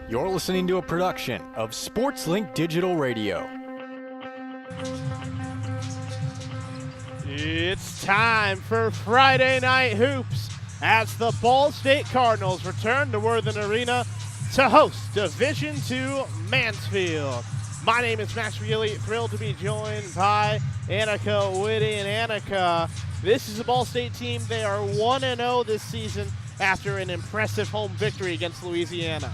You're listening to a production of SportsLink Digital Radio. It's time for Friday Night Hoops as the Ball State Cardinals return to Worthen Arena to host Division II Mansfield. My name is Max Gillie, thrilled to be joined by Annaka, Whittey, and Annaka. This is a Ball State team. They are 1-0 this season after an impressive home victory against Louisiana.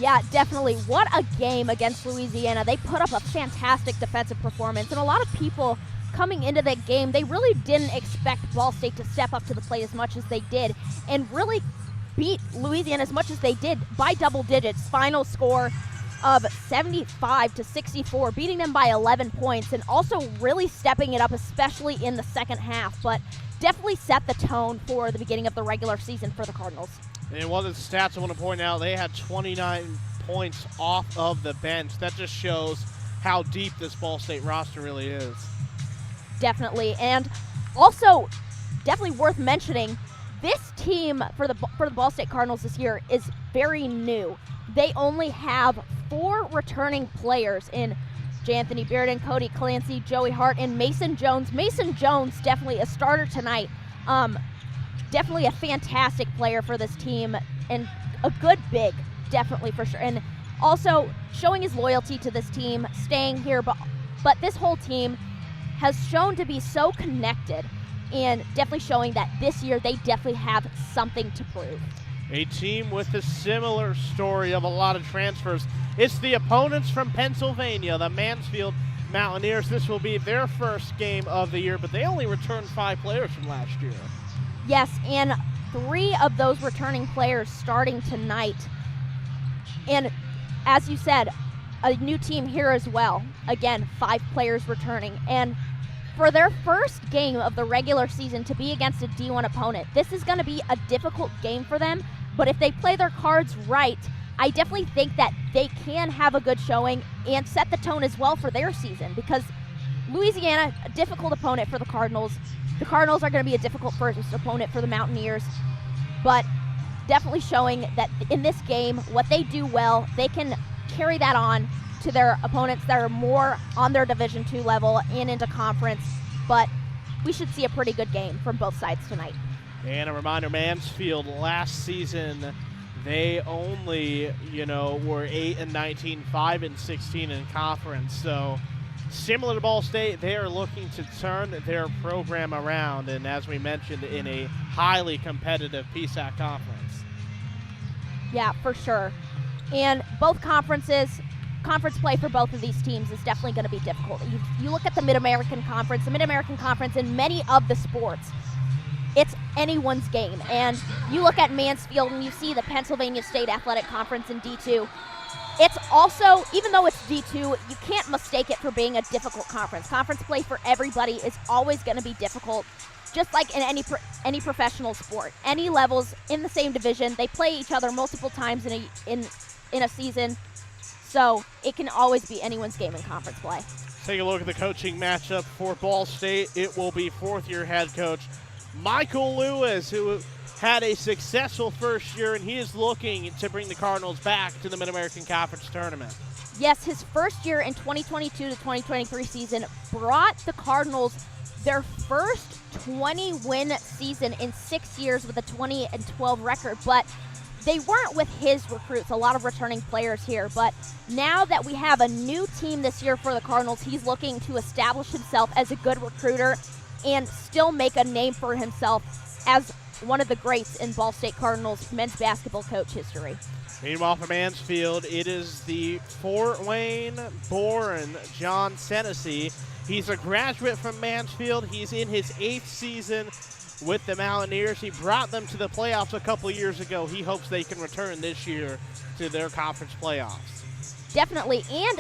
Yeah, definitely. What a game against Louisiana. They put up a fantastic defensive performance, and a lot of people coming into that game, they really didn't expect Ball State to step up to the plate as much as they did and really beat Louisiana as much as they did by double digits. Final score of 75-64, beating them by 11 points and also really stepping it up, especially in the second half, but definitely set the tone for the beginning of the regular season for the Cardinals. And one of the stats I want to point out, they had 29 points off of the bench. That just shows how deep this Ball State roster really is. Definitely, and also definitely worth mentioning, this team for the Ball State Cardinals this year is very new. They only have 4 returning players in J'Anthony Bearden, Cody Clancy, Joey Hart, and Mason Jones. Mason Jones, definitely a starter tonight. Definitely a fantastic player for this team and a good big, definitely for sure. And also showing his loyalty to this team, staying here, but this whole team has shown to be so connected and definitely showing that this year they definitely have something to prove. A team with a similar story of a lot of transfers. It's the opponents from Pennsylvania, the Mansfield Mountaineers. This will be their first game of the year, but they only returned 5 players from last year. Yes, and 3 of those returning players starting tonight. And as you said, a new team here as well. Again, 5 players returning. And for their first game of the regular season to be against a D1 opponent, this is going to be a difficult game for them. But if they play their cards right, I definitely think that they can have a good showing and set the tone as well for their season, because Louisiana, a difficult opponent for the Cardinals. The Cardinals are going to be a difficult first opponent for the Mountaineers, but definitely showing that in this game, what they do well, they can carry that on to their opponents that are more on their Division II level and into conference, but we should see a pretty good game from both sides tonight. And a reminder, Mansfield last season, they only, were 8-19, 5-16 in conference. So similar to Ball State, they are looking to turn their program around, and as we mentioned, in a highly competitive PSAC conference. Yeah, for sure. And both conference play for both of these teams is definitely going to be difficult. You look at the Mid-American Conference in many of the sports, it's anyone's game. And you look at Mansfield and you see the Pennsylvania State Athletic Conference in D2. It's also, even though it's D2, you can't mistake it for being a difficult conference. Conference play for everybody is always going to be difficult, just like in any professional sport. Any levels in the same division, they play each other multiple times in a season, so it can always be anyone's game in conference play. Take a look at the coaching matchup for Ball State. It will be 4th-year head coach Michael Lewis, who had a successful first year, and he is looking to bring the Cardinals back to the Mid-American Conference Tournament. Yes, his first year in 2022 to 2023 season brought the Cardinals their first 20-win season in 6 years with a 20-12 record, but they weren't with his recruits, a lot of returning players here. But now that we have a new team this year for the Cardinals, he's looking to establish himself as a good recruiter and still make a name for himself as one of the greats in Ball State Cardinals men's basketball coach history. Meanwhile, for Mansfield, it is the Fort Wayne-born John Senesey. He's a graduate from Mansfield. He's in his 8th season with the Mountaineers. He brought them to the playoffs a couple years ago. He hopes they can return this year to their conference playoffs. Definitely, and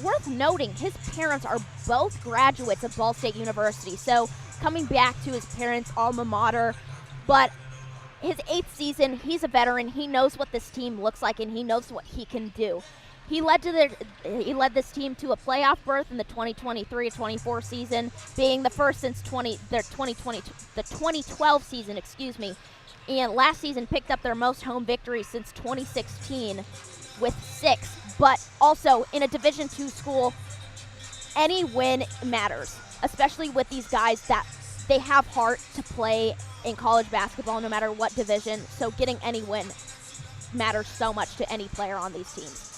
worth noting, his parents are both graduates of Ball State University, so coming back to his parents' alma mater. But his 8th season, he's a veteran. He knows what this team looks like, and he knows what he can do. He led this team to a playoff berth in the 2023-24 season, being the first since the 2012 season, and last season picked up their most home victories since 2016. with 6. But also in a Division II school, any win matters, especially with these guys that they have heart to play in college basketball no matter what division. So getting any win matters so much to any player on these teams.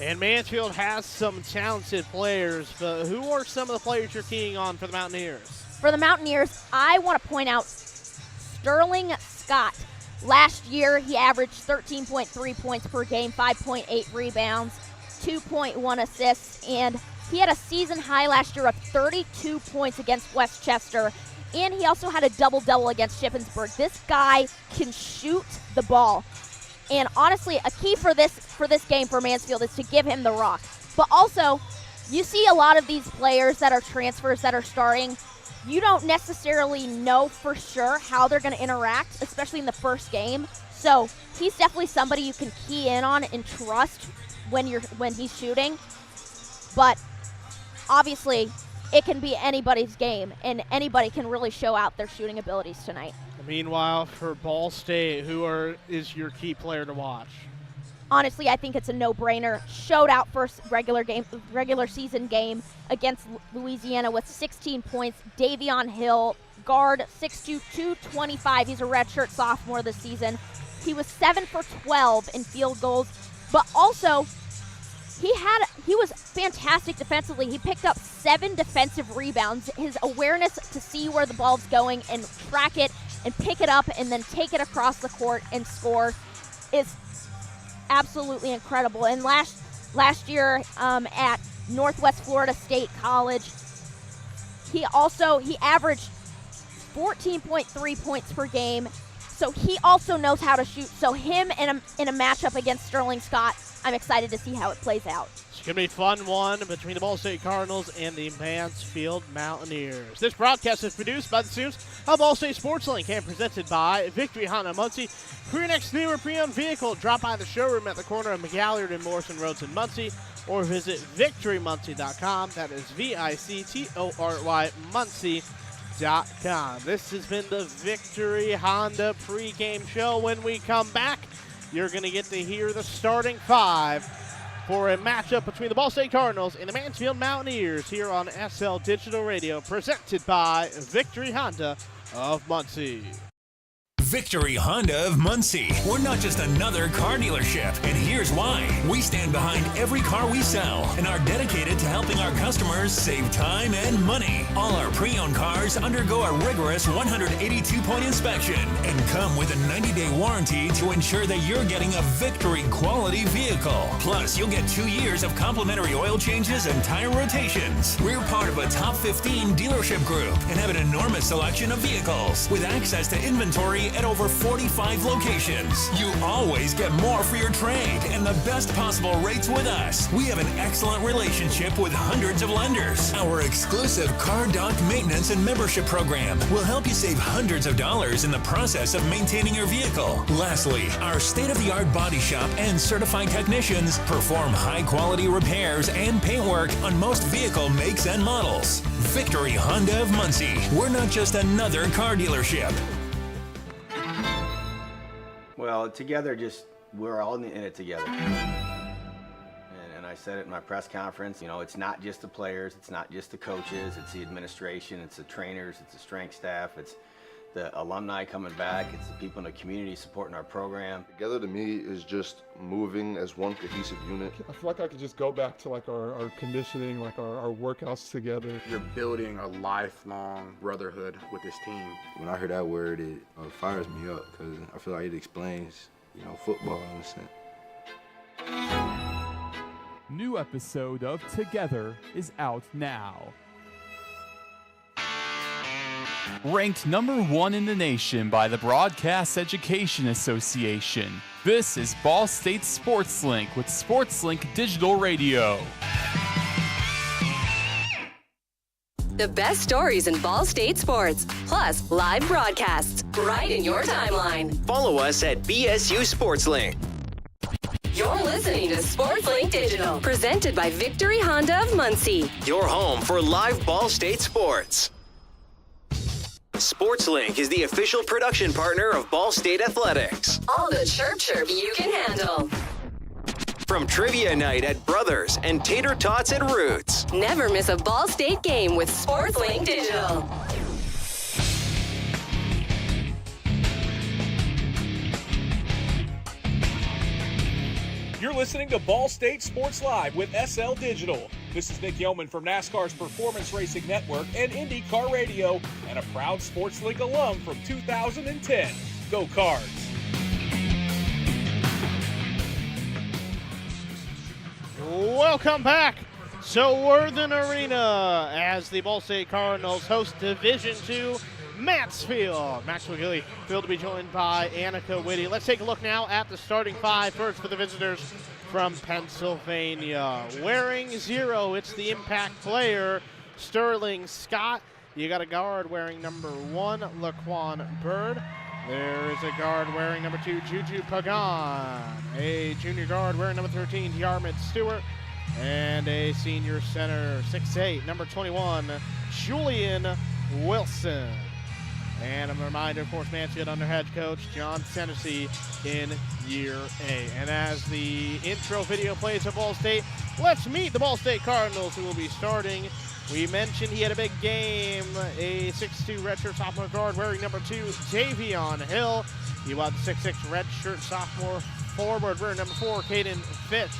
And Mansfield has some talented players, but who are some of the players you're keying on for the Mountaineers? For the Mountaineers, I want to point out Sterling Scott. Last year, he averaged 13.3 points per game, 5.8 rebounds, 2.1 assists, and he had a season high last year of 32 points against Westchester, and he also had a double-double against Shippensburg. This guy can shoot the ball. And honestly, a key for this game for Mansfield is to give him the rock. But also, you see a lot of these players that are transfers that are starting, you don't necessarily know for sure how they're going to interact, especially in the first game. So he's definitely somebody you can key in on and trust when he's shooting. But obviously, it can be anybody's game, and anybody can really show out their shooting abilities tonight. Meanwhile, for Ball State, is your key player to watch? Honestly, I think it's a no-brainer. Showed out first regular season game against Louisiana with 16 points. Davion Hill, guard, 6'2", 225. He's a redshirt sophomore this season. He was 7 for 12 in field goals, but also he was fantastic defensively. He picked up 7 defensive rebounds. His awareness to see where the ball's going and track it and pick it up and then take it across the court and score is absolutely incredible. And last year at Northwest Florida State College, he averaged 14.3 points per game. So he also knows how to shoot. So him in a matchup against Sterling Scott, I'm excited to see how it plays out. It's going to be a fun one between the Ball State Cardinals and the Mansfield Mountaineers. This broadcast is produced by the students of Ball State Sports Link and presented by Victory Honda Muncie. For your next new or pre-owned vehicle, drop by the showroom at the corner of McGallard and Morrison Roads in Muncie, or visit victorymuncie.com. That is VICTORY Muncie.com. This has been the Victory Honda pregame show. When we come back, you're going to get to hear the starting 5 for a matchup between the Ball State Cardinals and the Mansfield Mountaineers here on SL Digital Radio, presented by Victory Honda of Muncie. Victory Honda of Muncie. We're not just another car dealership, and here's why. We stand behind every car we sell and are dedicated to helping our customers save time and money. All our pre-owned cars undergo a rigorous 182-point inspection and come with a 90-day warranty to ensure that you're getting a Victory quality vehicle. Plus, you'll get 2 years of complimentary oil changes and tire rotations. We're part of a top 15 dealership group and have an enormous selection of vehicles with access to inventory at over 45 locations. You always get more for your trade and the best possible rates with us. We have an excellent relationship with hundreds of lenders. Our exclusive Car Doc maintenance and membership program will help you save hundreds of dollars in the process of maintaining your vehicle. Lastly, our state-of-the-art body shop and certified technicians perform high-quality repairs and paintwork on most vehicle makes and models. Victory Honda of Muncie. We're not just another car dealership. Well, together, we're all in it together. And I said it in my press conference, it's not just the players, it's not just the coaches, it's the administration, it's the trainers, it's the strength staff, it's the alumni coming back, it's the people in the community supporting our program. Together to me is just moving as one cohesive unit. I feel like I could just go back to our conditioning, our workouts together. You're building a lifelong brotherhood with this team. When I hear that word, it fires me up because I feel like it explains, football in a sense. New episode of Together is out now. Ranked number 1 in the nation by the Broadcast Education Association, this is Ball State Sports Link with Sports Link Digital Radio. The best stories in Ball State sports, plus live broadcasts, right in your timeline. Follow us at BSU Sports Link. You're listening to Sports Link Digital, presented by Victory Honda of Muncie. Your home for live Ball State sports. SportsLink is the official production partner of Ball State Athletics. All the chirp you can handle. From trivia night at Brothers and tater tots at Roots. Never miss a Ball State game with SportsLink Digital. You're listening to Ball State Sports Live with SL Digital. This is Nick Yeoman from NASCAR's Performance Racing Network and IndyCar Radio, and a proud SportsLink alum from 2010. Go Cards! Welcome back to Worthen Arena as the Ball State Cardinals host Division II Mansfield. Maxwell Gillie, thrilled to be joined by Annaka, Whittey. Let's take a look now at the starting five. First for the visitors from Pennsylvania. Wearing 0, it's the impact player, Sterling Scott. You got a guard wearing number 1, Laquan Bird. There is a guard wearing number 2, Juju Pagan. A junior guard wearing number 13, Yarmit Stewart. And a senior center, 6'8", number 21, Julian Wilson. And a reminder, of course, Mansfield under head coach John Senesi in year A. And as the intro video plays at Ball State, let's meet the Ball State Cardinals, who will be starting. We mentioned he had a big game, a 6'2" redshirt sophomore guard wearing number 2, Davion Hill. He was the 6'6" redshirt sophomore forward wearing number 4, Caden Fish.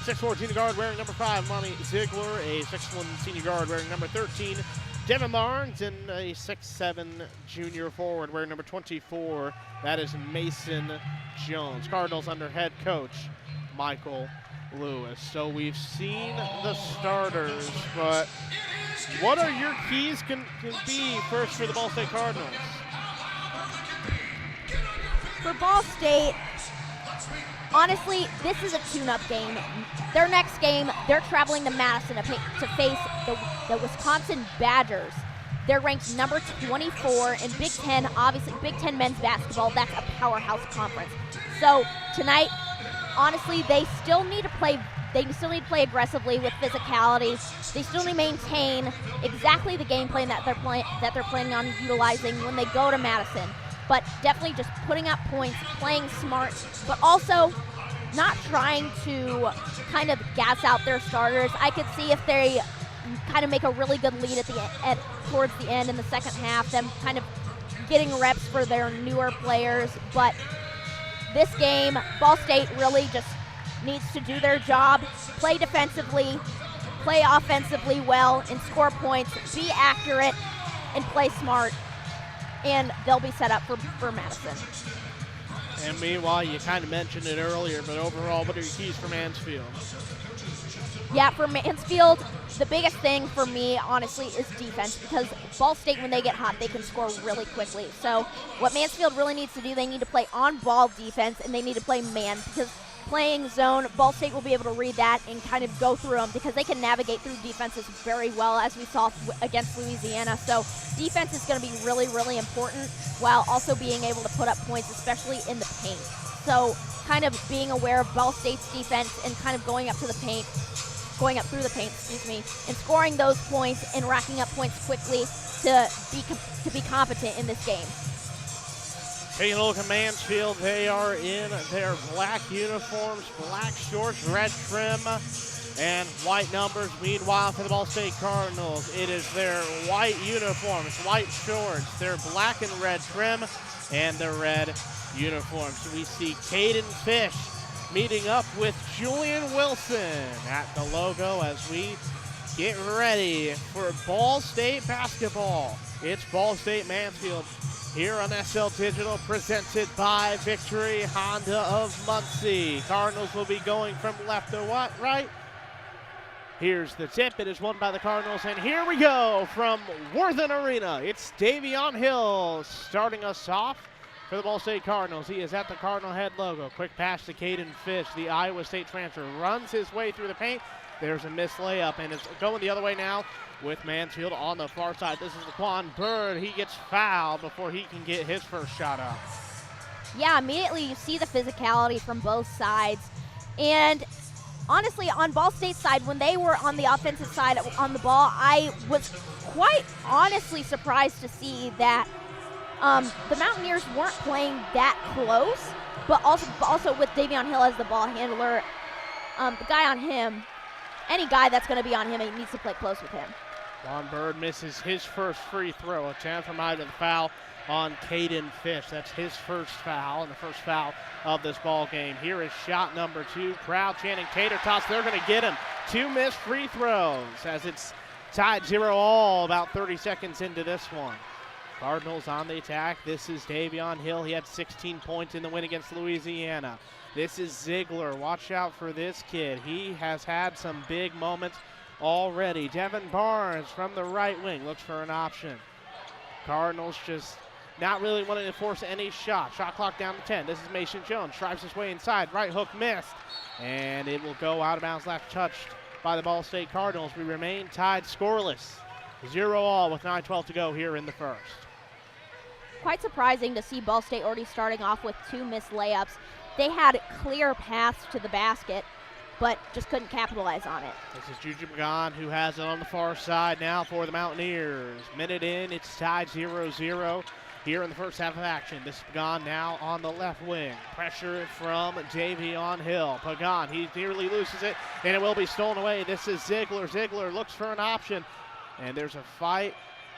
6'4" junior guard wearing number 5, Monty Ziegler. A 6'1" senior guard wearing number 13, Devin Barnes, and a 6'7" junior forward wearing number 24. That is Mason Jones. Cardinals under head coach Michael Lewis. So we've seen the starters, but what are your keys can be first for the Ball State Cardinals? For Ball State, honestly, this is a tune-up game. Their next game, they're traveling to Madison to face the Wisconsin Badgers. They're ranked number 24 in Big Ten, obviously Big Ten men's basketball. That's a powerhouse conference. So tonight, honestly, they still need to play aggressively with physicality. They still need to maintain exactly the game plan that they're planning on utilizing when they go to Madison. But definitely just putting up points, playing smart, but also not trying to kind of gas out their starters. I could see if they kind of make a really good lead towards the end in the second half, them kind of getting reps for their newer players. But this game, Ball State really just needs to do their job, play defensively, play offensively well, and score points, be accurate, and play smart, and they'll be set up for Madison. And meanwhile, you kind of mentioned it earlier, but overall, what are your keys for Mansfield? Yeah, for Mansfield, the biggest thing for me, honestly, is defense, because Ball State, when they get hot, they can score really quickly. So what Mansfield really needs to do, they need to play on-ball defense, and they need to play man, because playing zone, Ball State will be able to read that and kind of go through them, because they can navigate through defenses very well, as we saw against Louisiana. So defense is going to be really, really important, while also being able to put up points, especially in the paint. So kind of being aware of Ball State's defense and kind of going up through the paint, and scoring those points and racking up points quickly to be competent in this game. Taking a look at Mansfield, they are in their black uniforms, black shorts, red trim, and white numbers. Meanwhile, for the Ball State Cardinals, it is their white uniforms, white shorts, their black and red trim, and their red uniforms. We see Caden Fish meeting up with Julian Wilson at the logo as we get ready for Ball State basketball. It's Ball State Mansfield here on SL Digital, presented by Victory Honda of Muncie. Cardinals will be going from left to right. Here's the tip. It is won by the Cardinals, and here we go from Worthen Arena. It's Davion Hill starting us off for the Ball State Cardinals. He is at the Cardinal head logo. Quick pass to Caden Fish, the Iowa State transfer, runs his way through the paint. There's a missed layup, and it's going the other way now with Mansfield on the far side. This is Laquan Bird. He gets fouled before he can get his first shot up. Yeah, immediately you see the physicality from both sides. And honestly, on Ball State's side, when they were on the offensive side on the ball, I was quite honestly surprised to see that the Mountaineers weren't playing that close, but also with Davion Hill as the ball handler, the guy on him, any guy that's going to be on him, he needs to play close with him. Juan Bird misses his first free throw attempt from out of the foul on Caden Fish. That's his first foul and the first foul of this ball game. Here is shot number 2. Crowd chanting tater tots. They're going to get him. 2 missed free throws as it's tied 0-all about 30 seconds into this one. Cardinals on the attack. This is Davion Hill. He had 16 points in the win against Louisiana. This is Ziegler. Watch out for this kid. He has had some big moments already. Devin Barnes from the right wing looks for an option. Cardinals just not really wanting to force any shot. Shot clock down to 10. This is Mason Jones. Drives his way inside. Right hook missed. And it will go out of bounds, left touched by the Ball State Cardinals. We remain tied scoreless. 0-all with 9:12 to go here in the first. Quite surprising to see Ball State already starting off with 2 missed layups. They had clear paths to the basket, but just couldn't capitalize on it. This is Juju Pagan who has it on the far side now for the Mountaineers. Minute in, it's tied 0-0 here in the first half of action. This is Pagan now on the left wing. Pressure from Davion Hill. Pagan, he nearly loses it, and it will be stolen away. This is Ziegler. Ziegler looks for an option, and there's a fight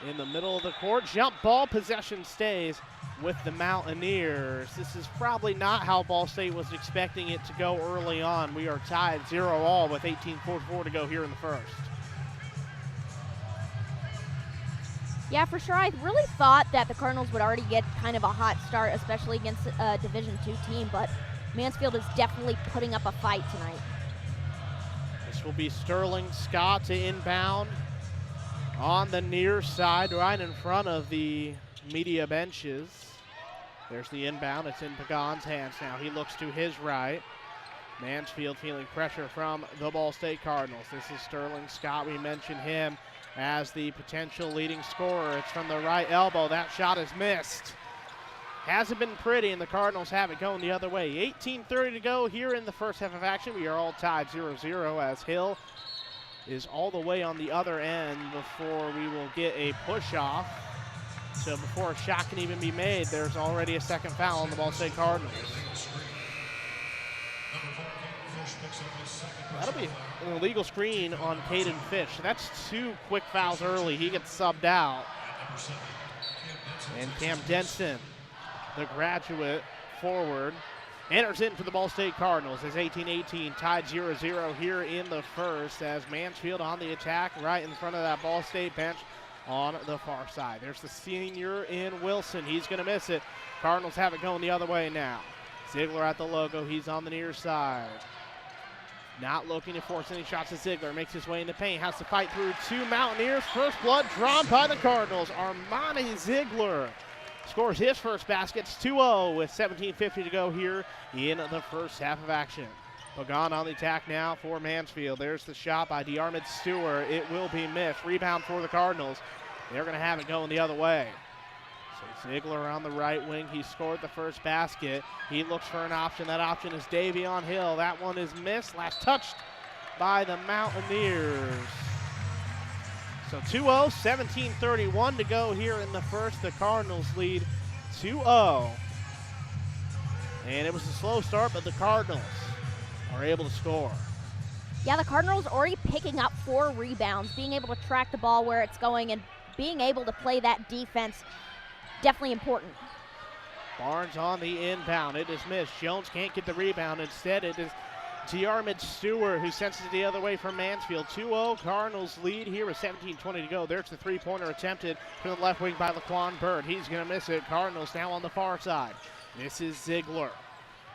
in the middle of the court. Jump ball, possession stays with the Mountaineers. This is probably not how Ball State was expecting it to go early on. We are tied 0-all with 18:44 to go here in the first. Yeah, for sure. I really thought that the Cardinals would already get kind of a hot start, especially against a Division II team, but Mansfield is definitely putting up a fight tonight. This will be Sterling Scott to inbound on the near side, right in front of the media benches. There's the inbound. It's in Pagan's hands now. He looks to his right. Mansfield feeling pressure from the Ball State Cardinals. This is Sterling Scott. We mentioned him as the potential leading scorer. It's from the right elbow. That shot is missed. Hasn't been pretty, and the Cardinals have it going the other way. 18:30 to go here in the first half of action. We are all tied 0-0 as Hill is all the way on the other end before we will get a push-off. So before a shot can even be made, there's already a second foul on the Ball State Cardinals. That'll be an illegal screen on Caden Fish. That's 2 quick fouls early. He gets subbed out. And Cam Denson, the graduate forward, enters in for the Ball State Cardinals as 18-18 tied 0-0 here in the first as Mansfield on the attack right in front of that Ball State bench on the far side. There's the senior in Wilson. He's going to miss it. Cardinals have it going the other way now. Ziegler at the logo. He's on the near side. Not looking to force any shots to Ziegler. Makes his way in the paint. Has to fight through 2 Mountaineers. First blood drawn by the Cardinals. Armani Ziegler scores his first basket. It's 2-0 with 17:50 to go here in the first half of action. Pagan on the attack now for Mansfield. There's the shot by DeArmid Stewart. It will be missed. Rebound for the Cardinals. They're going to have it going the other way. So Ziegler on the right wing. He scored the first basket. He looks for an option. That option is Davion Hill. That one is missed. Last touched by the Mountaineers. So 2-0, 17:31 to go here in the first. The Cardinals lead 2-0. And it was a slow start, but the Cardinals are able to score. Yeah, the Cardinals already picking up 4 rebounds, being able to track the ball where it's going and being able to play that defense, definitely important. Barnes on the inbound. It is missed. Jones can't get the rebound. Instead, it is DeArmid Stewart who sends it the other way from Mansfield. 2-0 Cardinals lead here with 17:20 to go. There's the three-pointer attempted from the left wing by Laquan Bird. He's going to miss it. Cardinals now on the far side. This is Ziegler.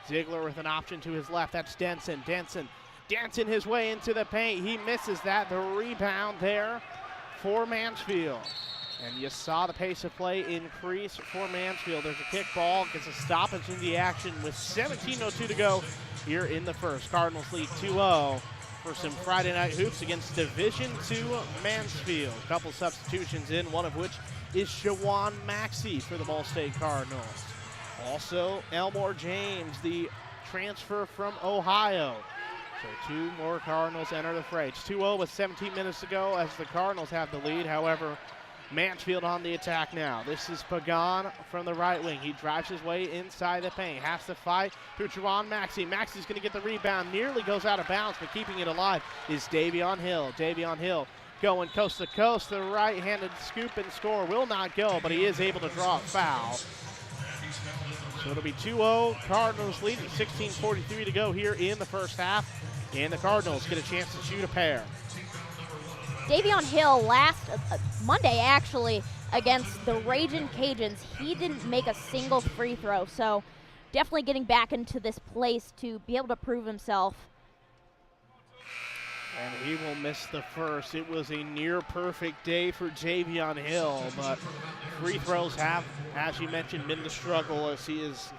Ziegler with an option to his left. That's Denson. Denson dancing his way into the paint. He misses that. The rebound there for Mansfield. And you saw the pace of play increase for Mansfield. There's a kick ball. Gets a stoppage in the action with 17:02 to go here in the first. Cardinals lead 2-0 for some Friday night hoops against Division II Mansfield. A couple substitutions in, one of which is Shawan Maxey for the Ball State Cardinals. Also, Elmore James, the transfer from Ohio. So 2 more Cardinals enter the fray. It's 2-0 with 17 minutes to go as the Cardinals have the lead. However, Mansfield on the attack now. This is Pagan from the right wing. He drives his way inside the paint. Has to fight through Juwan Maxey. Maxey's going to get the rebound. Nearly goes out of bounds, but keeping it alive is Davion Hill. Davion Hill going coast to coast. The right-handed scoop and score will not go, but he is able to draw a foul. So it'll be 2-0. Cardinals lead with 16:43 to go here in the first half. And the Cardinals get a chance to shoot a pair. Davion Hill last Monday, actually, against the Ragin' Cajuns, he didn't make a single free throw. So definitely getting back into this place to be able to prove himself. And he will miss the first. It was a near-perfect day for Davion Hill, but free throws have, as you mentioned, been the struggle, as he is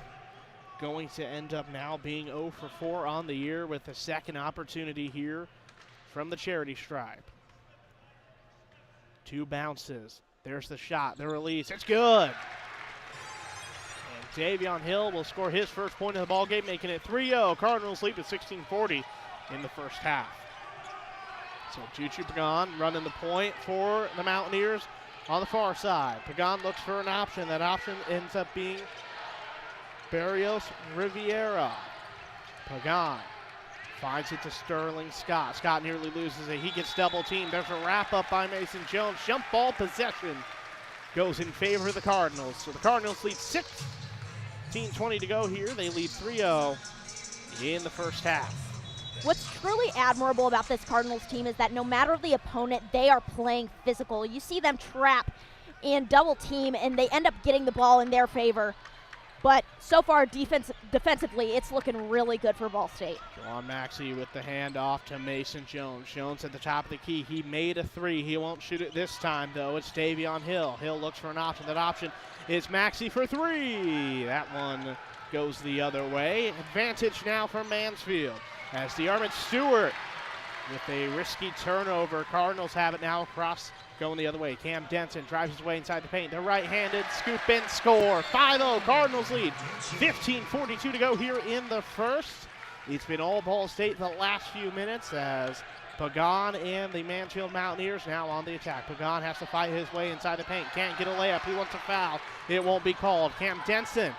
going to end up now being 0 for 4 on the year with a second opportunity here from the charity stripe. 2 bounces. There's the shot, the release. It's good. And Davion Hill will score his first point of the ballgame, making it 3-0. Cardinals lead at 16:40 in the first half. So Juju Pagan running the point for the Mountaineers on the far side. Pagan looks for an option. That option ends up being Barrios Riviera. Pagan finds it to Sterling Scott. Scott nearly loses it. He gets double teamed. There's a wrap up by Mason Jones. Jump ball possession goes in favor of the Cardinals. So the Cardinals lead 16:20 to go here. They lead 3-0 in the first half. What's truly admirable about this Cardinals team is that no matter the opponent, they are playing physical. You see them trap and double team, and they end up getting the ball in their favor. But so far, defensively, it's looking really good for Ball State. Juwan Maxey with the handoff to Mason Jones. Jones at the top of the key. He made a 3. He won't shoot it this time, though. It's Davion Hill. Hill looks for an option. That option is Maxey for 3. That one goes the other way. Advantage now for Mansfield. As DeArmond Stewart with a risky turnover. Cardinals have it now across, going the other way. Cam Denson drives his way inside the paint. The right-handed scoop and score. 5-0, Cardinals lead. 15:42 to go here in the first. It's been all Ball State the last few minutes as Pagan and the Mansfield Mountaineers now on the attack. Pagan has to fight his way inside the paint. Can't get a layup. He wants a foul. It won't be called. Cam Denson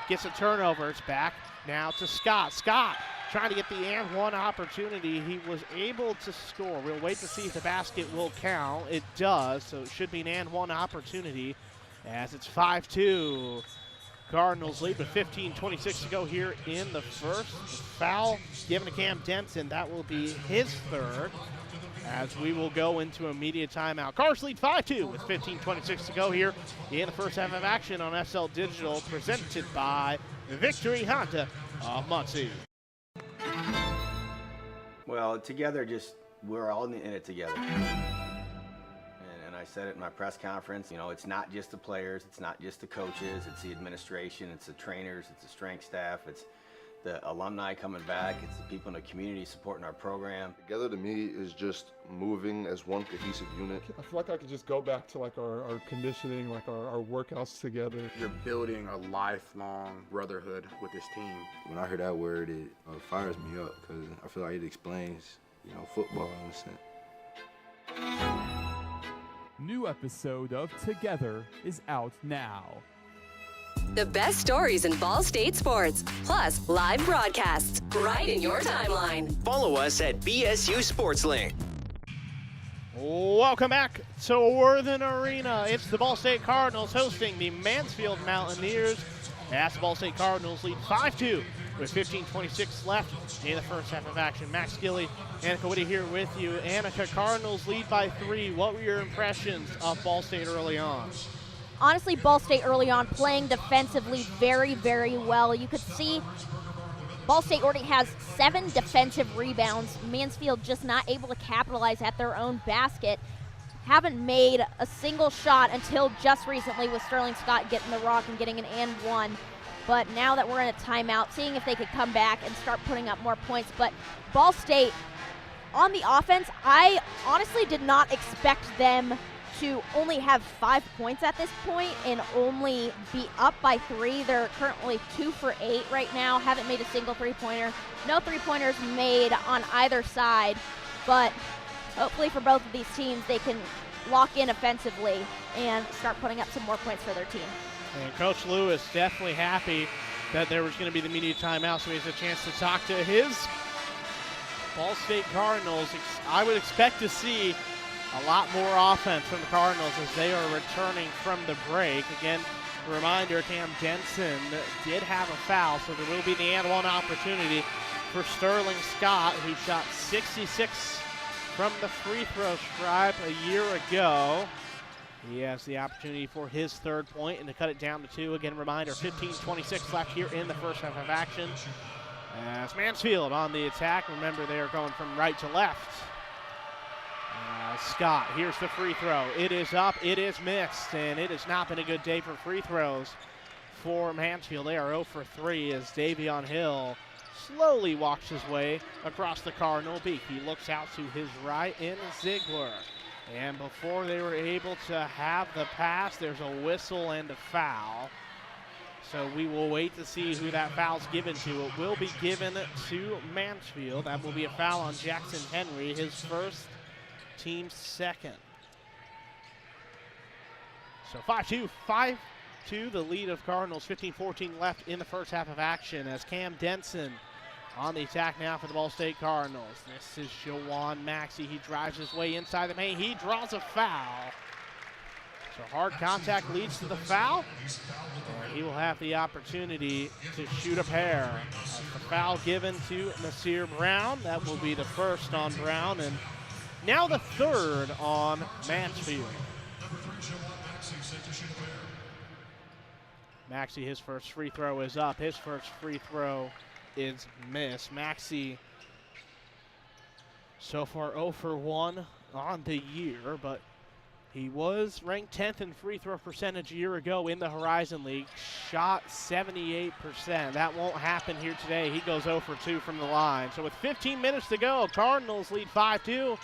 gets a turnover. It's back now to Scott. Scott trying to get the and one opportunity. He was able to score. We'll wait to see if the basket will count. It does, so it should be an and one opportunity as it's 5-2. Cardinals lead with 15:26 to go here in the first. The foul given to Cam Denson. That will be his third as we will go into immediate timeout. Cardinals lead 5-2 with 15:26 to go here in the first half of action on SL Digital, presented by Victory Honda of Muncie. Well, together, we're all in it together. And I said it in my press conference, it's not just the players, it's not just the coaches, it's the administration, it's the trainers, it's the strength staff, it's the alumni coming back, it's the people in the community supporting our program. Together to me is just moving as one cohesive unit. I feel like I could just go back to like our conditioning, like our workouts together. You're building a lifelong brotherhood with this team. When I hear that word, it fires me up because I feel like it explains, football in a sense. New episode of Together is out now. The best stories in Ball State sports, plus live broadcasts right in your timeline. Follow us at BSU Sports Link. Welcome back to Worthen Arena. It's the Ball State Cardinals hosting the Mansfield Mountaineers. As the Ball State Cardinals lead 5-2 with 15:26 left in the first half of action. Max Gillie, Annaka Whittey here with you. Annaka, Cardinals lead by 3. What were your impressions of Ball State early on? Honestly, Ball State early on playing defensively very, very well. You could see Ball State already has 7 defensive rebounds. Mansfield just not able to capitalize at their own basket. Haven't made a single shot until just recently with Sterling Scott getting the rock and getting an and one. But now that we're in a timeout, seeing if they could come back and start putting up more points. But Ball State, on the offense, I honestly did not expect them to only have 5 points at this point and only be up by 3. They're currently 2 for 8 right now. Haven't made a single three-pointer. No three-pointers made on either side. But hopefully for both of these teams, they can lock in offensively and start putting up some more points for their team. And Coach Lewis definitely happy that there was going to be the media timeout, so he has a chance to talk to his Ball State Cardinals. I would expect to see a lot more offense from the Cardinals as they are returning from the break. Again, a reminder, Cam Denson did have a foul, so there will be the and one opportunity for Sterling Scott, who shot 66 from the free throw stripe a year ago. He has the opportunity for his third point and to cut it down to 2. Again, reminder, 15:26 left here in the first half of action. As Mansfield on the attack. Remember, they are going from right to left. Scott, here's the free throw. It is up, it is missed, and it has not been a good day for free throws for Mansfield. They are 0 for 3 as Davion Hill slowly walks his way across the Cardinal beat. He looks out to his right in Ziegler. And before they were able to have the pass, there's a whistle and a foul. So we will wait to see who that foul's given to. It will be given to Mansfield. That will be a foul on Jackson Henry, his first, team's second. So 5-2 the lead of Cardinals. 15-14 left in the first half of action as Cam Denson on the attack now for the Ball State Cardinals. This is Jawan Maxey. He drives his way inside the paint. He draws a foul. So hard contact leads to the foul. And he will have the opportunity to shoot a pair. As the foul given to Nasir Brown. That will be the first on Brown and now the third on Mansfield. Maxey, his first free throw is up. His first free throw is missed. Maxey so far 0 for 1 on the year, but he was ranked 10th in free throw percentage a year ago in the Horizon League. Shot 78%. That won't happen here today. He goes 0 for 2 from the line. So with 15 minutes to go, Cardinals lead 5-2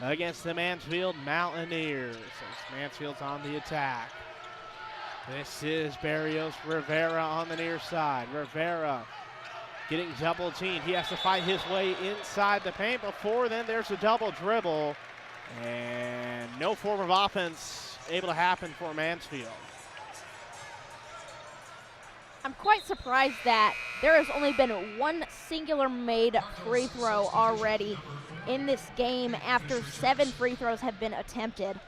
against the Mansfield Mountaineers. As Mansfield's on the attack. This is Barrios Rivera on the near side. Rivera getting double teamed. He has to fight his way inside the paint. Before then, there's a double dribble. And no form of offense able to happen for Mansfield. I'm quite surprised that there has only been one singular made free throw already in this game after 7 free throws have been attempted.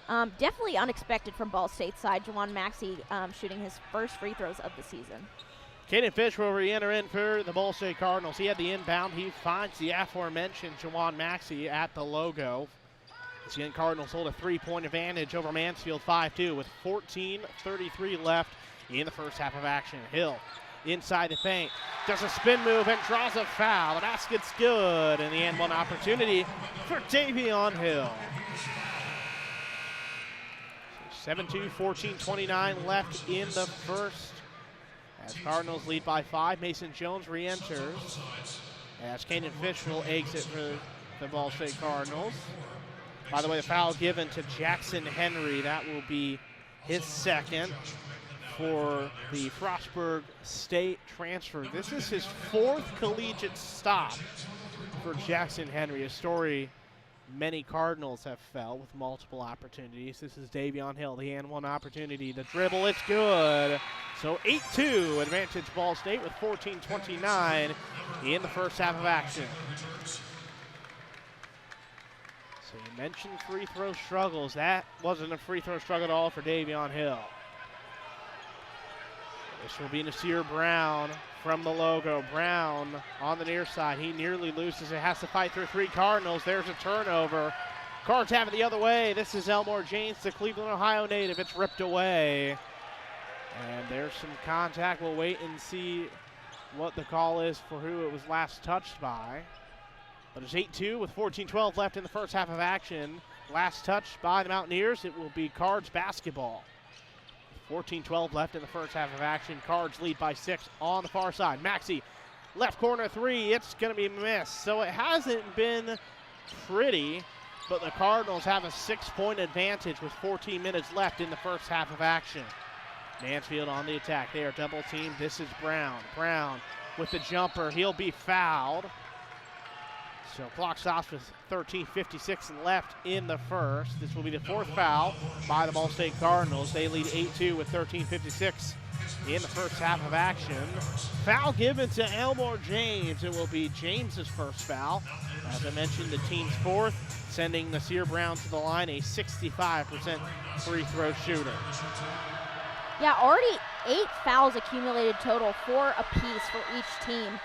Definitely unexpected from Ball State's side. Jawan Maxey shooting his first free throws of the season. Caden Fish will re-enter in for the Ball State Cardinals. He had the inbound. He finds the aforementioned Jawan Maxey at the logo. Again, Cardinals hold a 3-point advantage over Mansfield 5-2 with 14:33 left in the first half of action. Hill inside the paint, does a spin move and draws a foul. The basket's good, and the and one opportunity for Davion Hill. 7-2, 14:29 left in the first. As Cardinals lead by 5, Mason Jones re-enters. As Caden Fish will exit for the Ball State Cardinals. By the way, the foul given to Jackson Henry. That will be his second for the Frostburg State transfer. This is his 4th collegiate stop for Jackson Henry, a story many Cardinals have felt with multiple opportunities. This is Davion Hill, the and one opportunity. The dribble, it's good. So 8-2 advantage Ball State with 14:29 in the first half of action. So you mentioned free throw struggles. That wasn't a free throw struggle at all for Davion Hill. This will be Nasir Brown from the logo. Brown on the near side. He nearly loses it. Has to fight through 3 Cardinals. There's a turnover. Cards have it the other way. This is Elmore James, the Cleveland, Ohio native. It's ripped away. And there's some contact. We'll wait and see what the call is for who it was last touched by. But it's 8-2 with 14:12 left in the first half of action. Last touch by the Mountaineers. It will be Cards basketball. 14:12 left in the first half of action. Cards lead by 6 on the far side. Maxey, left corner 3. It's going to be missed. So it hasn't been pretty, but the Cardinals have a 6-point advantage with 14 minutes left in the first half of action. Mansfield on the attack. They are double teamed. This is Brown. Brown with the jumper. He'll be fouled. So clock stops with 13:56 left in the first. This will be the fourth foul by the Ball State Cardinals. They lead 8-2 with 13:56 in the first half of action. Foul given to Elmore James. It will be James's first foul. As I mentioned, the team's fourth, sending Nasir Brown to the line, a 65% free throw shooter. Yeah, already 8 fouls accumulated total, 4 apiece for each team.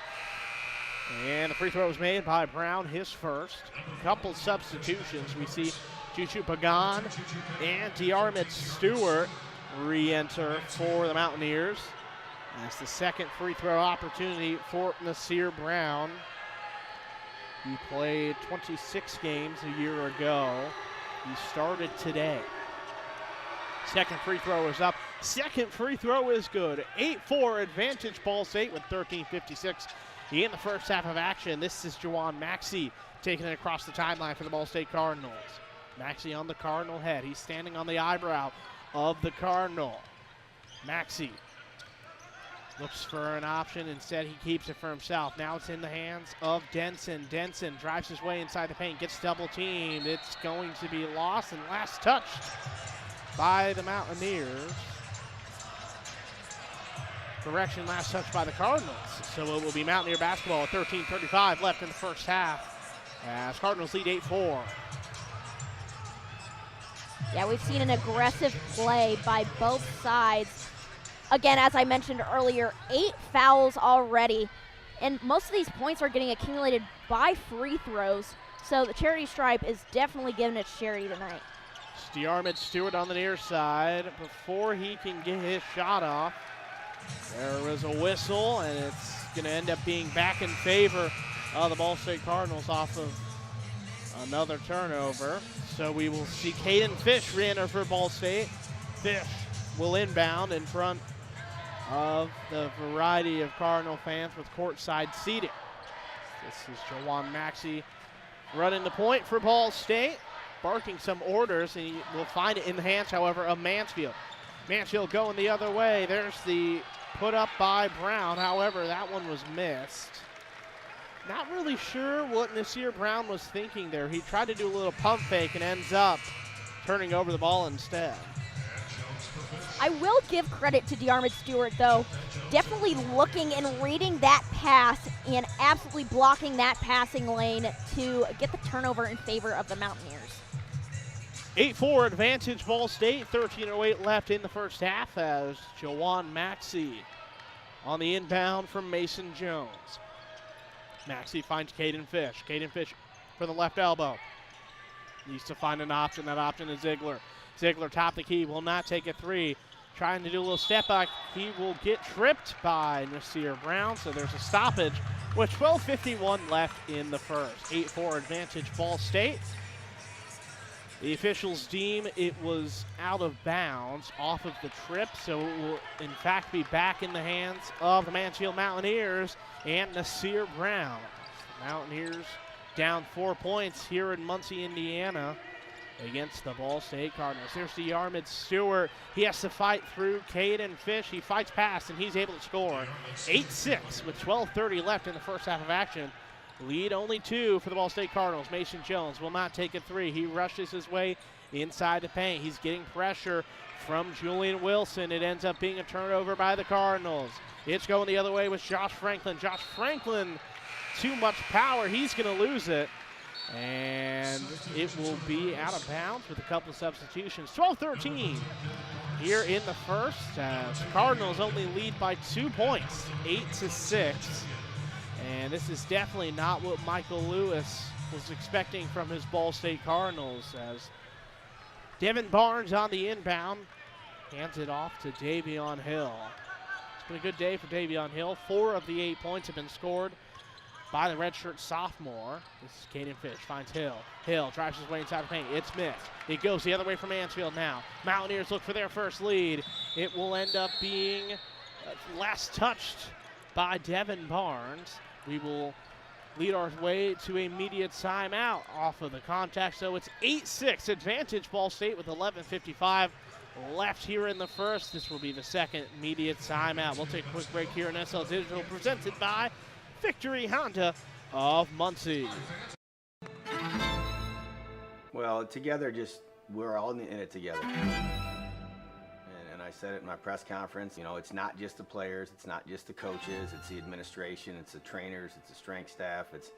And the free throw was made by Brown, his first. A couple substitutions. We see Juju Pagan and Diarmid Stewart re-enter for the Mountaineers. That's the second free throw opportunity for Nasir Brown. He played 26 games a year ago. He started today. Second free throw is up. Second free throw is good. 8-4 advantage Ball State with 13:56 in the first half of action. This is Jawan Maxey taking it across the timeline for the Ball State Cardinals. Maxey on the Cardinal head. He's standing on the eyebrow of the Cardinal. Maxey looks for an option. Instead, he keeps it for himself. Now it's in the hands of Denson. Denson drives his way inside the paint, gets double teamed. It's going to be lost and last touched by the Mountaineers. Correction, last touch by the Cardinals. So it will be Mountaineer basketball with 13:35 left in the first half as Cardinals lead 8-4. Yeah, we've seen an aggressive play by both sides. Again, as I mentioned earlier, 8 fouls already. And most of these points are getting accumulated by free throws. So the charity stripe is definitely giving its charity tonight. Diarmid Stewart on the near side. Before he can get his shot off, there was a whistle, and it's going to end up being back in favor of the Ball State Cardinals off of another turnover. So we will see Caden Fish re-enter for Ball State. Fish will inbound in front of the variety of Cardinal fans with courtside seating. This is Jawan Maxey running the point for Ball State, barking some orders, and he will find it in the hands, however, of Mansfield. Mansfield going the other way. There's the put up by Brown. However, that one was missed. Not really sure what Nasir Brown was thinking there. He tried to do a little pump fake and ends up turning over the ball instead. I will give credit to Diarmid Stewart, though. Definitely looking and reading that pass and absolutely blocking that passing lane to get the turnover in favor of the Mountaineers. 8-4 advantage Ball State. 13:08 left in the first half as Jawan Maxey on the inbound from Mason Jones. Maxey finds Caden Fish. Caden Fish for the left elbow. Needs to find an option. That option is Ziegler. Ziegler top the key, will not take a three. Trying to do a little step back. He will get tripped by Nasir Brown, so there's a stoppage with 12:51 left in the first. 8-4 advantage Ball State. The officials deem it was out of bounds off of the trip, so it will in fact be back in the hands of the Mansfield Mountaineers and Nasir Brown. The Mountaineers down 4 points here in Muncie, Indiana against the Ball State Cardinals. There's Diarmid Stewart. He has to fight through Caden Fish. He fights past, and he's able to score. 8-6 with 12:30 left in the first half of action. Lead only 2 for the Ball State Cardinals. Mason Jones will not take a three. He rushes his way inside the paint. He's getting pressure from Julian Wilson. It ends up being a turnover by the Cardinals. It's going the other way with Josh Franklin. Josh Franklin, too much power. He's going to lose it. And it will be out of bounds with a couple of substitutions. 12-13 here in the first. Cardinals only lead by 2 points, 8-6. And this is definitely not what Michael Lewis was expecting from his Ball State Cardinals, as Devin Barnes on the inbound hands it off to Davion Hill. It's been a good day for Davion Hill. 4 of the 8 points have been scored by the redshirt sophomore. This is Caden Fish, finds Hill. Hill drives his way inside the paint. It's missed. It goes the other way for Mansfield now. Mountaineers look for their first lead. It will end up being last touched by Devin Barnes. We will lead our way to a immediate timeout off of the contact. So it's 8-6 advantage Ball State with 11:55 left here in the first. This will be the second immediate timeout. We'll take a quick break here in SL Digital, presented by Victory Honda of Muncie. Well, together, we're all in it together. And I said it in my press conference, you know, it's not just the players, it's not just the coaches, it's the administration, it's the trainers, it's the strength staff, it's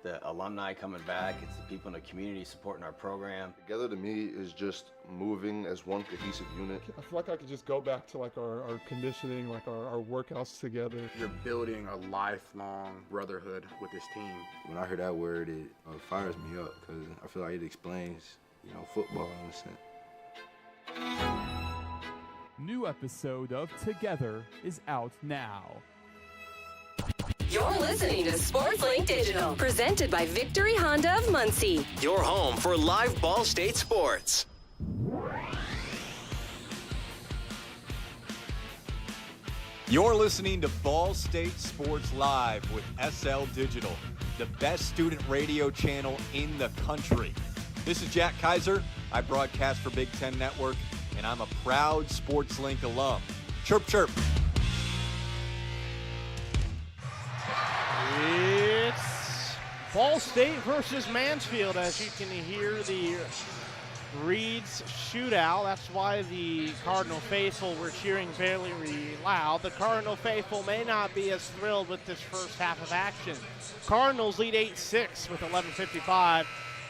the alumni coming back, it's the people in the community supporting our program. Together to me is just moving as one cohesive unit. I feel like I could just go back to like our conditioning, like our workouts together. You're building a lifelong brotherhood with this team. When I hear that word, it fires me up because I feel like it explains, you know, football in a sense. New episode of Together is out now. You're listening to SportsLink Digital, presented by Victory Honda of Muncie. Your home for live Ball State sports. You're listening to Ball State Sports Live with SL Digital, the best student radio channel in the country. This is Jack Kaiser. I broadcast for Big Ten Network, and I'm a proud SportsLink alum. Chirp, chirp. It's Ball State versus Mansfield, as you can hear the Reeds shootout. That's why the Cardinal faithful were cheering fairly loud. The Cardinal faithful may not be as thrilled with this first half of action. Cardinals lead 8-6 with 11:55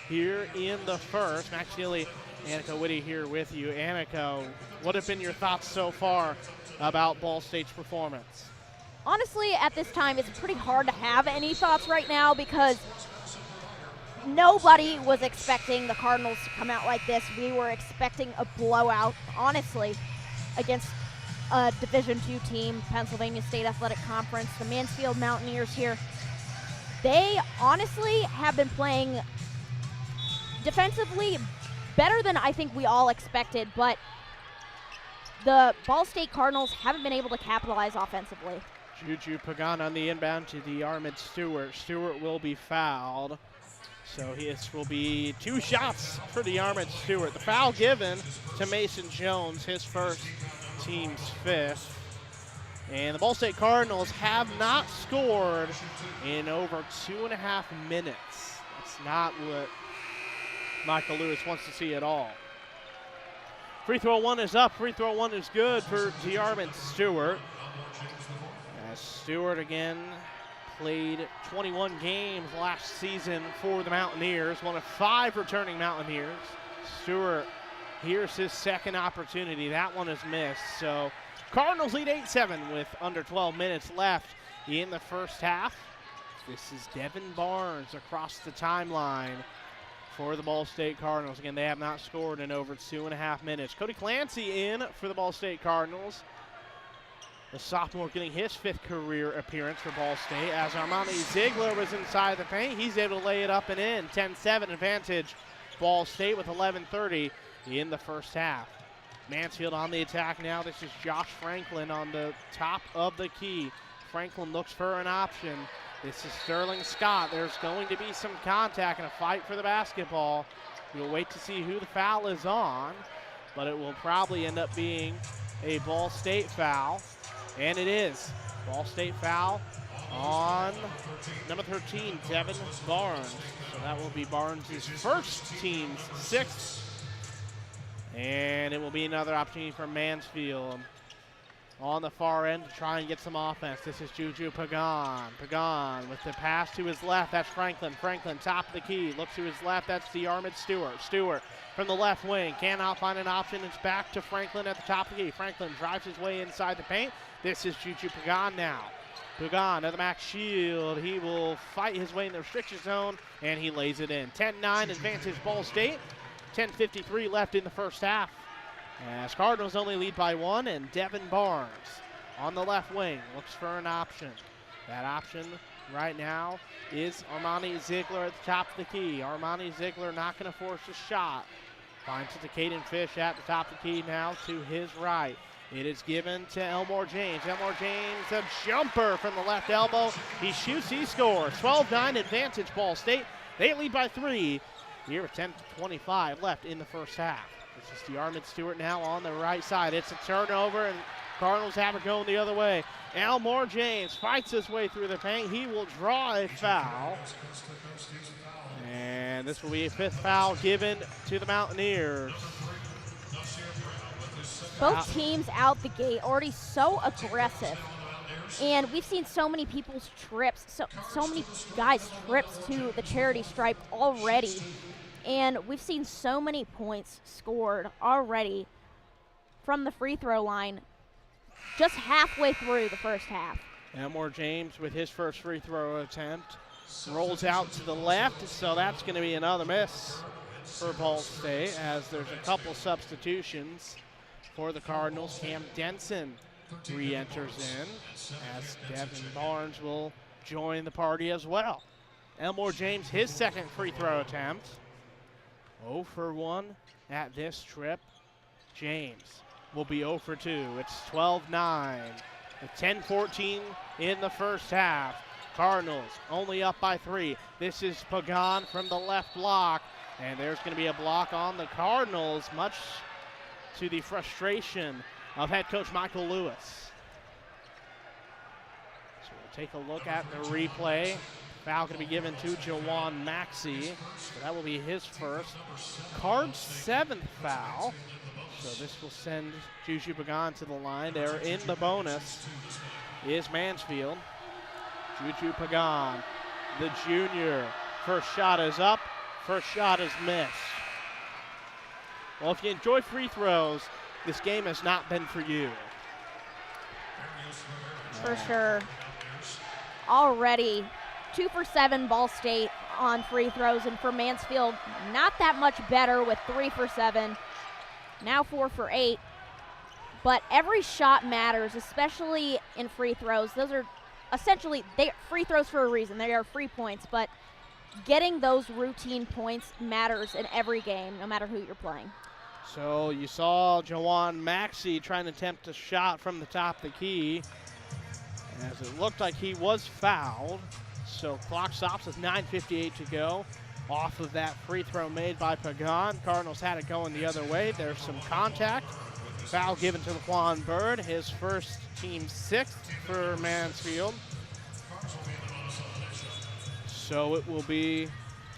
here in the first. Max Gillie, Annaka, Whittey here with you. Annaka, what have been your thoughts so far about Ball State's performance? Honestly, at this time, it's pretty hard to have any thoughts right now because nobody was expecting the Cardinals to come out like this. We were expecting a blowout, honestly, against a Division II team, Pennsylvania State Athletic Conference, the Mansfield Mountaineers here. They honestly have been playing defensively better than I think we all expected, but the Ball State Cardinals haven't been able to capitalize offensively. Juju Pagan on the inbound to the Armid Stewart. Stewart will be fouled. So this will be 2 shots for the Armid Stewart. The foul given to Mason Jones, his first, team's 5th. And the Ball State Cardinals have not scored in over 2.5 minutes. That's not what Michael Lewis wants to see at all. Free throw 1 is up. Free throw 1 is good for Armid Stewart. Stewart again played 21 games last season for the Mountaineers, one of 5 returning Mountaineers. Stewart, here's his second opportunity. That one is missed. So Cardinals lead 8-7 with under 12 minutes left in the first half. This is Devin Barnes across the timeline for the Ball State Cardinals. Again, they have not scored in over 2.5 minutes. Cody Clancy in for the Ball State Cardinals. The sophomore getting his 5th career appearance for Ball State. As Armani Ziegler was inside the paint, he's able to lay it up and in. 10-7 advantage Ball State with 11:30 in the first half. Mansfield on the attack now. This is Josh Franklin on the top of the key. Franklin looks for an option. This is Sterling Scott. There's going to be some contact and a fight for the basketball. We'll wait to see who the foul is on, but it will probably end up being a Ball State foul. And it is. Ball State foul on number 13, Devin Barnes. So that will be Barnes' first, team's 6th. And it will be another opportunity for Mansfield on the far end to try and get some offense. This is Juju Pagan. Pagan with the pass to his left. That's Franklin. Franklin, top of the key. Looks to his left. That's the Armid Stewart. Stewart from the left wing. Cannot find an option. It's back to Franklin at the top of the key. Franklin drives his way inside the paint. This is Juju Pagan now. Pagan to the Max Shield. He will fight his way in the restriction zone, and he lays it in. 10-9 advantage Ball State. 10:53 left in the first half. As Cardinals only lead by 1, and Devin Barnes on the left wing looks for an option. That option right now is Armani Ziegler at the top of the key. Armani Ziegler not going to force a shot. Finds it to Caden Fish at the top of the key now to his right. It is given to Elmore James. Elmore James, a jumper from the left elbow. He shoots, he scores. 12-9 advantage Ball State. They lead by 3 here with 10:25 left in the first half. This is the Armid Stewart now on the right side. It's a turnover, and Cardinals have it going the other way. Elmore James fights his way through the paint. He will draw a foul. And And this will be a 5th foul given to the Mountaineers. Both teams out the gate already so aggressive. And we've seen so many people's trips, so many guys' trips to the charity stripe already. And we've seen so many points scored already from the free throw line just halfway through the first half. Elmore James with his first free throw attempt. Rolls out to the left, so that's going to be another miss for Ball State as there's a couple substitutions for the Cardinals. Cam Denson re-enters in as Devin Barnes will join the party as well. Elmore James, his second free throw attempt. 0 for 1 at this trip. James will be 0 for 2. It's 12-9 with 10-14 in the first half. Cardinals only up by 3. This is Pagan from the left block, and there's going to be a block on the Cardinals, much to the frustration of head coach Michael Lewis. So we'll take a look at the replay. Foul going to be given to Jawan Maxey. So that will be his first. Card's 7th foul. So this will send Juju Pagan to the line. They're in the bonus is Mansfield. Juju Pagan, the junior. First shot is up. First shot is missed. Well, if you enjoy free throws, this game has not been for you. For sure. Already 2 for 7 Ball State on free throws, and for Mansfield, not that much better with 3 for 7. Now 4 for 8. But every shot matters, especially in free throws. Those are essentially free throws for a reason. They are free points, but getting those routine points matters in every game, no matter who you're playing. So you saw Jawan Maxey trying to attempt a shot from the top of the key, as it looked like he was fouled. So clock stops with 9:58 to go. Off of that free throw made by Pagan. Cardinals had it going the other way. There's some contact. Foul given to Laquan Bird, his first, team 6th for Mansfield. So it will be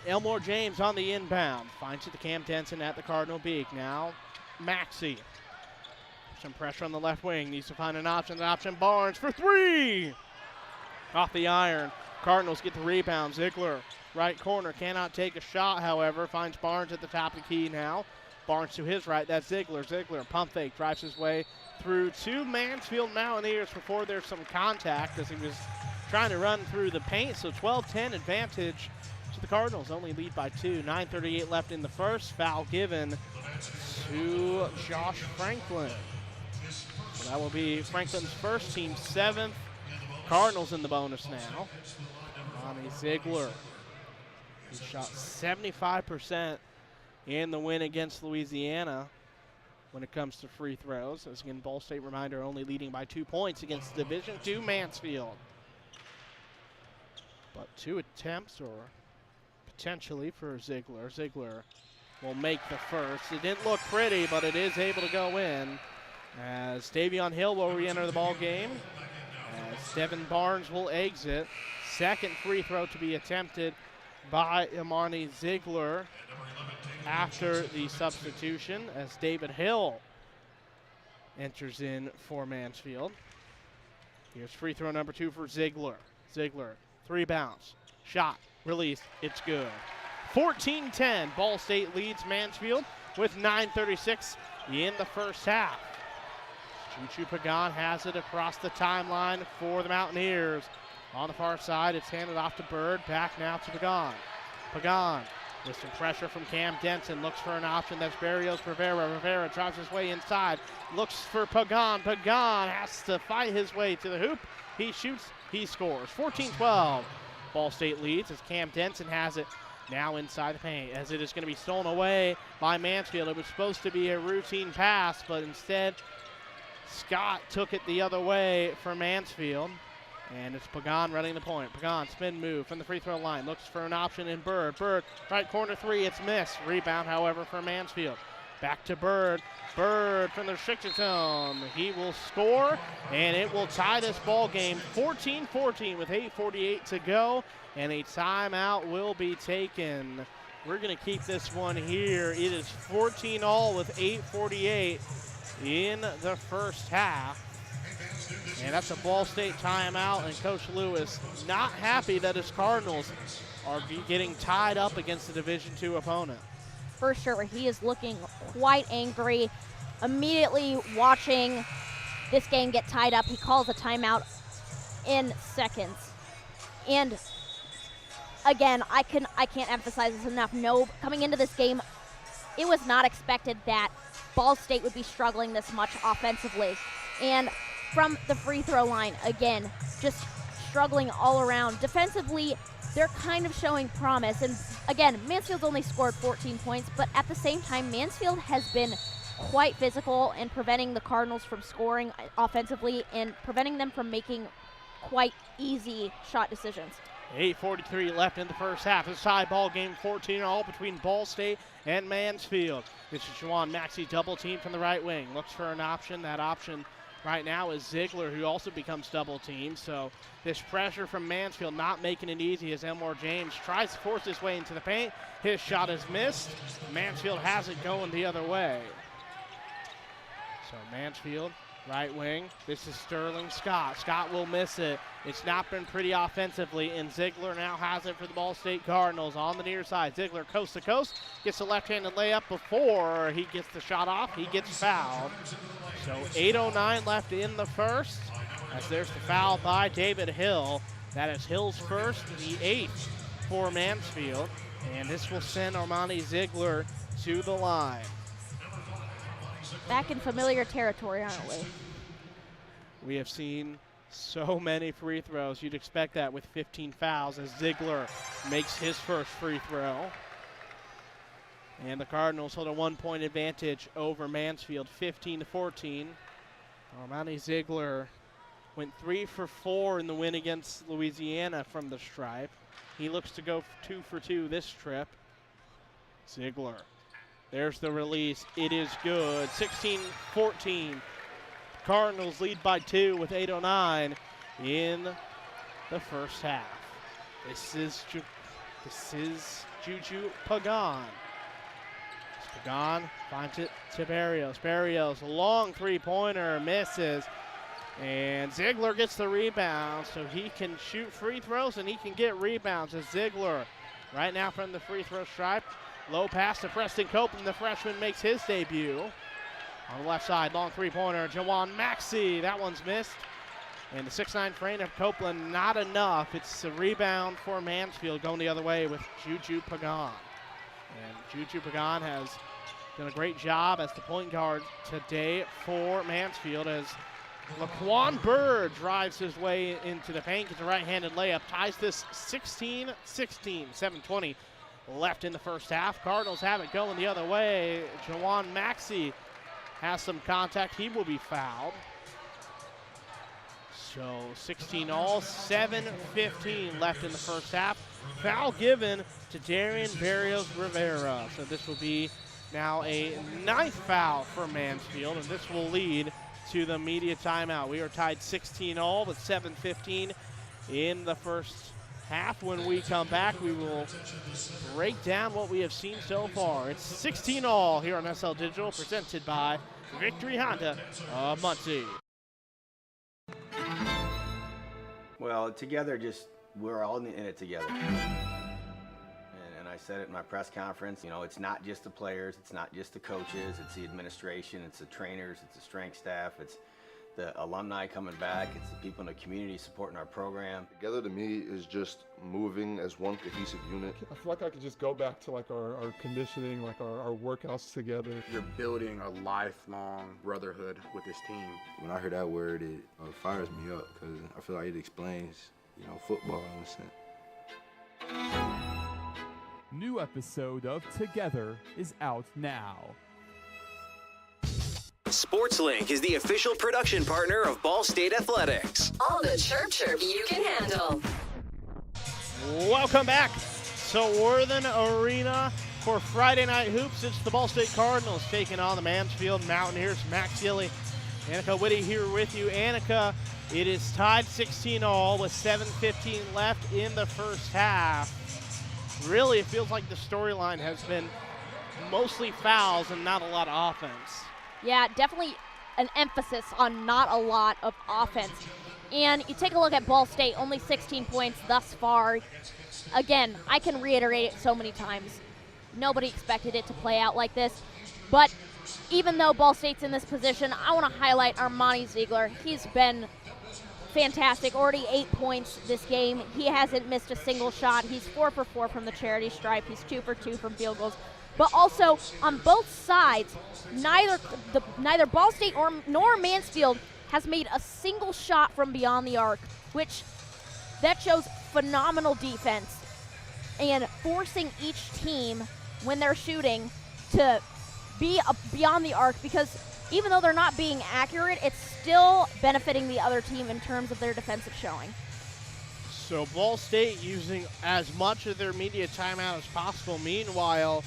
Elmore James on the inbound. Finds it to Cam Denson at the Cardinal beak. Now Maxey. Some pressure on the left wing. Needs to find an option. Barnes for 3. Off the iron. Cardinals get the rebound. Ziegler, right corner, cannot take a shot, however. Finds Barnes at the top of the key now. Barnes to his right. That's Ziegler. Ziegler, pump fake, drives his way through 2 Mansfield Mountaineers before there's some contact as he was trying to run through the paint. So 12-10 advantage to the Cardinals. Only lead by 2. 9:38 left in the first. Foul given to Josh Franklin. So that will be Franklin's first, team 7th. Cardinals in the bonus now. Ronnie Ziegler. He shot 75% in the win against Louisiana when it comes to free throws. As again, Ball State, reminder, only leading by 2 points against Division II Mansfield. But 2 attempts, or potentially, for Ziegler. Ziegler will make the first. It didn't look pretty, but it is able to go in. As Davion Hill will re-enter the ball game. As Devin Barnes will exit. Second free throw to be attempted by Imani Ziegler after the substitution as David Hill enters in for Mansfield. Here's free throw number 2 for Ziegler. Ziegler, 3 bounce, shot, release, it's good. 14-10, Ball State leads Mansfield with 9:36 in the first half. Juju Pagan has it across the timeline for the Mountaineers. On the far side, it's handed off to Bird. Back now to Pagan. Pagan with some pressure from Cam Denson. Looks for an option. That's Barrios Rivera. Rivera drives his way inside. Looks for Pagan. Pagan has to fight his way to the hoop. He shoots. He scores. 14-12. Ball State leads as Cam Denson has it now inside the paint, as it is going to be stolen away by Mansfield. It was supposed to be a routine pass, but instead Scott took it the other way for Mansfield. And it's Pagan running the point. Pagan, spin move from the free throw line. Looks for an option in Bird. Bird, right corner 3, it's missed. Rebound, however, for Mansfield. Back to Bird. Bird from the restricted zone. He will score, and it will tie this ball game 14-14 with 8:48 to go. And a timeout will be taken we're going to keep this one here. It is 14-all with 8:48 in the first half. And that's a Ball State timeout, and Coach Lewis not happy that his Cardinals are getting tied up against the Division II opponent. For sure, he is looking quite angry. Immediately watching this game get tied up, he calls a timeout in seconds. And again, I can't emphasize this enough. No, coming into this game, it was not expected that Ball State would be struggling this much offensively. And from the free throw line, again, just struggling all around. Defensively, they're kind of showing promise. And again, Mansfield's only scored 14 points, but at the same time, Mansfield has been quite physical and preventing the Cardinals from scoring offensively and preventing them from making quite easy shot decisions. 8:43 left in the first half. It's tie ball game, 14-all between Ball State and Mansfield. This is Juwan Maxey, double team from the right wing. Looks for an option. That option right now is Ziegler, who also becomes double teamed. So this pressure from Mansfield not making it easy as Elmore James tries to force his way into the paint. His shot is missed. Mansfield has it going the other way. So Mansfield, right wing. This is Sterling Scott. Scott will miss it. It's not been pretty offensively, and Ziegler now has it for the Ball State Cardinals on the near side. Ziegler coast to coast, gets a left-handed layup before he gets the shot off. He gets fouled. So 8:09 left in the first, as there's the foul by David Hill. That is Hill's first, the 8th for Mansfield, and this will send Armani Ziegler to the line. Back in familiar territory, aren't we? We have seen so many free throws. You'd expect that with 15 fouls as Ziegler makes his first free throw. And the Cardinals hold a 1-point advantage over Mansfield, 15-14. Armani Ziegler went 3 for 4 in the win against Louisiana from the stripe. He looks to go 2 for 2 this trip. Ziegler. There's the release. It is good. 16-14. Cardinals lead by 2 with 8:09 in the first half. This is Juju Pagan. Pagan finds it to Barrios. Barrios, long three-pointer, misses. And Ziegler gets the rebound, so he can shoot free throws and he can get rebounds as Ziegler right now from the free throw stripe. Low pass to Preston Copeland. The freshman makes his debut. On the left side, long three-pointer, Juwan Maxey. That one's missed. And the 6'9" frame of Copeland, not enough. It's a rebound for Mansfield going the other way with Juju Pagan. And Juju Pagan has done a great job as the point guard today for Mansfield as Laquan Bird drives his way into the paint, gets a right-handed layup, ties this 16-16, 7:20 left in the first half. Cardinals have it going the other way. Juwan Maxey has some contact. He will be fouled. So 16-all, 7:15 left in the first half. Foul given to Darian Barrios Rivera. So this will be now a 9th foul for Mansfield, and this will lead to the media timeout. We are tied 16-all with 7:15 in the first half. When we come back, we will break down what we have seen so far. It's 16-all here on SL Digital, presented by Victory Honda of Muncie. Well, together, we're all in it together. And I said it in my press conference, it's not just the players, it's not just the coaches, it's the administration, it's the trainers, it's the strength staff, it's the alumni coming back, it's the people in the community supporting our program. Together to me is just moving as one cohesive unit. I feel like I could just go back to like our conditioning, like our workouts together. You're building a lifelong brotherhood with this team. When I hear that word, it fires me up because I feel like it explains, football in a sense. New episode of Together is out now. SportsLink is the official production partner of Ball State Athletics. All the chirp you can handle. Welcome back to Worthen Arena for Friday Night Hoops. It's the Ball State Cardinals taking on the Mansfield Mountaineers. Max Gillie, Annaka Whittey here with you. Annaka, it is tied 16-all with 7:15 left in the first half. really it feels like the storyline has been mostly fouls and not a lot of offense. Yeah, definitely an emphasis on not a lot of offense. And you take a look at Ball State, only 16 points thus far. Again, I can reiterate it so many times. Nobody expected it to play out like this. But even though Ball State's in this position, I want to highlight Armani Ziegler. He's been fantastic, already 8 points this game. He hasn't missed a single shot. He's 4 for 4 from the charity stripe. He's 2 for 2 from field goals. But also, on both sides, neither Ball State nor Mansfield has made a single shot from beyond the arc, which that shows phenomenal defense and forcing each team when they're shooting to be beyond the arc, because even though they're not being accurate, it's still benefiting the other team in terms of their defensive showing. So Ball State using as much of their media timeout as possible. Meanwhile,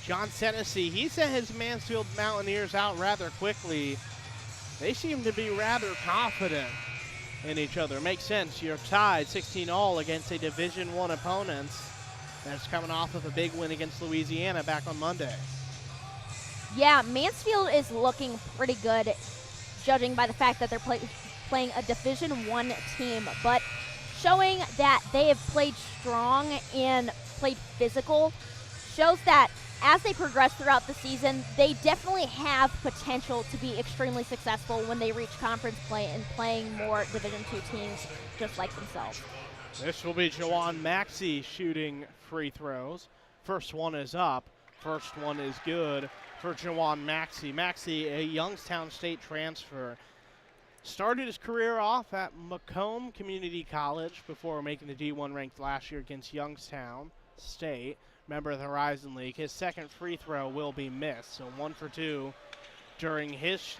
John Tennessee, he sent his Mansfield Mountaineers out rather quickly. They seem to be rather confident in each other. Makes sense. You're tied 16-all against a Division I opponent that's coming off of a big win against Louisiana back on Monday. Yeah, Mansfield is looking pretty good, judging by the fact that they're playing a Division I team, but showing that they have played strong and played physical shows that as they progress throughout the season, they definitely have potential to be extremely successful when they reach conference play and playing more Division II teams just like themselves. This will be Jawan Maxey shooting free throws. First one is up. First one is good for Jawan Maxey. Maxey, a Youngstown State transfer, started his career off at Macomb Community College before making the D1 ranked last year against Youngstown State, member of the Horizon League. His second free throw will be missed, so 1 for 2 during his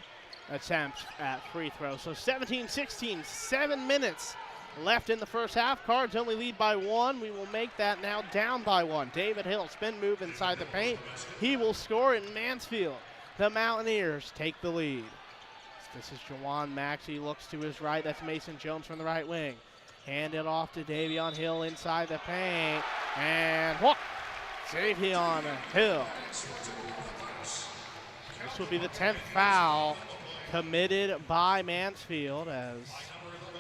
attempt at free throw. So 17-16, 7 minutes left in the first half. Cards only lead by 1. We will make that now down by 1. David Hill, spin move inside the paint. He will score in Mansfield. The Mountaineers take the lead. This is Jawan Maxey, looks to his right. That's Mason Jones from the right wing. Hand it off to Davion Hill inside the paint. And whoop! Davion Hill. This will be the 10th foul committed by Mansfield as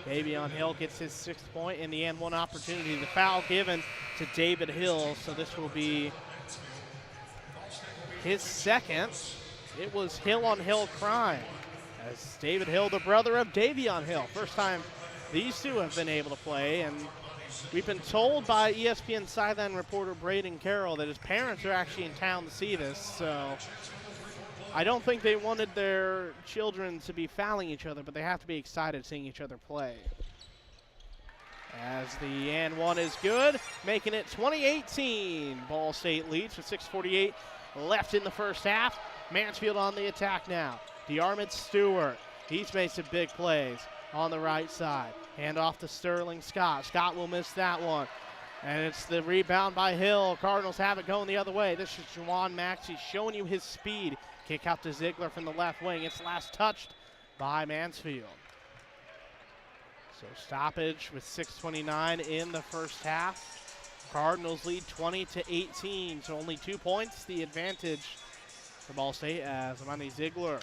Davion Hill gets his 6th point in the and 1 opportunity. The foul given to David Hill, so this will be his second. It was Hill on Hill crime, as David Hill, the brother of Davion Hill. First time these two have been able to play, and we've been told by ESPN sideline reporter Braden Carroll that his parents are actually in town to see this, so I don't think they wanted their children to be fouling each other, but they have to be excited seeing each other play. As the and 1 is good, making it 20-18. Ball State leads with 6:48 left in the first half. Mansfield on the attack now. DeArmond Stewart, he's made some big plays on the right side. Hand off to Sterling Scott. Scott will miss that one. And it's the rebound by Hill. Cardinals have it going the other way. This is Jawan Maxey showing you his speed. Kick out to Ziegler from the left wing. It's last touched by Mansfield. So stoppage with 6:29 in the first half. Cardinals lead 20-18, so only 2 points the advantage for Ball State as Armani Ziegler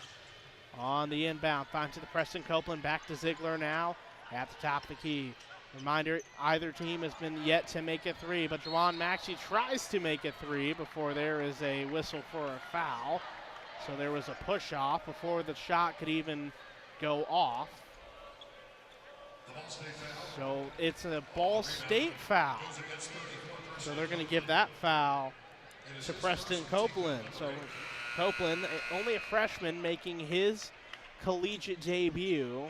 on the inbound. Finds to the Preston Copeland. Back to Ziegler now at the top of the key. Reminder, either team has been yet to make a 3, but Jawan Maxey tries to make a 3 before there is a whistle for a foul. So there was a push-off before the shot could even go off. So it's a Ball State foul. So they're going to give that foul to Preston Copeland. So Copeland, only a freshman, making his collegiate debut,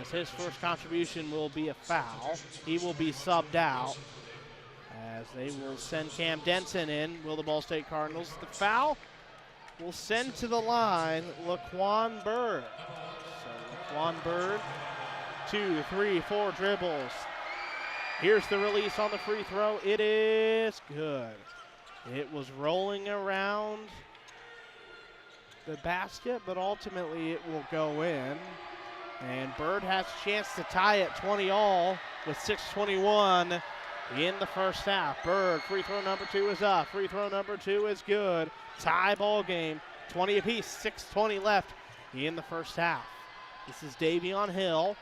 as his first contribution will be a foul. He will be subbed out as they will send Cam Denson in. Will the Ball State Cardinals? The foul will send to the line Laquan Bird. So Laquan Bird, 2, 3, 4 dribbles. Here's the release on the free throw. It is good. It was rolling around the basket, but ultimately it will go in. And Bird has a chance to tie it 20-all with 6:21 in the first half. Bird, free throw number 2 is up. Free throw number 2 is good. Tie ball game, 20 apiece, 6:20 left in the first half. This is Davion Hill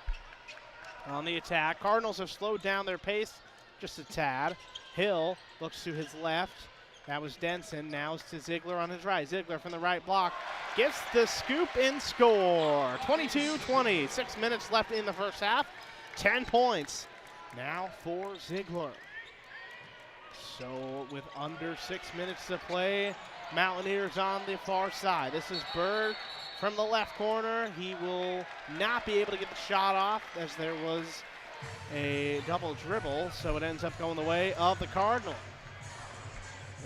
on the attack. Cardinals have slowed down their pace just a tad. Hill looks to his left. That was Denson. Now it's to Ziegler on his right. Ziegler from the right block gets the scoop and score. 22-20. 6 minutes left in the first half. 10 points now for Ziegler. So with under 6 minutes to play, Mountaineers on the far side. This is Bird from the left corner. He will not be able to get the shot off as there was a double dribble, so it ends up going the way of the Cardinal.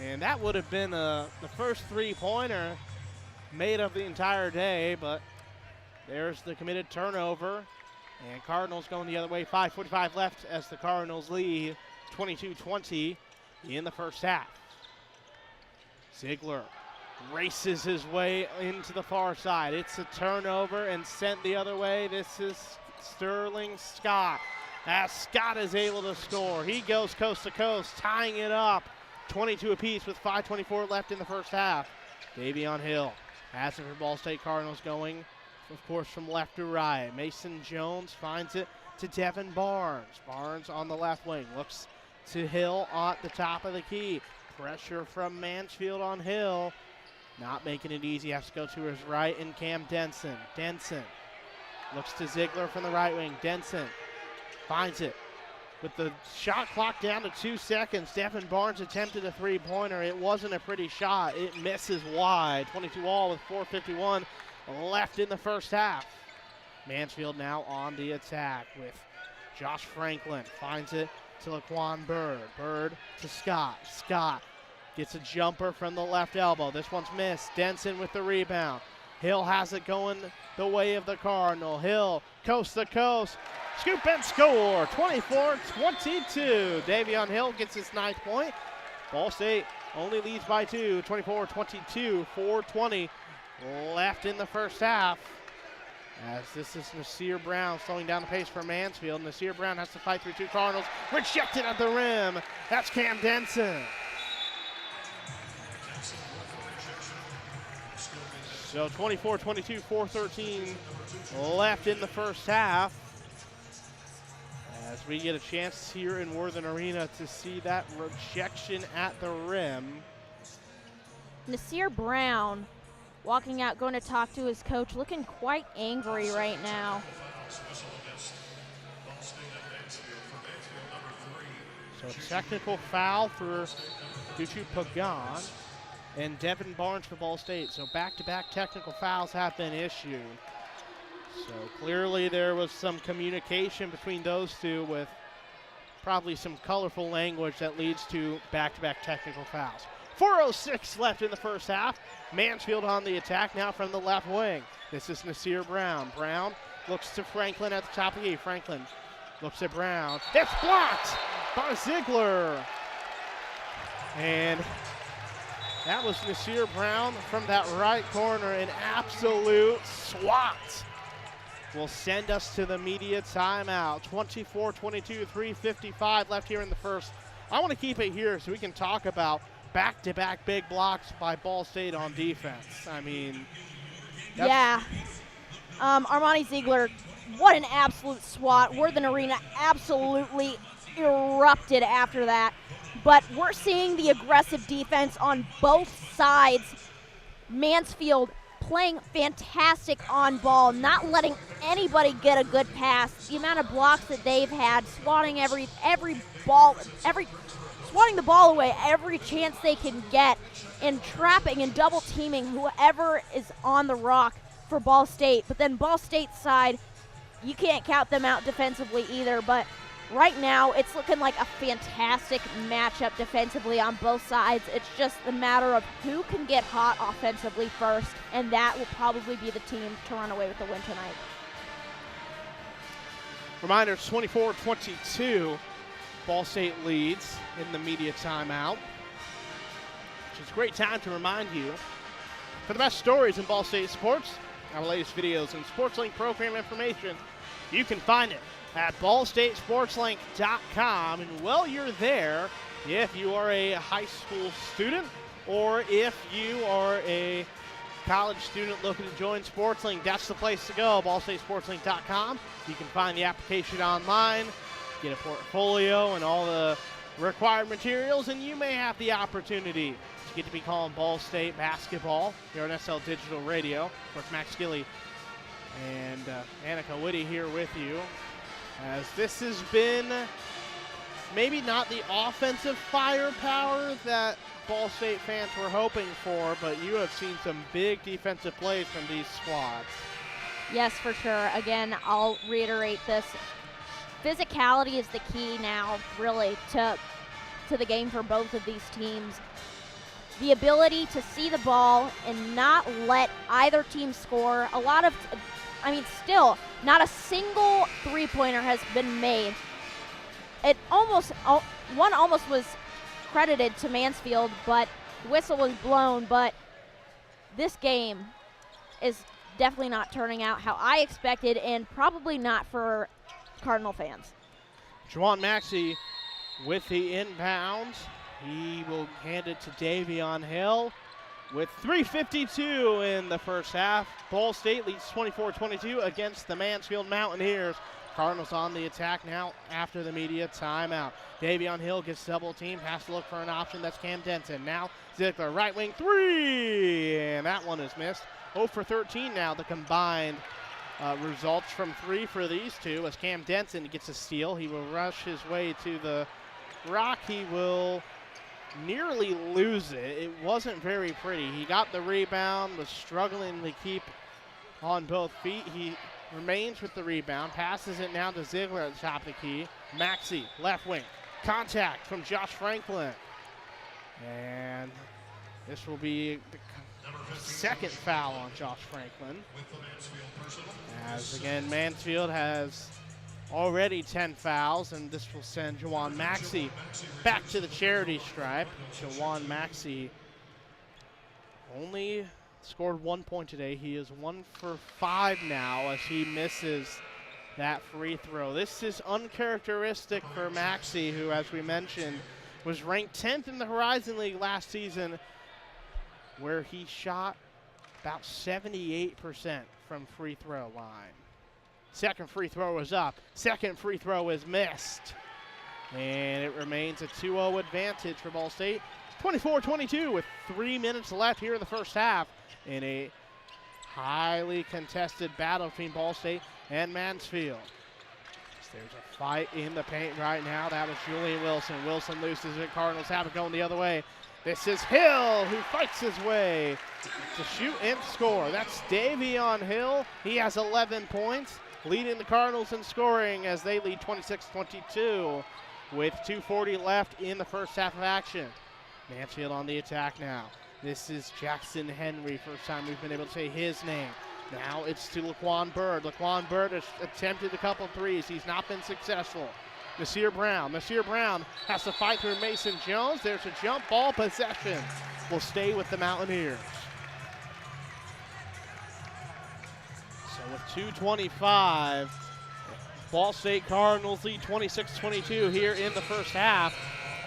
And that would have been the first three-pointer made of the entire day, but there's the committed turnover. And Cardinals going the other way, 5:45 left as the Cardinals lead 22-20 in the first half. Ziegler races his way into the far side. It's a turnover and sent the other way. This is Sterling Scott. As Scott is able to score, he goes coast to coast, tying it up. 22 apiece with 5:24 left in the first half. Davion Hill has it for Ball State Cardinals going, of course, from left to right. Mason Jones finds it to Devin Barnes. Barnes on the left wing looks to Hill at the top of the key. Pressure from Mansfield on Hill. Not making it easy, has to go to his right, and Cam Denson. Denson looks to Ziegler from the right wing. Denson finds it. With the shot clock down to 2 seconds, Devin Barnes attempted a three-pointer. It wasn't a pretty shot. It misses wide. 22-all with 4:51 left in the first half. Mansfield now on the attack with Josh Franklin. Finds it to Laquan Bird. Bird to Scott. Scott gets a jumper from the left elbow. This one's missed. Denson with the rebound. Hill has it going the way of the Cardinal. Hill, coast to coast. Scoop and score, 24-22. Davion Hill gets his 9th point. Ball State only leads by 2, 24-22, 4:20 left in the first half. As this is Nasir Brown slowing down the pace for Mansfield. Nasir Brown has to fight through 2 Cardinals. Rejected at the rim. That's Cam Denson. So 24-22, 4:13 left in the first half. As we get a chance here in Worthen Arena to see that rejection at the rim. Nasir Brown walking out, going to talk to his coach, looking quite angry right now. So technical foul for Duchu Pagan and Devin Barnes for Ball State. So back-to-back technical fouls have been issued. So clearly there was some communication between those two with probably some colorful language that leads to back-to-back technical fouls. 4:06 left in the first half. Mansfield on the attack now from the left wing. This is Nasir Brown. Brown looks to Franklin at the top of the key. Franklin looks at Brown. It's blocked by Ziegler. And that was Nasir Brown from that right corner. An absolute swat. Will send us to the media timeout. 24-22, 3:55 left here in the first. I want to keep it here so we can talk about back-to-back big blocks by Ball State on defense. I mean, yeah. Armani Ziegler, what an absolute swat. Worthen Arena absolutely erupted after that. But we're seeing the aggressive defense on both sides. Mansfield playing fantastic on ball, not letting anybody get a good pass. The amount of blocks that they've had, swatting swatting the ball away every chance they can get, and trapping and double teaming whoever is on the rock for Ball State. But then Ball State's side, you can't count them out defensively either. But right now, it's looking like a fantastic matchup defensively on both sides. It's just a matter of who can get hot offensively first, and that will probably be the team to run away with the win tonight. Reminder, it's 24-22. Ball State leads in the media timeout. Which is a great time to remind you, for the best stories in Ball State sports, our latest videos and SportsLink program information, you can find it at ballstatesportslink.com. And while you're there, if you are a high school student or if you are a college student looking to join SportsLink, that's the place to go, ballstatesportslink.com. You can find the application online, get a portfolio and all the required materials, and you may have the opportunity to get to be calling Ball State basketball here on SL Digital Radio. Of course, Max Gillie and Annaka Whittey here with you, as this has been maybe not the offensive firepower that Ball State fans were hoping for, but you have seen some big defensive plays from these squads. Yes, for sure. Again, I'll reiterate this. Physicality is the key now, really, to the game for both of these teams. The ability to see the ball and not let either team score. Still, not a single three-pointer has been made. One almost was credited to Mansfield, but whistle was blown. But this game is definitely not turning out how I expected, and probably not for Cardinal fans. Juwan Maxey with the inbound. He will hand it to Davion Hill with 3:52 in the first half. Ball State leads 24-22 against the Mansfield Mountaineers. Cardinals on the attack now after the media timeout. Davion Hill gets double teamed, has to look for an option. That's Cam Denton. Now Ziegler, right wing three, and that one is missed. 0 for 13 now, the combined results from three for these two, as Cam Denton gets a steal. He will rush his way to the rock. He will nearly lose it. It wasn't very pretty. He got the rebound, was struggling to keep on both feet. He remains with the rebound, passes it now to Ziegler at the top of the key. Maxey, left wing. Contact from Josh Franklin. And this will be the second foul on Josh Franklin. As again, Mansfield has already 10 fouls, and this will send Juwan Maxey back to the charity stripe. Juwan Maxey only scored 1 point today. He is 1 for 5 now as he misses that free throw. This is uncharacteristic for Maxey, who, as we mentioned, was ranked 10th in the Horizon League last season, where he shot about 78% from free throw line. Second free throw is up. Second free throw is missed. And it remains a 2-0 advantage for Ball State. 24-22 with 3 minutes left here in the first half in a highly contested battle between Ball State and Mansfield. There's a fight in the paint right now. That was Julian Wilson. Wilson loses it. Cardinals have it going the other way. This is Hill, who fights his way to shoot and score. That's Davion Hill. He has 11 points, leading the Cardinals in scoring as they lead 26-22 with 2:40 left in the first half of action. Mansfield on the attack now. This is Jackson Henry. First time we've been able to say his name. Now it's to Laquan Bird. Laquan Bird has attempted a couple threes. He's not been successful. Nasir Brown. Nasir Brown has to fight through Mason Jones. There's a jump ball. Possession will stay with the Mountaineers. So with 2:25, Ball State Cardinals lead 26-22 here in the first half.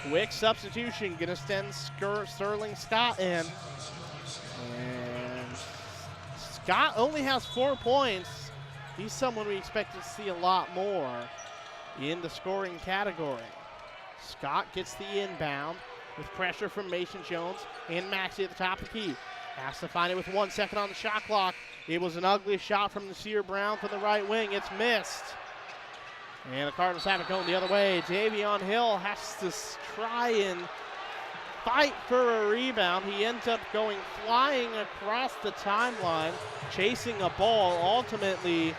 Quick substitution, going to send Sterling Scott in. And Scott only has 4 points. He's someone we expect to see a lot more in the scoring category. Scott gets the inbound with pressure from Mason Jones and Maxey at the top of the key. Has to find it with 1 second on the shot clock. It was an ugly shot from Nasir Brown from the right wing. It's missed. And the Cardinals have it going the other way. Davion Hill has to try and fight for a rebound. He ends up going flying across the timeline, chasing a ball. Ultimately,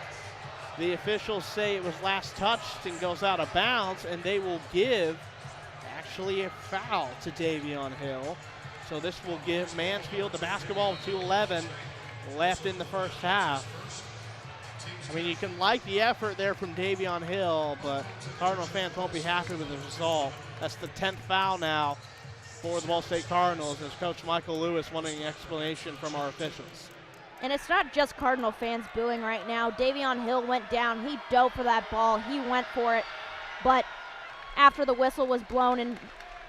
the officials say it was last touched and goes out of bounds, and they will give actually a foul to Davion Hill. So this will give Mansfield the basketball with 2:11 left in the first half. I mean, you can like the effort there from Davion Hill, but Cardinal fans won't be happy with the result. That's the 10th foul now for the Ball State Cardinals, as Coach Michael Lewis wanting an explanation from our officials. And it's not just Cardinal fans booing right now. Davion Hill went down. He dove for that ball. He went for it. But after the whistle was blown and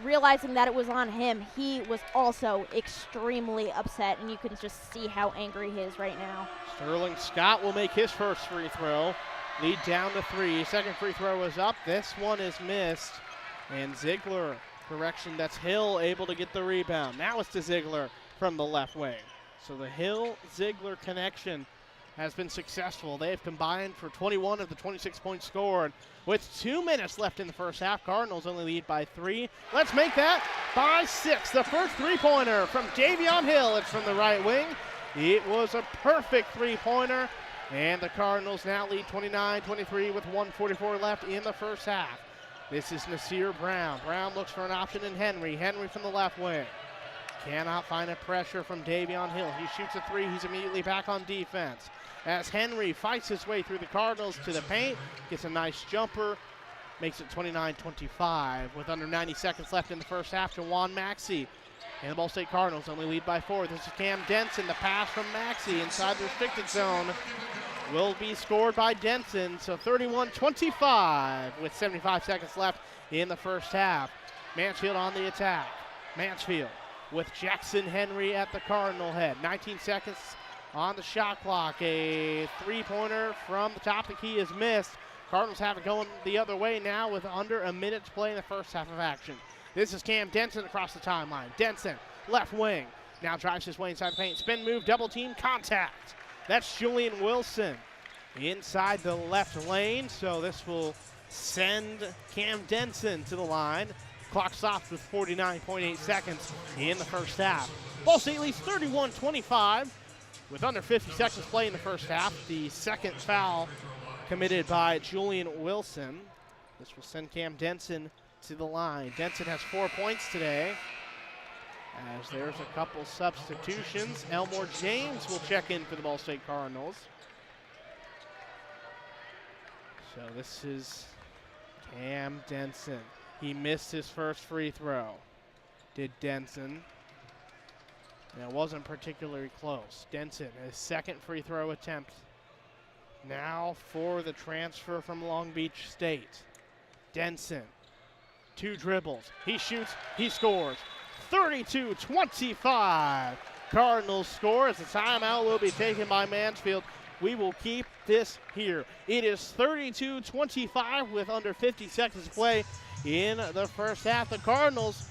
realizing that it was on him, he was also extremely upset, and you can just see how angry he is right now. Sterling Scott will make his first free throw. Lead down to 3. Second free throw is up. This one is missed. And Ziegler, correction, that's Hill able to get the rebound. Now it's to Ziegler from the left wing. So the Hill-Ziegler connection has been successful. They've combined for 21 of the 26 points scored. With 2 minutes left in the first half, Cardinals only lead by 3. Let's make that by 6. The first three-pointer from Davion Hill. It's from the right wing. It was a perfect three-pointer. And the Cardinals now lead 29-23 with 1:44 left in the first half. This is Nasir Brown. Brown looks for an option in Henry. Henry from the left wing. Cannot find a pressure from Davion Hill. He shoots a 3. He's immediately back on defense. As Henry fights his way through the Cardinals to the paint, gets a nice jumper, makes it 29-25 with under 90 seconds left in the first half to Juan Maxey. And the Ball State Cardinals only lead by 4. This is Cam Denson. The pass from Maxey inside the restricted zone will be scored by Denson. So 31-25 with 75 seconds left in the first half. Mansfield on the attack. Mansfield with Jackson Henry at the Cardinal head. 19 seconds on the shot clock. A three-pointer from the top of the key is missed. Cardinals have it going the other way now with under a minute to play in the first half of action. This is Cam Denson across the timeline. Denson, left wing, now drives his way inside the paint. Spin move, double team, contact. That's Julian Wilson inside the left lane. So this will send Cam Denson to the line. Clock stops with 49.8 seconds in the first half. Ball State leads 31-25 with under 50 seconds to play in the first half. The second foul committed by Julian Wilson. This will send Cam Denson to the line. Denson has 4 points today. As there's a couple substitutions. Elmore James will check in for the Ball State Cardinals. So this is Cam Denson. He missed his first free throw. Did Denson. And it wasn't particularly close. Denson, his second free throw attempt. Now for the transfer from Long Beach State. Denson, 2 dribbles. He shoots, he scores. 32-25. Cardinals score as the timeout will be taken by Mansfield. We will keep this here. It is 32-25 with under 50 seconds to play in the first half. The Cardinals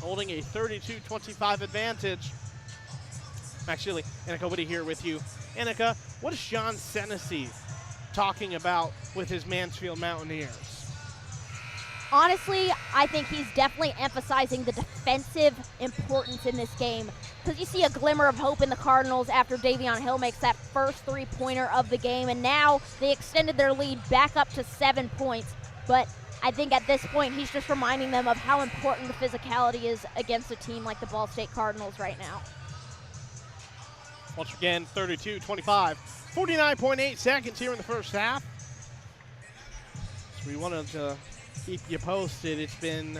holding a 32-25 advantage. Max Gillie, Annaka Whittey here with you. Annaka, what is John Senesi talking about with his Mansfield Mountaineers? Honestly, I think he's definitely emphasizing the defensive importance in this game, because you see a glimmer of hope in the Cardinals after Davion Hill makes that first three-pointer of the game, and now they extended their lead back up to 7 points. But I think at this point he's just reminding them of how important the physicality is against a team like the Ball State Cardinals right now. Once again, 32-25. 49.8 seconds here in the first half. So we wanted to keep you posted. It's been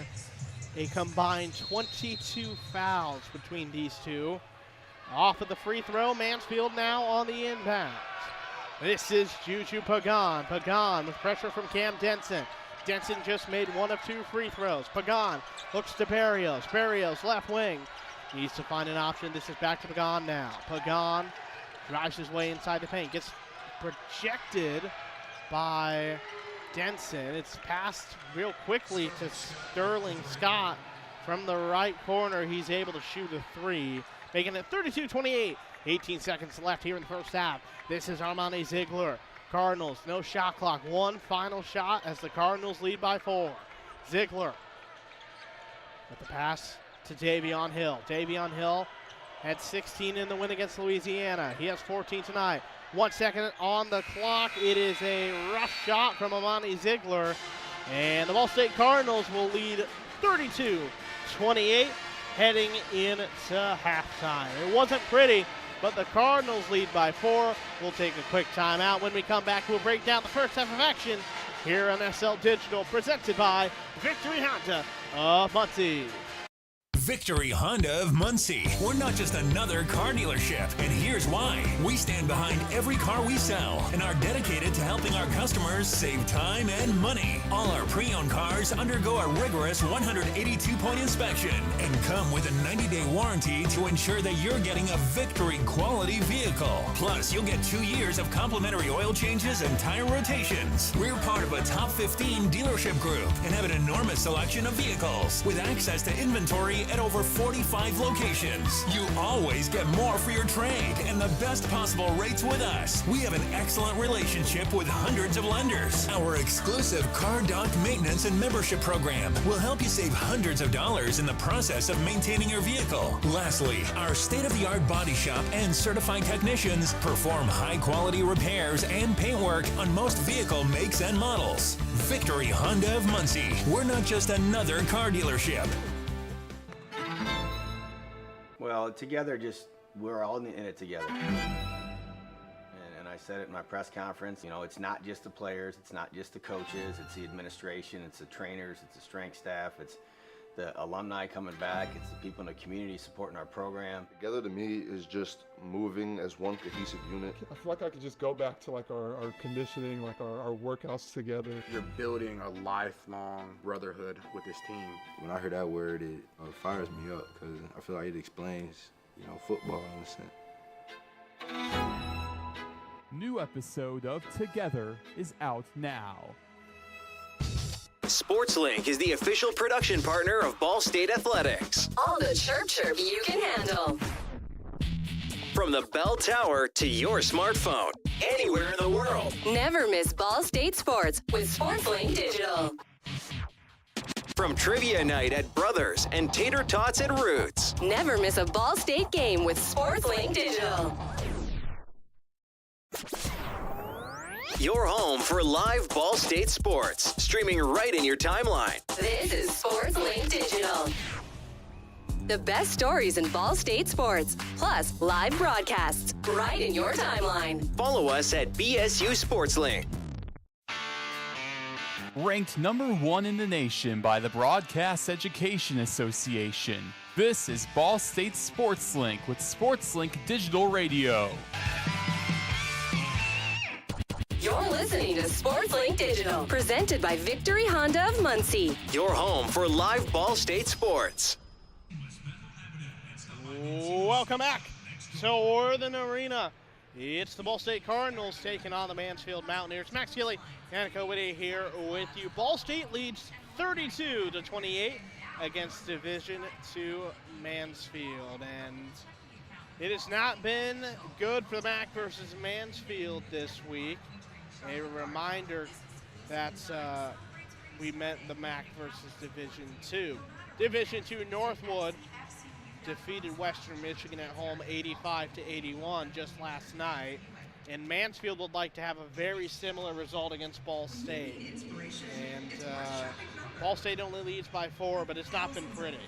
a combined 22 fouls between these two. Off of the free throw, Mansfield now on the inbound. This is Juju Pagan. Pagan with pressure from Cam Denson. Denson just made 1 of 2 free throws. Pagan looks to Barrios. Barrios left wing. Needs to find an option. This is back to Pagan now. Pagan drives his way inside the paint. Gets projected by Denson. It's passed real quickly to Sterling Scott from the right corner. He's able to shoot a 3, making it 32-28. 18 seconds left here in the first half. This is Armani Ziegler. Cardinals, no shot clock. 1 final shot as the Cardinals lead by 4. Ziegler with the pass to Davion Hill. Davion Hill had 16 in the win against Louisiana. He has 14 tonight. 1 second on the clock. It is a rough shot from Armani Ziegler. And the Ball State Cardinals will lead 32-28 heading into halftime. It wasn't pretty, but the Cardinals lead by 4. We'll take a quick timeout. When we come back, we'll break down the first half of action here on SL Digital, presented by Victory Honda of Muncie. Victory Honda of Muncie. We're not just another car dealership, and here's why. We stand behind every car we sell and are dedicated to helping our customers save time and money. All our pre-owned cars undergo a rigorous 182-point inspection and come with a 90-day warranty to ensure that you're getting a Victory quality vehicle. Plus, you'll get 2 years of complimentary oil changes and tire rotations. We're part of a top 15 dealership group and have an enormous selection of vehicles with access to inventory at over 45 locations. You always get more for your trade and the best possible rates with us. We have an excellent relationship with hundreds of lenders. Our exclusive Car Doc maintenance and membership program will help you save hundreds of dollars in the process of maintaining your vehicle. Lastly, our state-of-the-art body shop and certified technicians perform high-quality repairs and paintwork on most vehicle makes and models. Victory Honda of Muncie. We're not just another car dealership. Well, together, we're all in it together. And I said it in my press conference, it's not just the players, it's not just the coaches, it's the administration, it's the trainers, it's the strength staff, it's the alumni coming back, it's the people in the community supporting our program. Together to me is just moving as one cohesive unit. I feel like I could just go back to like our conditioning, like our workouts together. You're building a lifelong brotherhood with this team. When I hear that word, it fires me up because I feel like it explains, football in a sense. New episode of Together is out now. SportsLink is the official production partner of Ball State Athletics. All the chirp you can handle. From the bell tower to your smartphone, anywhere in the world. Never miss Ball State Sports with SportsLink Digital. From trivia night at Brothers and tater tots at Roots. Never miss a Ball State game with SportsLink Digital. Your home for live Ball State sports, streaming right in your timeline. This is SportsLink Digital. The best stories in Ball State sports, plus live broadcasts, right in your timeline. Follow us at BSU SportsLink. Ranked number 1 in the nation by the Broadcast Education Association. This is Ball State SportsLink with SportsLink Digital Radio. You're listening to SportsLink Digital, presented by Victory Honda of Muncie. Your home for live Ball State sports. Welcome back to Worthen Arena. It's the Ball State Cardinals taking on the Mansfield Mountaineers. Max Gillie, Annaka, Whittey here with you. Ball State leads 32-28 against Division II Mansfield, and it has not been good for the MAC versus Mansfield this week. A reminder that we met the MAC versus Division II. Division II Northwood defeated Western Michigan at home 85-81 just last night. And Mansfield would like to have a very similar result against Ball State. And Ball State only leads by 4, but it's not been pretty.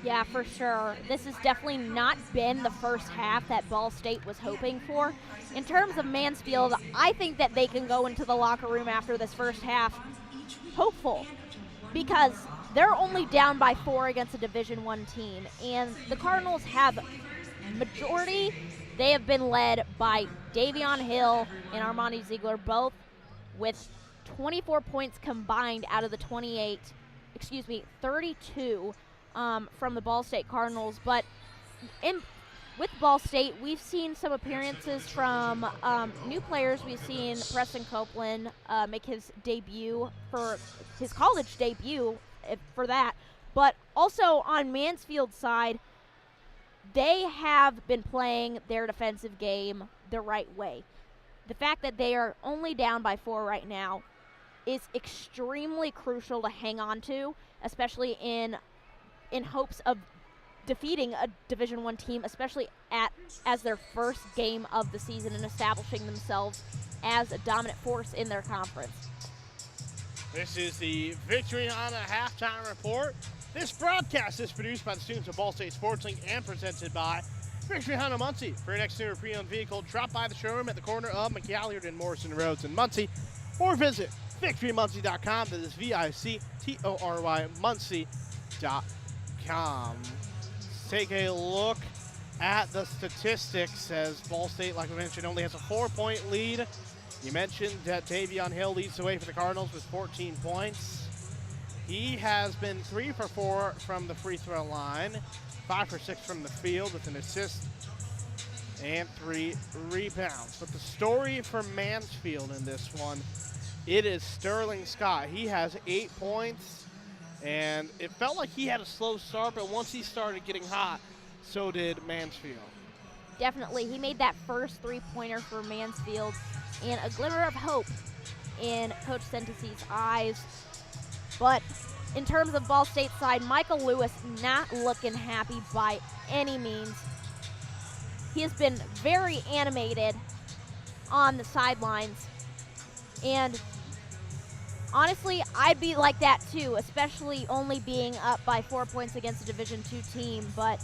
Yeah, for sure. This has definitely not been the first half that Ball State was hoping for. In terms of Mansfield, I think that they can go into the locker room after this first half hopeful, because they're only down by 4 against a Division I team. And the Cardinals have majority. They have been led by Davion Hill and Armani Ziegler, both with 24 points combined out of the 32 from the Ball State Cardinals. But with Ball State, we've seen some appearances from new players. We've seen Preston Copeland make his debut for his college debut for that. But also on Mansfield's side, they have been playing their defensive game the right way. The fact that they are only down by 4 right now is extremely crucial to hang on to, especially in hopes of defeating a Division I team, especially as their first game of the season and establishing themselves as a dominant force in their conference. This is the Victory on a Halftime Report. This broadcast is produced by the students of Ball State SportsLink and presented by Victory Honda Muncie. For your next new pre-owned vehicle, drop by the showroom at the corner of McAlliard and Morrison Roads in Muncie, or visit victorymuncie.com. That is VICTORY Muncie.com. Take a look at the statistics as Ball State, like I mentioned, only has a 4-point lead. You mentioned that Davion Hill leads the way for the Cardinals with 14 points. He has been 3 for 4 from the free throw line, 5 for 6 from the field with an assist and 3 rebounds. But the story for Mansfield in this one, it is Sterling Scott. He has 8 points, and it felt like he had a slow start, but once he started getting hot, so did Mansfield. Definitely. He made that first three-pointer for Mansfield, and a glimmer of hope in Coach Centesi's eyes. But in terms of Ball State side, Michael Lewis not looking happy by any means. He has been very animated on the sidelines. And honestly, I'd be like that too, especially only being up by 4 points against a Division II team. But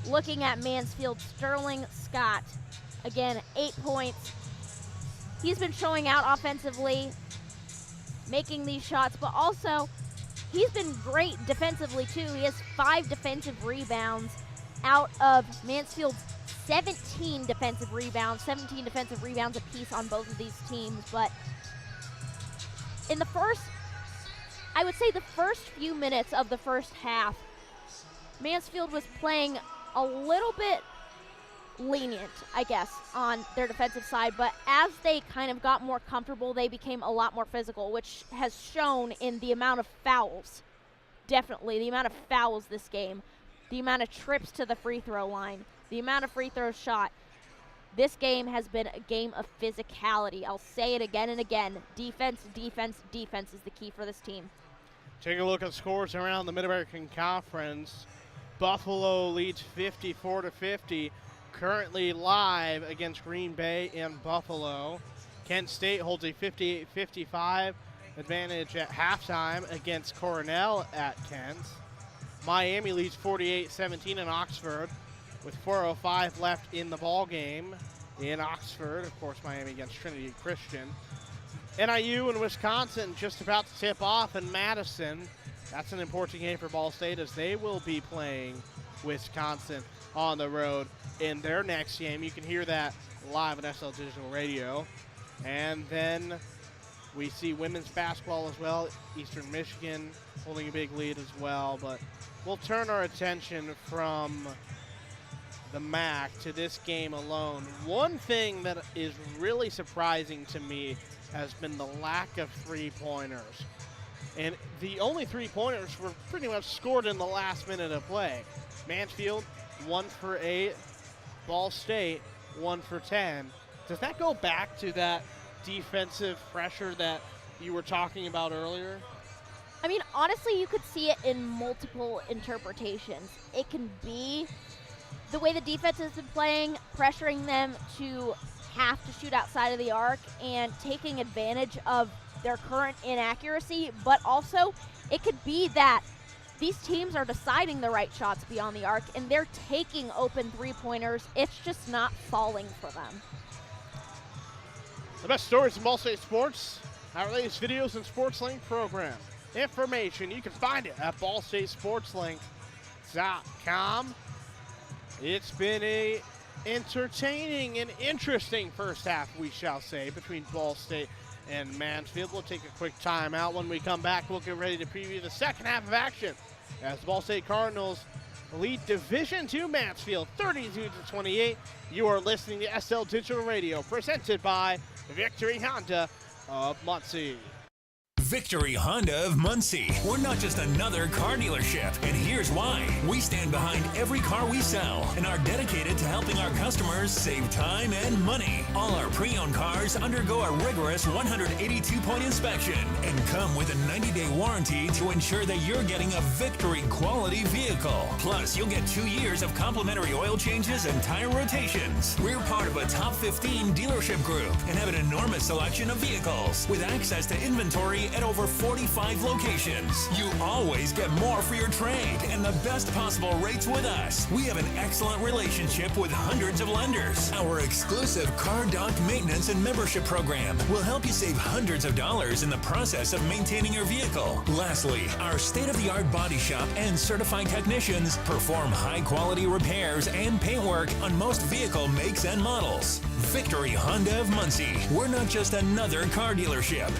looking at Mansfield, Sterling Scott, again, 8 points. He's been showing out offensively, making these shots, but also he's been great defensively too. He has 5 defensive rebounds out of Mansfield's 17 defensive rebounds apiece on both of these teams. But in the first, I would say the first few minutes of the first half, Mansfield was playing a little bit lenient, I guess, on their defensive side, but as they kind of got more comfortable, they became a lot more physical, which has shown in the amount of fouls. Definitely, the amount of fouls this game, the amount of trips to the free throw line, the amount of free throws shot. This game has been a game of physicality. I'll say it again and again. Defense, defense, defense is the key for this team. Take a look at scores around the Mid-American Conference. Buffalo leads 54-50. Currently live against Green Bay and Buffalo. Kent State holds a 58-55 advantage at halftime against Cornell at Kent. Miami leads 48-17 in Oxford with 4:05 left in the ball game in Oxford. Of course, Miami against Trinity Christian. NIU and Wisconsin just about to tip off in Madison. That's an important game for Ball State as they will be playing Wisconsin on the road in their next game. You can hear that live at SL Digital Radio. And then we see women's basketball as well. Eastern Michigan holding a big lead as well. But we'll turn our attention from the MAC to this game alone. One thing that is really surprising to me has been the lack of three-pointers. And the only three-pointers were pretty much scored in the last minute of play. Mansfield, 1 for 8. Ball State, 1 for 10. Does that go back to that defensive pressure that you were talking about earlier? I mean, honestly, you could see it in multiple interpretations. It can be the way the defense has been playing, pressuring them to have to shoot outside of the arc and taking advantage of their current inaccuracy, but also it could be that these teams are deciding the right shots beyond the arc and they're taking open three-pointers. It's just not falling for them. The best stories in Ball State sports, our latest videos and SportsLink program. Information, you can find it at ballstatesportslink.com. It's been a entertaining and interesting first half, we shall say, between Ball State and Mansfield. We'll take a quick timeout. When we come back, we'll get ready to preview the second half of action as the Ball State Cardinals lead Division II Mansfield 32-28. You are listening to SL Digital Radio, presented by Victory Honda of Muncie. Victory Honda of Muncie. We're not just another car dealership, and here's why. We stand behind every car we sell and are dedicated to helping our customers save time and money. All our pre-owned cars undergo a rigorous 182-point inspection and come with a 90-day warranty to ensure that you're getting a Victory quality vehicle. Plus, you'll get 2 years of complimentary oil changes and tire rotations. We're part of a top 15 dealership group and have an enormous selection of vehicles with access to inventory at over 45 locations. You always get more for your trade and the best possible rates with us. We have an excellent relationship with hundreds of lenders. Our exclusive Car Doc maintenance and membership program will help you save hundreds of dollars in the process of maintaining your vehicle. Lastly, our state-of-the-art body shop and certified technicians perform high-quality repairs and paintwork on most vehicle makes and models. Victory Honda of Muncie. We're not just another car dealership.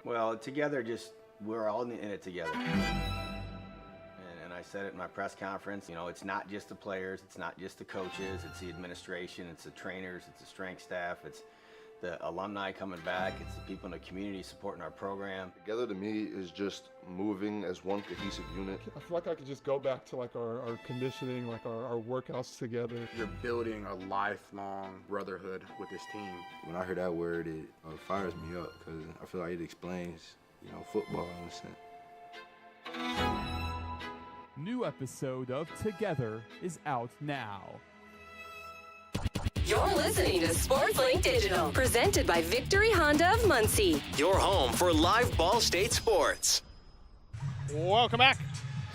Well, together, we're all in it together. And I said it in my press conference, you know, it's not just the players, it's not just the coaches, it's the administration, it's the trainers, it's the strength staff, it's the alumni coming back, it's the people in the community supporting our program. Together to me is just moving as one cohesive unit. I feel like I could just go back to like our conditioning, like our workouts together. You're building a lifelong brotherhood with this team. When I hear that word, it fires me up because I feel like it explains, you know, football in a sense. New episode of Together is out now. You're listening to SportsLink Digital, presented by Victory Honda of Muncie. Your home for live Ball State sports. Welcome back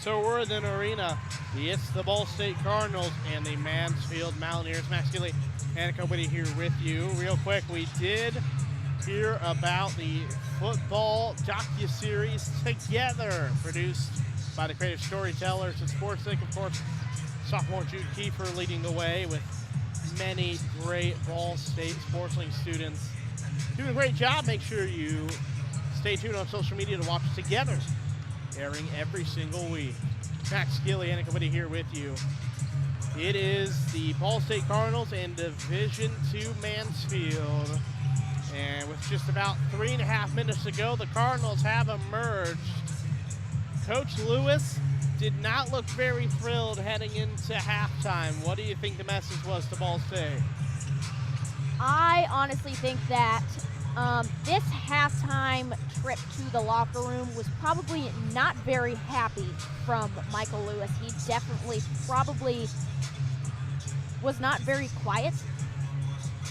to Worthen Arena. It's the Ball State Cardinals and the Mansfield Mountaineers. Max Gillie, Annaka, Whittey here with you. Real quick, we did hear about the football docuseries Together, produced by the creative storytellers at SportsLink. Of course, sophomore Jude Kiefer leading the way with many great Ball State SportsLink students doing a great job. Make sure you stay tuned on social media to watch Together, airing every single week. Max Gillie, Annaka, Whittey here with you. It is the Ball State Cardinals and Division II Mansfield. And with just about 3.5 minutes to go, the Cardinals have emerged. Coach Lewis did not look very thrilled heading into halftime. What do you think the message was to Ball State? I honestly think that this halftime trip to the locker room was probably not very happy from Michael Lewis. He definitely probably was not very quiet,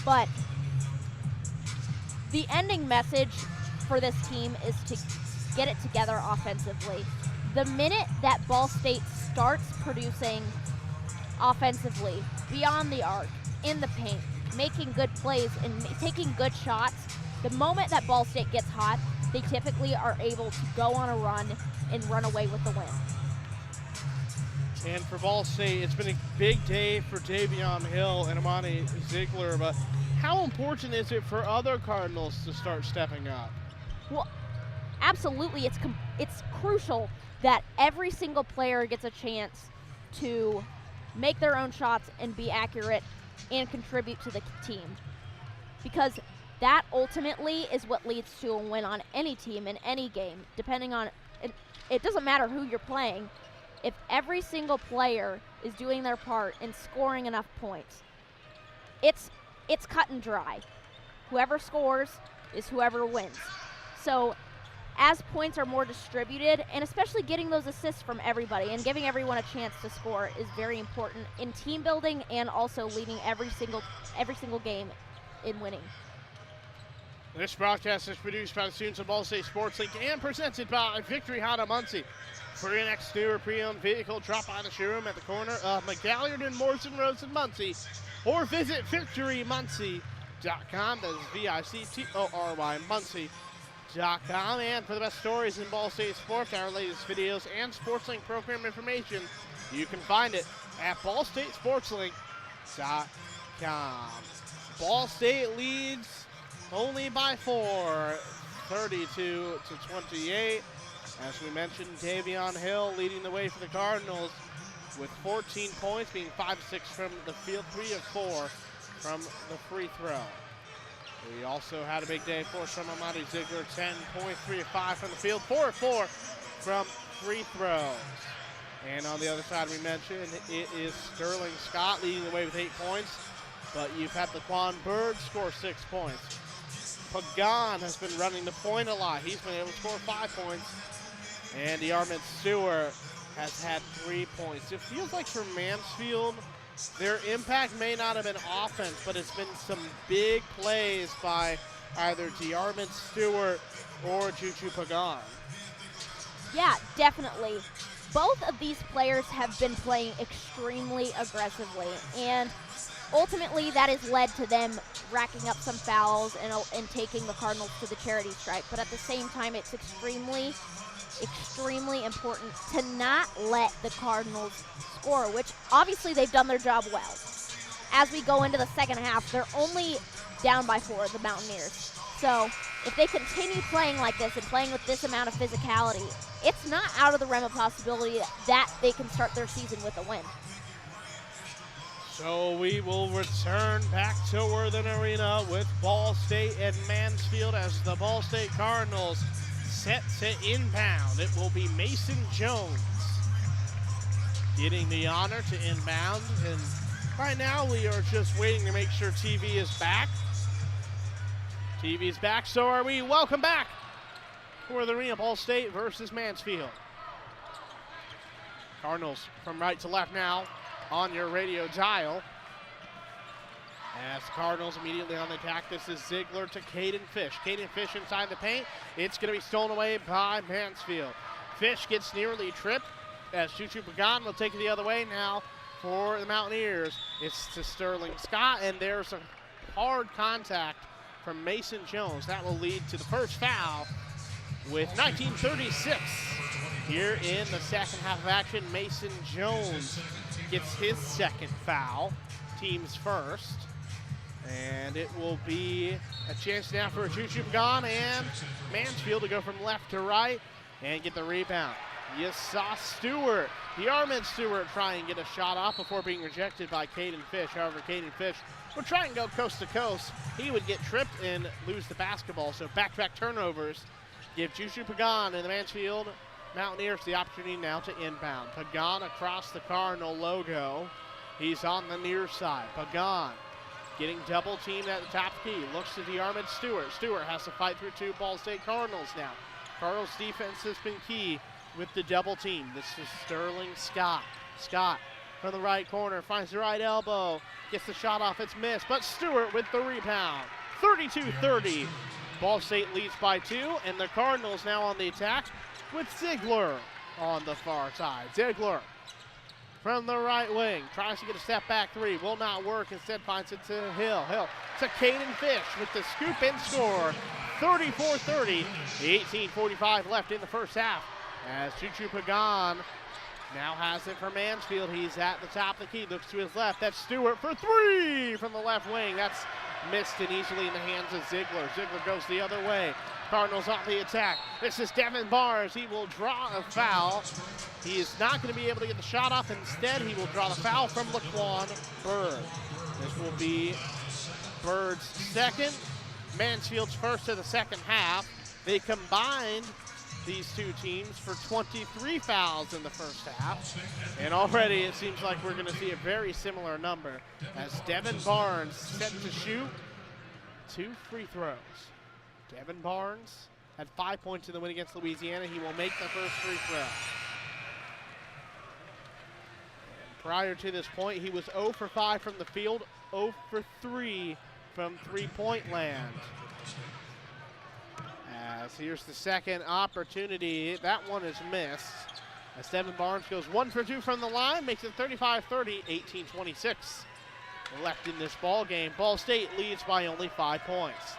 but the ending message for this team is to get it together offensively. The minute that Ball State starts producing offensively, beyond the arc, in the paint, making good plays and taking good shots, the moment that Ball State gets hot, they typically are able to go on a run and run away with the win. And for Ball State, it's been a big day for Davion Hill and Amani Ziegler, but how important is it for other Cardinals to start stepping up? Well, absolutely. It's crucial that every single player gets a chance to make their own shots and be accurate and contribute to the team. Because that ultimately is what leads to a win on any team in any game, depending on, it doesn't matter who you're playing. If every single player is doing their part and scoring enough points, it's cut and dry. Whoever scores is whoever wins. So as points are more distributed, and especially getting those assists from everybody and giving everyone a chance to score is very important in team building and also leading every single game in winning. This broadcast is produced by the students of Ball State SportsLink and presented by Victory Honda Muncie. For your next new or pre-owned vehicle, drop by the showroom at the corner of McGalliard and Morrison Roads in Muncie, or visit victorymuncie.com. That is VICTORY Muncie.com. And for the best stories in Ball State sports, our latest videos, and SportsLink program information, you can find it at ballstatesportslink.com. Ball State leads only by 4, 32-28. As we mentioned, Davion Hill leading the way for the Cardinals with 14 points, being 5 of 6 from the field, 3 of 4 from the free throw. We also had a big day for us from Amani Ziegler, 10 points, 3 of 5 from the field, 4 of 4 from free throws. And on the other side, we mentioned it is Sterling Scott leading the way with 8 points, but you've had Laquan Bird score 6 points. Pagan has been running the point a lot. He's been able to score 5 points. And Yarmouth Stewart has had 3 points. It feels like for Mansfield, their impact may not have been offense, but it's been some big plays by either DeArmond Stewart or Juju Pagan. Yeah, definitely. Both of these players have been playing extremely aggressively, and ultimately that has led to them racking up some fouls and taking the Cardinals to the charity stripe. But at the same time, it's extremely important to not let the Cardinals score, which obviously they've done their job well. As we go into the second half, they're only down by 4, the Mountaineers. So if they continue playing like this and playing with this amount of physicality, it's not out of the realm of possibility that they can start their season with a win. So we will return back to Worthen Arena with Ball State and Mansfield as the Ball State Cardinals set to inbound. It will be Mason Jones getting the honor to inbound. And right now we are just waiting to make sure TV is back. TV's back, so are we. Welcome back to Worthen Arena, Ball State versus Mansfield. Cardinals from right to left now on your radio dial. As the Cardinals immediately on the attack, this is Ziegler to Caden Fish. Caden Fish inside the paint. It's going to be stolen away by Mansfield. Fish gets nearly tripped as Juju Pagan will take it the other way now for the Mountaineers. It's to Sterling Scott, and there's a hard contact from Mason Jones. That will lead to the first foul with 19:36 here in the second half of action. Mason Jones gets his second foul, team's first. And it will be a chance now for Juju Pagan and Mansfield to go from left to right and get the rebound. You saw Stewart, DeArmond Stewart, try and get a shot off before being rejected by Caden Fish. However, Caden Fish would try and go coast to coast. He would get tripped and lose the basketball. So back-to-back turnovers give Juju Pagan and the Mansfield Mountaineers the opportunity now to inbound. Pagan across the Cardinal logo. He's on the near side. Pagan getting double teamed at the top key. Looks to DeArmond Stewart. Stewart has to fight through 2 Ball State Cardinals now. Cardinals defense has been key with the double team. This is Sterling Scott. Scott from the right corner finds the right elbow. Gets the shot off. It's missed. But Stewart with the rebound. 32-30. Ball State leads by 2. And the Cardinals now on the attack with Ziegler on the far side. Ziegler from the right wing, tries to get a step back 3, will not work, instead finds it to Hill. Hill to Caden Fish with the scoop and score, 34-30, 18:45 left in the first half. As Juju Pagan now has it for Mansfield. He's at the top of the key, looks to his left. That's Stewart for 3 from the left wing. That's missed and easily in the hands of Ziegler. Ziegler goes the other way. Cardinals on the attack. This is Devin Barnes. He will draw a foul. He is not going to be able to get the shot off. Instead, he will draw the foul from Laquan Bird. This will be Bird's second, Mansfield's first of the second half. They combined, these two teams, for 23 fouls in the first half. And already it seems like we're going to see a very similar number as Devin Barnes set to shoot 2 free throws. Devin Barnes had 5 points in the win against Louisiana. He will make the first free throw. And prior to this point, he was 0 for 5 from the field, 0 for 3 from three-point land. As here's the second opportunity. That one is missed. As Devin Barnes goes 1 for 2 from the line, makes it 35-30, 18:26 left in this ball game. Ball State leads by only 5 points.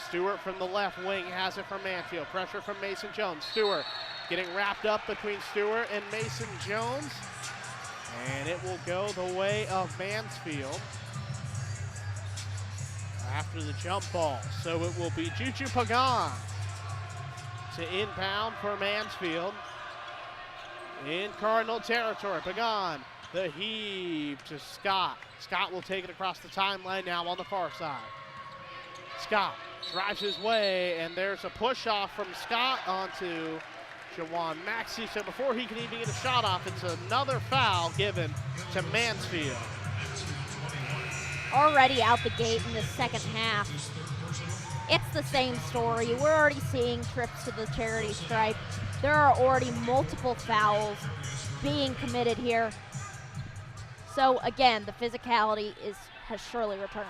Stewart from the left wing has it from Mansfield. Pressure from Mason Jones. Stewart getting wrapped up between Stewart and Mason Jones. And it will go the way of Mansfield after the jump ball. So it will be Juju Pagan to inbound for Mansfield in Cardinal territory. Pagan, the heave to Scott. Scott will take it across the timeline now on the far side. Scott drives his way, and there's a push-off from Scott onto Jawan Maxey. So before he can even get a shot off, it's another foul given to Mansfield. Already out the gate in the second half, it's the same story. We're already seeing trips to the charity stripe. There are already multiple fouls being committed here. So again, the physicality has surely returned.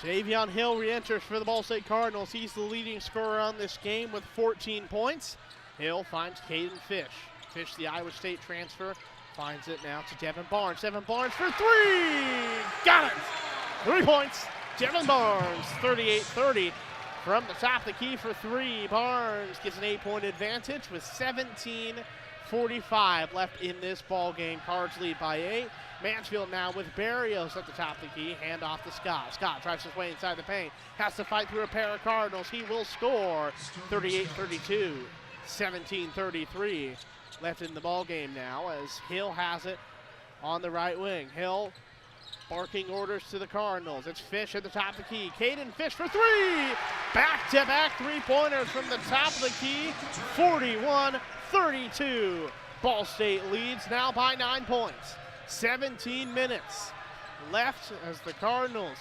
Davion Hill re-enters for the Ball State Cardinals. He's the leading scorer on this game with 14 points. Hill finds Caden Fish. Fish, the Iowa State transfer, finds it now to Devin Barnes. Devin Barnes for three! Got it! 3 points. Devin Barnes, 38-30. From the top of the key for three, Barnes gets an 8-point advantage with 17:45 left in this ball game. Cards lead by 8. Mansfield now with Barrios at the top of the key. Hand off to Scott. Scott drives his way inside the paint. Has to fight through a pair of Cardinals. He will score. 38-32, 17:33 left in the ball game now as Hill has it on the right wing. Hill barking orders to the Cardinals. It's Fish at the top of the key. Caden Fish for three! Back-to-back three-pointers from the top of the key. 41-32. Ball State leads now by 9 points. 17 minutes left as the Cardinals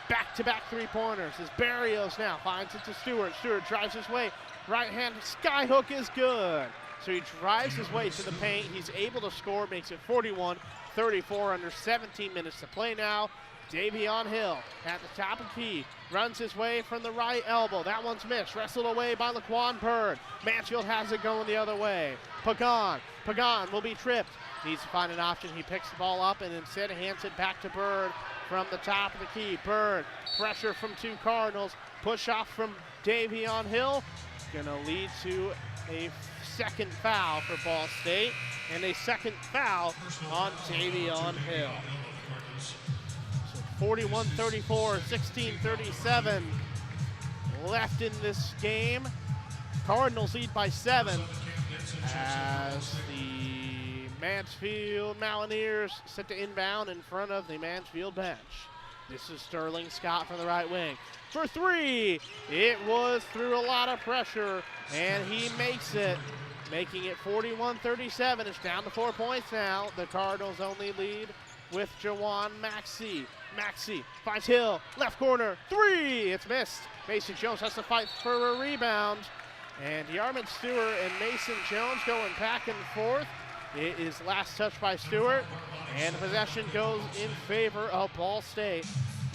back-to-back three-pointers. As Barrios now finds it to Stewart. Stewart drives his way. Right hand skyhook is good. So he drives his way to the paint. He's able to score, makes it 41-34 under 17 minutes to play now. Davion Hill at the top of the key, runs his way from the right elbow. That one's missed, wrestled away by Laquan Bird. Mansfield has it going the other way. Pagan will be tripped. Needs to find an option. He picks the ball up and instead hands it back to Bird from the top of the key. Bird, pressure from two Cardinals. Push off from Davion Hill. Gonna lead to a second foul for Ball State and a second foul on Davion Hill. So 41-34, 16-37 left in this game. Cardinals lead by 7 as the Mansfield Mountaineers set to inbound in front of the Mansfield bench. This is Sterling Scott from the right wing. For three, it was through a lot of pressure, and he makes it, making it 41-37. It's down to 4 points now. The Cardinals only lead with Jawan Maxey. Maxey finds Hill, left corner, three, it's missed. Mason Jones has to fight for a rebound, and Yarmouth Stewart and Mason Jones going back and forth. It is last touch by Stewart, and possession goes in favor of Ball State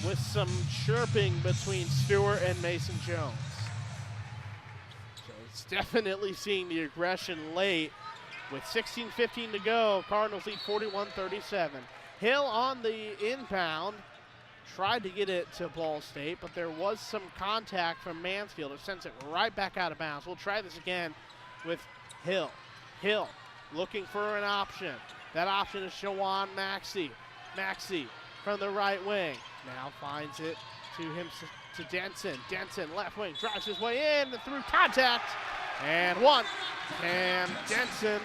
with some chirping between Stewart and Mason Jones. So it's definitely seeing the aggression late. With 16:15 to go, Cardinals lead 41-37. Hill on the inbound, tried to get it to Ball State, but there was some contact from Mansfield. It sends it right back out of bounds. We'll try this again with Hill. Hill looking for an option. That option is Jawan Maxey. Maxey from the right wing. Now finds it to Denson. Denson, left wing, drives his way in through contact. And one. And Denson,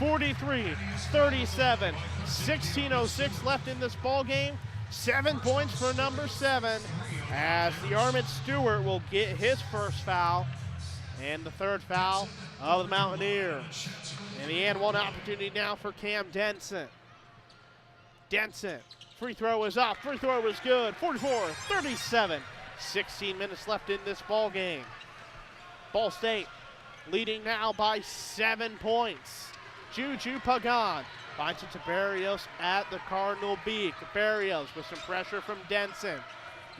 43-37. 16:06 left in this ball game. 7 points for number 7 as the Yarmouth Stewart will get his first foul and the third foul of the Mountaineers. And the and one opportunity now for Cam Denson. Denson, free throw is up, free throw was good, 44-37. 16 minutes left in this ball game. Ball State leading now by 7 points. Juju Pagan finds it to Barrios at the Cardinal beak. Barrios with some pressure from Denson.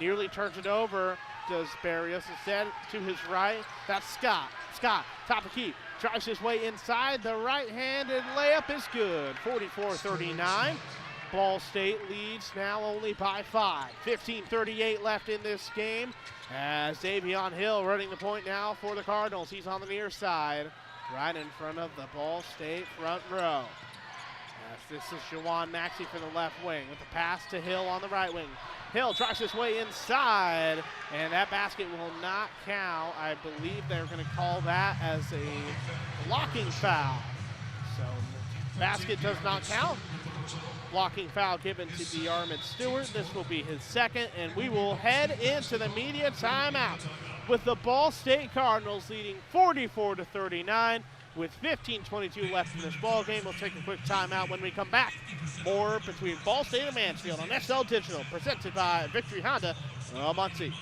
Nearly turns it over. Does Barrios instead to his right? That's Scott. Scott, top of key, drives his way inside. The right-handed layup is good. 44-39. Ball State leads now only by 5. 15:38 left in this game as Davion Hill running the point now for the Cardinals. He's on the near side, right in front of the Ball State front row. As this is Jawan Maxey for the left wing with the pass to Hill on the right wing. Hill drives his way inside, and that basket will not count. I believe they're going to call that as a blocking foul. So the basket does not count. Blocking foul given to the Yarmouth Stewart. This will be his second, and we will head into the media timeout with the Ball State Cardinals leading 44-39 with 15:22 left in this ball game. We'll take a quick timeout. When we come back, more between Ball State and Mansfield on SL Digital, presented by Victory Honda of Muncie.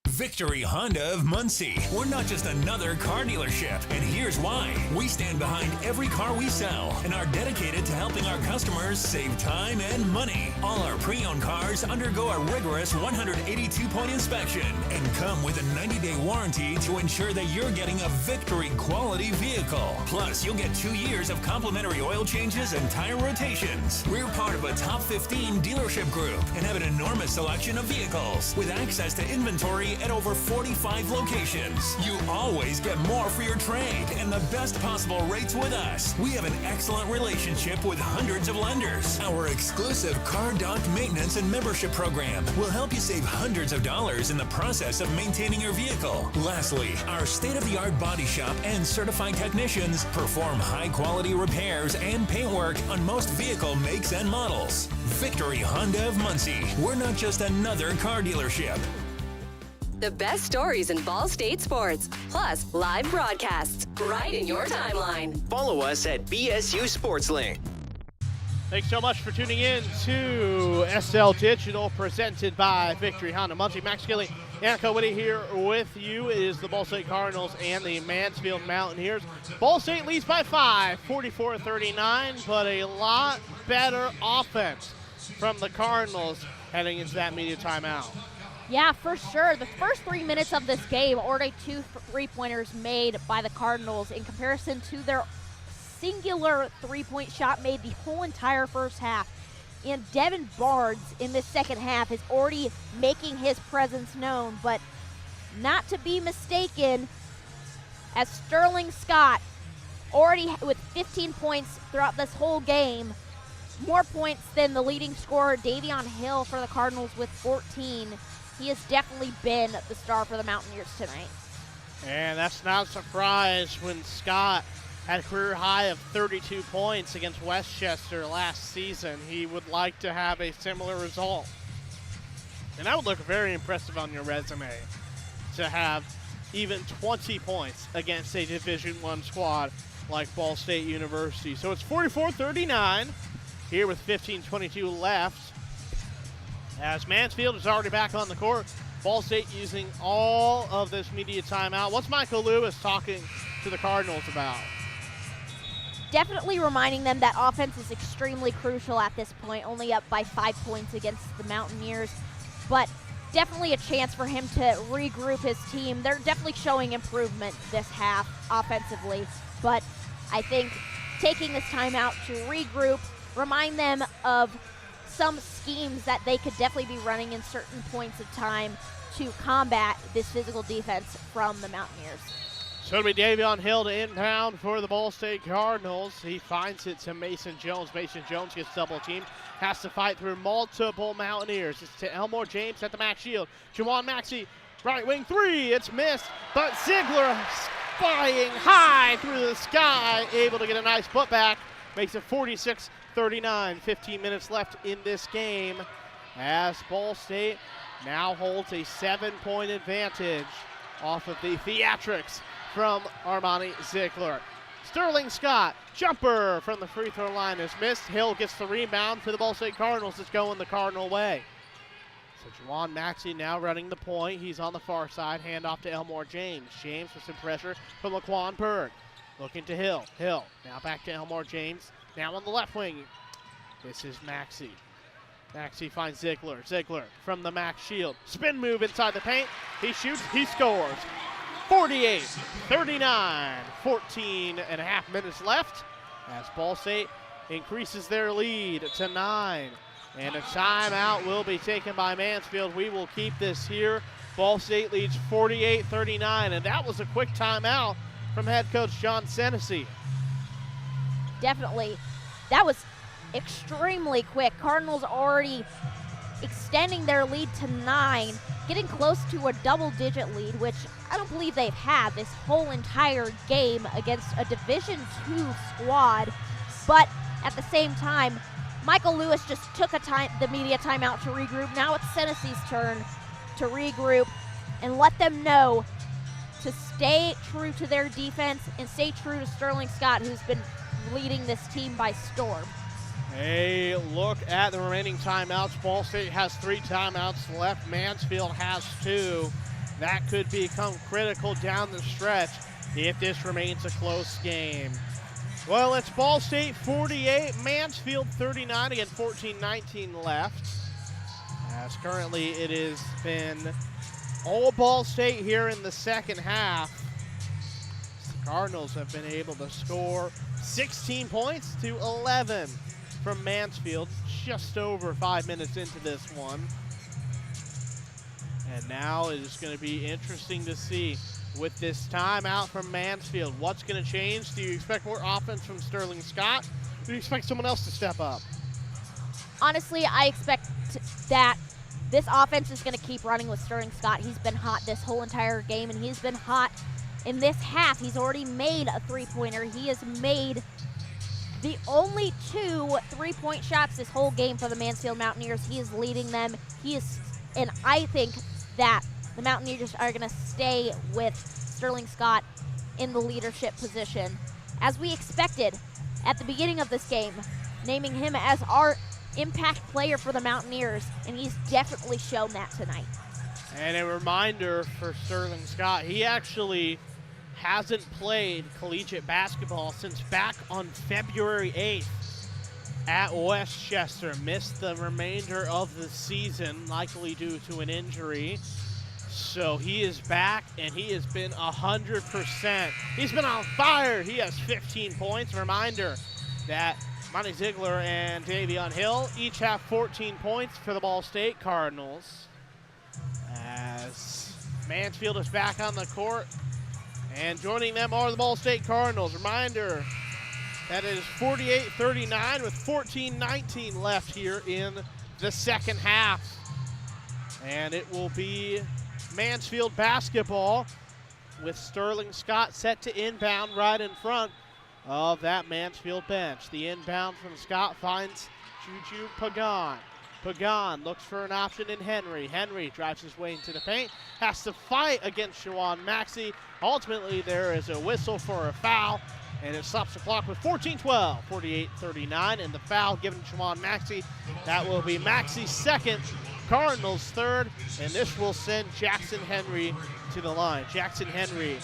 Victory Honda of Muncie. We're not just another car dealership, and here's why. We stand behind every car we sell and are dedicated to helping our customers save time and money. All our pre-owned cars undergo a rigorous 182-point inspection and come with a 90-day warranty to ensure that you're getting a Victory quality vehicle. Plus, you'll get 2 years of complimentary oil changes and tire rotations. We're part of a top 15 dealership group and have an enormous selection of vehicles with access to inventory at over 45 locations. You always get more for your trade and the best possible rates with us. We have an excellent relationship with hundreds of lenders. Our exclusive Car Doc maintenance and membership program will help you save hundreds of dollars in the process of maintaining your vehicle. Lastly, our state-of-the-art body shop and certified technicians perform high-quality repairs and paint work on most vehicle makes and models. Victory Honda of Muncie. We're not just another car dealership. The best stories in Ball State sports, plus live broadcasts, right in your timeline. Follow us at BSU SportsLink. Thanks so much for tuning in to SL Digital, presented by Victory Honda Muncie. Max Gillie, Annaka, Whittey here with you. It is the Ball State Cardinals and the Mansfield Mountaineers. Ball State leads by 5, 44-39, but a lot better offense from the Cardinals heading into that media timeout. Yeah, for sure. The first 3 minutes of this game, already 2 3-pointers made by the Cardinals in comparison to their singular 3-point shot made the whole entire first half. And Devin Barnes in the second half is already making his presence known, but not to be mistaken, as Sterling Scott already with 15 points throughout this whole game, more points than the leading scorer, Davion Hill, for the Cardinals with 14. He has definitely been the star for the Mountaineers tonight. And that's not a surprise when Scott had a career high of 32 points against Westchester last season. He would like to have a similar result. And that would look very impressive on your resume, to have even 20 points against a Division I squad like Ball State University. So it's 44-39 here with 15:22 left. As Mansfield is already back on the court, Ball State using all of this media timeout. What's Michael Lewis talking to the Cardinals about? Definitely reminding them that offense is extremely crucial at this point, only up by 5 points against the Mountaineers, but definitely a chance for him to regroup his team. They're definitely showing improvement this half offensively, but I think taking this timeout to regroup, remind them of some schemes that they could definitely be running in certain points of time to combat this physical defense from the Mountaineers. So it'll be Davion Hill to inbound for the Ball State Cardinals. He finds it to Mason Jones. Mason Jones gets double teamed, has to fight through multiple Mountaineers. It's to Elmore James at the Max Shield. Juwan Maxey, right wing three, it's missed, but Ziegler flying high through the sky, able to get a nice putback, makes it 46-39, 15 minutes left in this game as Ball State now holds a 7-point advantage off of the theatrics from Armani Ziegler. Sterling Scott, jumper from the free throw line is missed. Hill gets the rebound for the Ball State Cardinals. It's going the Cardinal way. So Juwan Maxey now running the point. He's on the far side, handoff to Elmore James. James with some pressure from Laquan Berg. Looking to Hill. Hill now back to Elmore James. Now on the left wing. This is Maxey. Maxey finds Ziegler. Ziegler from the Max Shield. Spin move inside the paint. He shoots. He scores. 48-39. 14 and a half minutes left as Ball State increases their lead to 9. And a timeout will be taken by Mansfield. We will keep this here. Ball State leads 48-39. And that was a quick timeout from head coach John Senesey. Definitely. That was extremely quick. Cardinals already extending their lead to 9, getting close to a double-digit lead, which I don't believe they've had this whole entire game against a Division II squad. But at the same time, Michael Lewis just took the media timeout to regroup. Now it's Senesey's turn to regroup and let them know to stay true to their defense and stay true to Sterling Scott, who's been leading this team by storm. A look at the remaining timeouts. Ball State has 3 timeouts left. Mansfield has 2. That could become critical down the stretch if this remains a close game. Well, it's Ball State 48, Mansfield 39, again 14-19 left. As currently it has been all Ball State here in the second half. The Cardinals have been able to score 16 points to 11 from Mansfield, just over 5 minutes into this one. And now it is going to be interesting to see with this timeout from Mansfield. What's going to change? Do you expect more offense from Sterling Scott? Or do you expect someone else to step up? Honestly, I expect that this offense is going to keep running with Sterling Scott. He's been hot this whole entire game, and he's been hot in this half. He's already made a three-pointer. He has made the only 2 3-point shots this whole game for the Mansfield Mountaineers. He is leading them. And I think that the Mountaineers are going to stay with Sterling Scott in the leadership position, as we expected at the beginning of this game, naming him as our impact player for the Mountaineers, and he's definitely shown that tonight. And a reminder for Sterling Scott, he actually hasn't played collegiate basketball since back on February 8th at Westchester. Missed the remainder of the season, likely due to an injury. So he is back, and he has been 100%. He's been on fire. He has 15 points. Reminder that Monty Ziegler and Davion Hill each have 14 points for the Ball State Cardinals. As Mansfield is back on the court, and joining them are the Ball State Cardinals. Reminder that it is 48-39 with 14-19 left here in the second half. And it will be Mansfield basketball with Sterling Scott set to inbound right in front of that Mansfield bench. The inbound from Scott finds Juju Pagan. Pagan looks for an option in Henry. Henry drives his way into the paint, has to fight against Shawan Maxey. Ultimately, there is a whistle for a foul, and it stops the clock with 14-12, 48-39, and the foul given to Shawan Maxey. That will be Maxey's second, Cardinals' third, and this will send Jackson Henry to the line. Jackson Henry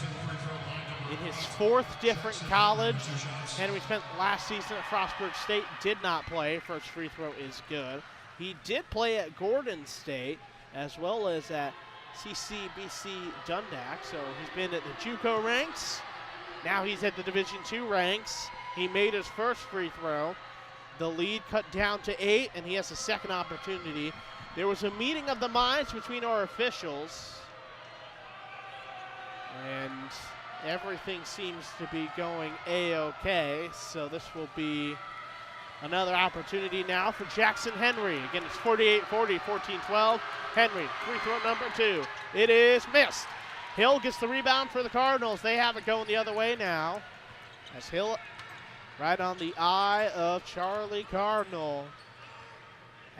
in his 4th different college. Henry spent last season at Frostburg State, did not play. First free throw is good. He did play at Gordon State as well as at CCBC Dundak, so he's been at the JUCO ranks. Now he's at the Division II ranks. He made his first free throw. The lead cut down to 8, and he has a second opportunity. There was a meeting of the minds between our officials, and everything seems to be going A-okay, so this will be another opportunity now for Jackson Henry. Again, it's 48-40, 14-12. Henry, free throw number 2. It is missed. Hill gets the rebound for the Cardinals. They have it going the other way now, as Hill right on the eye of Charlie Cardinal.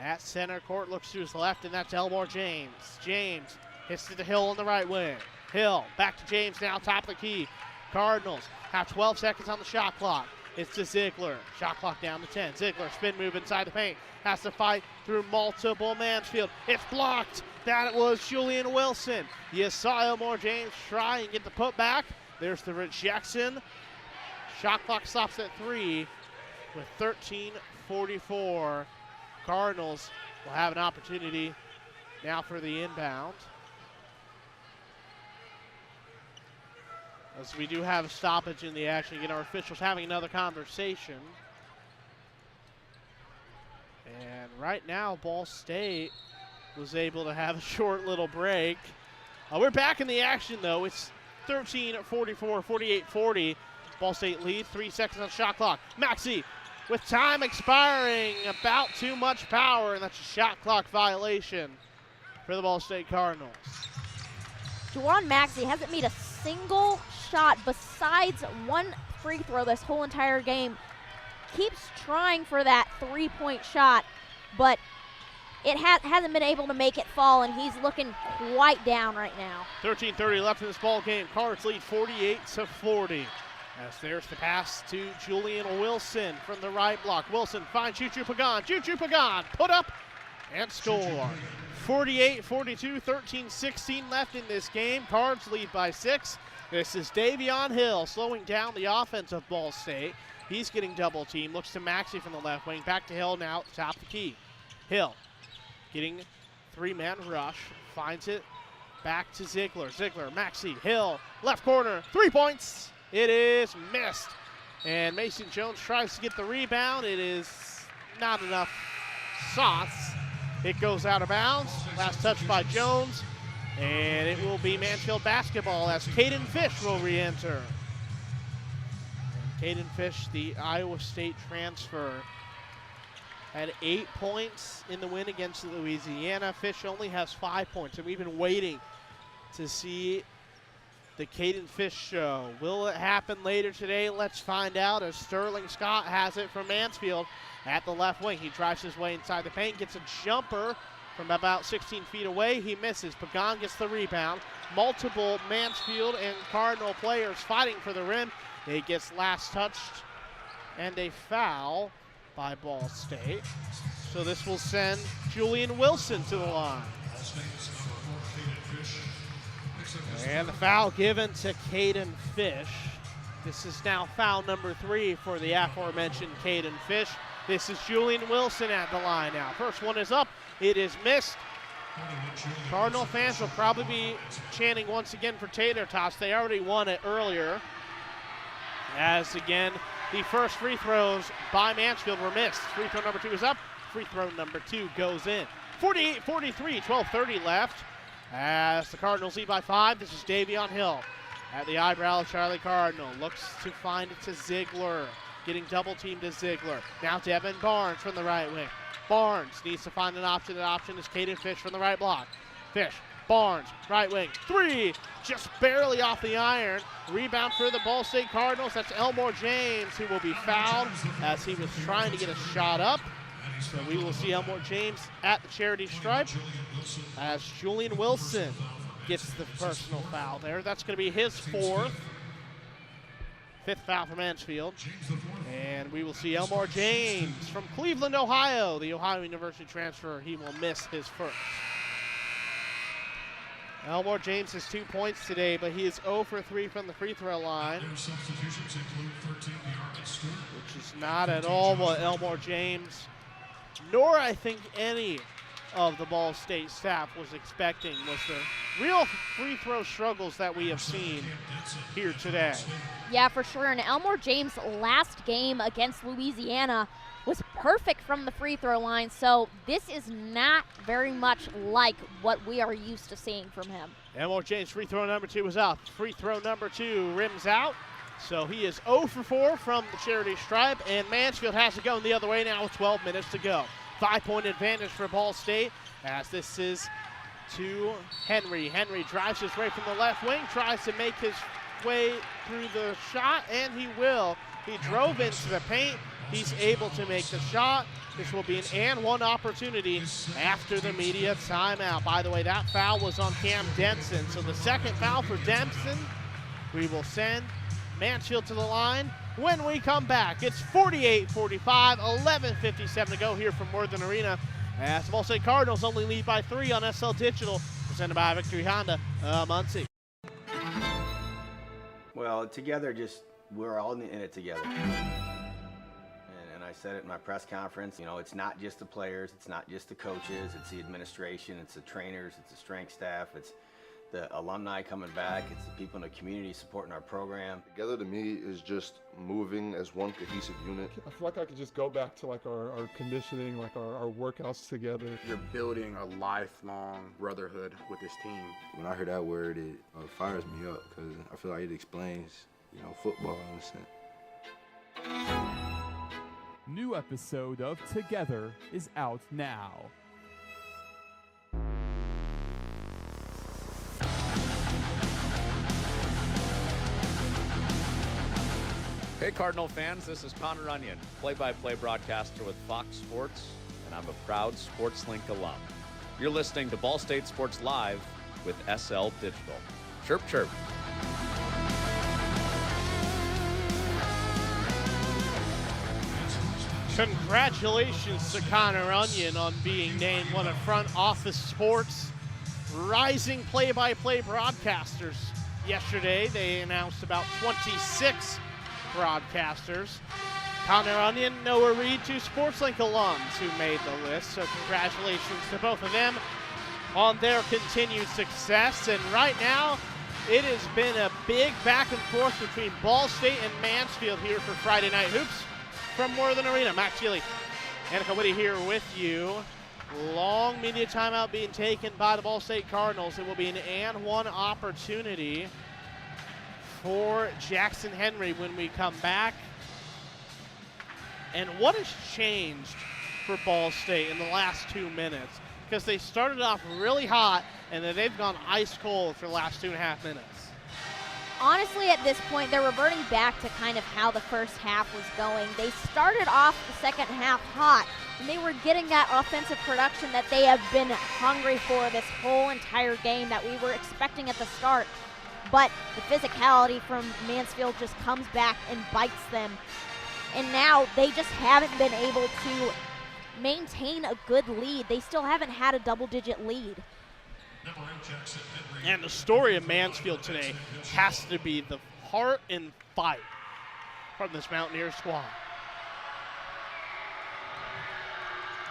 At center court, looks to his left, and that's Elmore James. James hits to the Hill on the right wing. Hill back to James now, top of the key. Cardinals have 12 seconds on the shot clock. It's to Ziegler. Shot clock down to 10. Ziegler, spin move inside the paint. Has to fight through multiple Mansfield. It's blocked. That was Julian Wilson. You saw Elmore James try and get the putback. There's the rejection. Shot clock stops at 3 with 13:44. Cardinals will have an opportunity now for the inbound, as we do have a stoppage in the action. Again, our officials having another conversation. And right now, Ball State was able to have a short little break. We're back in the action, though. It's 13-44, 48-40. Ball State lead, 3 seconds on shot clock. Maxey with time expiring, about too much power, and that's a shot clock violation for the Ball State Cardinals. Juwan Maxey hasn't made a single shot besides one free throw this whole entire game. Keeps trying for that 3-point shot, but it hasn't been able to make it fall, and he's looking quite down right now. 13:30 left in this ball game. Cards lead 48-40. As there's the pass to Julian Wilson from the right block. Wilson finds Juju Pagan. Juju Pagan put up and score. 48-42, 13-16 left in this game. Cards lead by 6. This is Davion Hill slowing down the offense of Ball State. He's getting double teamed. Looks to Maxey from the left wing. Back to Hill now, top of the key. Hill getting 3-man rush. Finds it. Back to Ziegler. Ziegler, Maxey, Hill, left corner. 3 points. It is missed. And Mason Jones tries to get the rebound. It is not enough shots. It goes out of bounds. Last touch by Jones. And it will be Mansfield basketball as Caden Fish will re-enter. Caden Fish, the Iowa State transfer, had 8 points in the win against Louisiana. Fish only has 5 points, and we've been waiting to see the Caden Fish show. Will it happen later today? Let's find out as Sterling Scott has it from Mansfield at the left wing. He drives his way inside the paint, gets a jumper from about 16 feet away. He misses. Pagan gets the rebound. Multiple Mansfield and Cardinal players fighting for the rim. It gets last touched and a foul by Ball State. So this will send Julian Wilson to the line. And the foul given to Caden Fish. This is now foul number 3 for the aforementioned Caden Fish. This is Julian Wilson at the line now. First one is up. It is missed. Cardinal fans will probably be chanting once again for Tater Tots. They already won it earlier. As again, the first free throws by Mansfield were missed. Free throw number 2 is up. Free throw number 2 goes in. 48-43, 12:30 left. As the Cardinals lead by 5, this is Davion Hill at the eyebrow of Charlie Cardinal. Looks to find it to Ziegler. Getting double teamed to Ziegler. Now Devin Barnes from the right wing. Barnes needs to find an option. That option is Caden Fish from the right block. Fish, Barnes, right wing. 3, just barely off the iron. Rebound for the Ball State Cardinals. That's Elmore James, who will be fouled as he was trying to get a shot up. So we will see Elmore James at the charity stripe as Julian Wilson gets the personal foul there. That's going to be his 4th. 5th foul for Mansfield. And we will see Elmore James from Cleveland, Ohio, the Ohio University transfer. He will miss his first. Elmore James has 2 points today, but he is 0 for 3 from the free throw line, which is not at all what Elmore James, nor I think any of the Ball State staff was expecting, was the real free throw struggles that we have seen here today. Yeah, for sure. And Elmore James' last game against Louisiana was perfect from the free throw line, so this is not very much like what we are used to seeing from him. Elmore James' free throw number 2 is up. Free throw number 2 rims out, so he is 0 for 4 from the charity stripe, and Mansfield has to go the other way now with 12 minutes to go. 5-point advantage for Ball State as this is to Henry. Henry drives his way from the left wing, tries to make his way through the shot, and he will. He drove into the paint. He's able to make the shot. This will be an and one opportunity after the media timeout. By the way, that foul was on Cam Denson. So the second foul for Denson. We will send Mansfield to the line. When we come back, it's 48-45, 11:57 to go here from Worthen Arena. As the Ball State Cardinals only lead by 3 on SL Digital, presented by Victory Honda, Muncie. Well, together, we're all in it together. And I said it in my press conference, it's not just the players, it's not just the coaches, it's the administration, it's the trainers, it's the strength staff, it's the alumni coming back, it's the people in the community supporting our program. Together to me is just moving as one cohesive unit. I feel like I could just go back to like our conditioning, like our workouts together. You're building a lifelong brotherhood with this team. When I hear that word, it fires me up because I feel like it explains, football in a sense. New episode of Together is out now. Hey Cardinal fans, this is Connor Onion, play-by-play broadcaster with Fox Sports, and I'm a proud SportsLink alum. You're listening to Ball State Sports Live with SL Digital. Chirp, chirp. Congratulations to Connor Onion on being named one of Front Office Sports' rising play-by-play broadcasters. Yesterday, they announced about 26 broadcasters. Connor Onion, Noah Reed, two SportsLink alums who made the list, so congratulations to both of them on their continued success. And right now, it has been a big back and forth between Ball State and Mansfield here for Friday Night Hoops from Worthen Arena. Max Gillie, Annaka, Whittey here with you. Long media timeout being taken by the Ball State Cardinals. It will be an and one opportunity for Jackson Henry when we come back. And what has changed for Ball State in the last 2 minutes? Because they started off really hot, and then they've gone ice cold for the last 2.5 minutes. Honestly, at this point, they're reverting back to kind of how the first half was going. They started off the second half hot, and they were getting that offensive production that they have been hungry for this whole entire game that we were expecting at the start. But the physicality from Mansfield just comes back and bites them. And now they just haven't been able to maintain a good lead. They still haven't had a double-digit lead. And the story of Mansfield today has to be the heart and fight from this Mountaineer squad.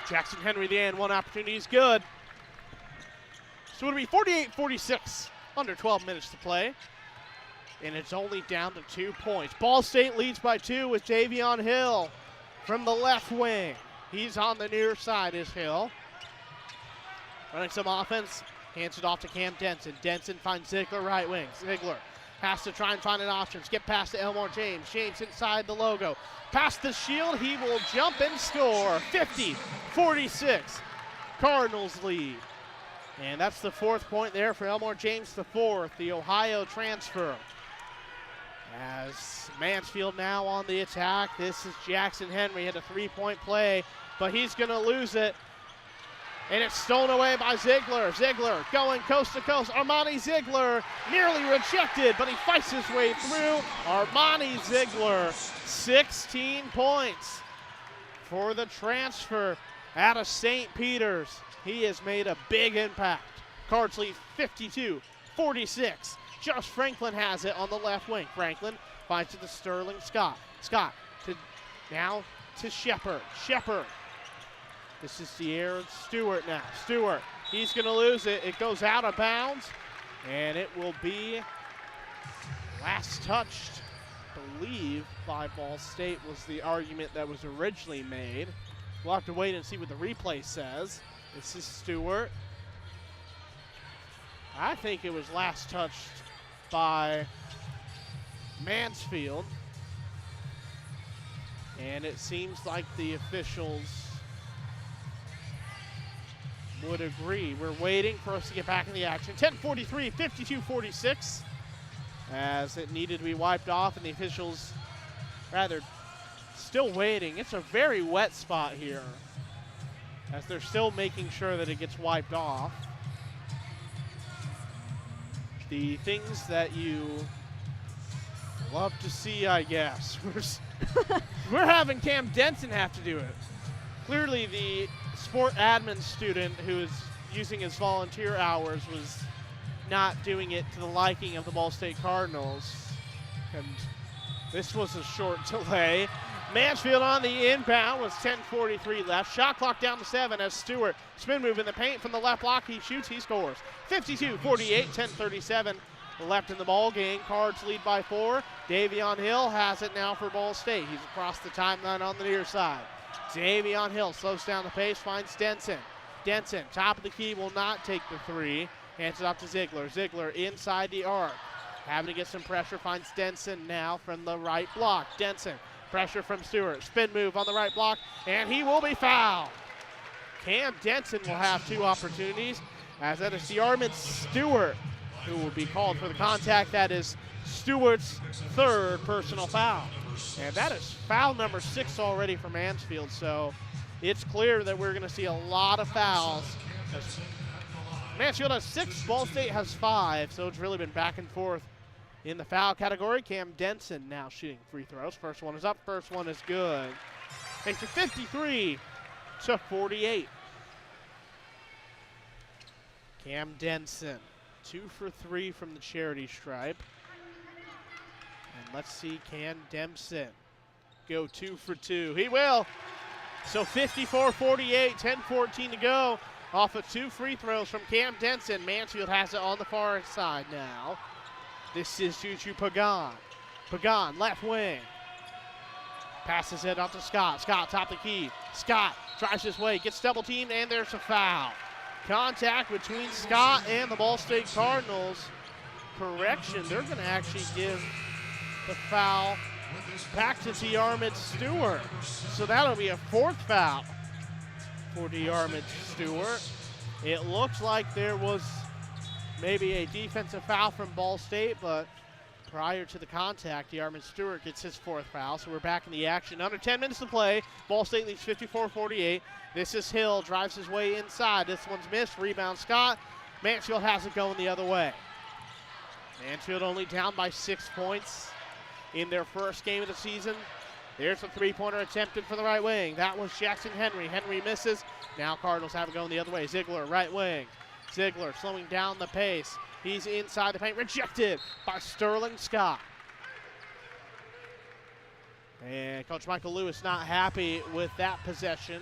Jackson Henry, the and one opportunity is good. So it'll be 48-46, under 12 minutes to play. And it's only down to 2 points. Ball State leads by 2 with Davion Hill from the left wing. He's on the near side, is Hill. Running some offense. Hands it off to Cam Denson. Denson finds Ziegler right wing. Ziegler has to try and find an option. Skip past to Elmore James. James inside the logo. Past the shield. He will jump and score. 50-46. Cardinals lead. And that's the 4th point there for Elmore James, the 4th, the Ohio transfer. As Mansfield now on the attack. This is Jackson Henry. Had a 3-point play, but he's going to lose it. And it's stolen away by Ziegler. Ziegler going coast to coast. Armani Ziegler nearly rejected, but he fights his way through. Armani Ziegler, 16 points for the transfer out of St. Peter's. He has made a big impact. Cards lead 52-46. Josh Franklin has it on the left wing. Franklin finds it to Sterling Scott. Scott now to Shepard. Shepard. This is Sierra Stewart now. Stewart, he's going to lose it. It goes out of bounds, and it will be last touched, I believe, by Ball State was the argument that was originally made. We'll have to wait and see what the replay says. This is Stewart. I think it was last touched by Mansfield. And it seems like the officials would agree. We're waiting for us to get back in the action. 10:43, 52-46, as it needed to be wiped off, and the officials, rather, still waiting. It's a very wet spot here, as they're still making sure that it gets wiped off. The things that you love to see, I guess. We're having Cam Denson have to do it. Clearly, the sport admin student who is using his volunteer hours was not doing it to the liking of the Ball State Cardinals. And this was a short delay. Mansfield on the inbound with 10:43 left. Shot clock down to 7 as Stewart spin move in the paint from the left block. He shoots, he scores. 52-48, 10:37 left in the ball game. Cards lead by 4. Davion Hill has it now for Ball State. He's across the timeline on the near side. Davion Hill slows down the pace, finds Denson. Denson, top of the key, will not take the 3. Hands it off to Ziegler. Ziegler inside the arc. Having to get some pressure, finds Denson now from the right block. Denson, pressure from Stewart. Spin move on the right block, and he will be fouled. Cam Denson will have 2 opportunities, as that is Yarman Stewart who will be called for the contact. That is Stewart's 3rd personal foul. And that is foul number 6 already for Mansfield, so it's clear that we're going to see a lot of fouls. Mansfield has 6, Ball State has 5, so it's really been back and forth in the foul category. Cam Denson now shooting free throws. First one is up, first one is good. Makes it 53-48. Cam Denson, 2 for 3 from the charity stripe. And let's see Cam Denson go 2 for 2. He will. So 54-48, 10-14 to go. Off of 2 free throws from Cam Denson. Mansfield has it on the far side now. This is Juju Pagan. Pagan, left wing. Passes it off to Scott. Scott, top the key. Scott drives his way, gets double teamed, and there's a foul. Contact between Scott and the Ball State Cardinals. Correction, they're going to actually give the foul back to DeArmond Stewart. So that'll be a 4th foul for DeArmond Stewart. It looks like there was maybe a defensive foul from Ball State, but prior to the contact, DeArmond Stewart gets his 4th foul. So we're back in the action. Under 10 minutes to play. Ball State leads 54-48. This is Hill, drives his way inside. This one's missed. Rebound Scott. Mansfield has it going the other way. Mansfield only down by 6 points in their first game of the season. There's a 3-pointer attempted for the right wing. That was Jackson Henry. Henry misses. Now Cardinals have it going the other way. Ziegler, right wing. Ziegler slowing down the pace. He's inside the paint. Rejected by Sterling Scott. And Coach Michael Lewis not happy with that possession,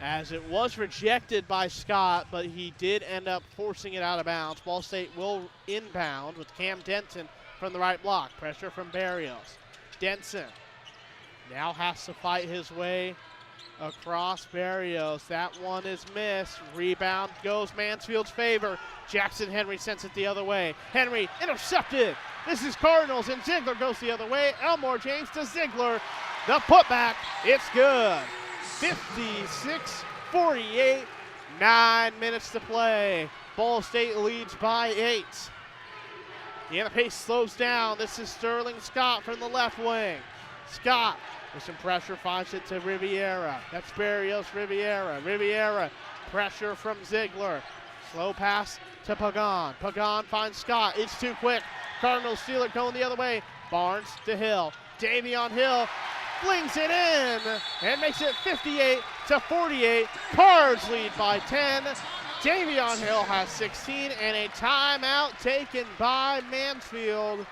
as it was rejected by Scott, but he did end up forcing it out of bounds. Ball State will inbound with Cam Denton from the right block. Pressure from Barrios. Denson now has to fight his way across Barrios. That one is missed. Rebound goes Mansfield's favor. Jackson Henry sends it the other way. Henry intercepted. This is Cardinals, and Ziegler goes the other way. Elmore James to Ziegler. The putback, it's good. 56-48, 9 minutes to play. Ball State leads by 8. The pace slows down. This is Sterling Scott from the left wing. Scott with some pressure finds it to Riviera. That's Barrios, Riviera. Riviera, pressure from Ziegler. Slow pass to Pagan. Pagan finds Scott. It's too quick. Cardinals steal it going the other way. Barnes to Hill. Davion Hill flings it in and makes it 58-48. Cards lead by 10. Davion Hill has 16 and a timeout taken by Mansfield.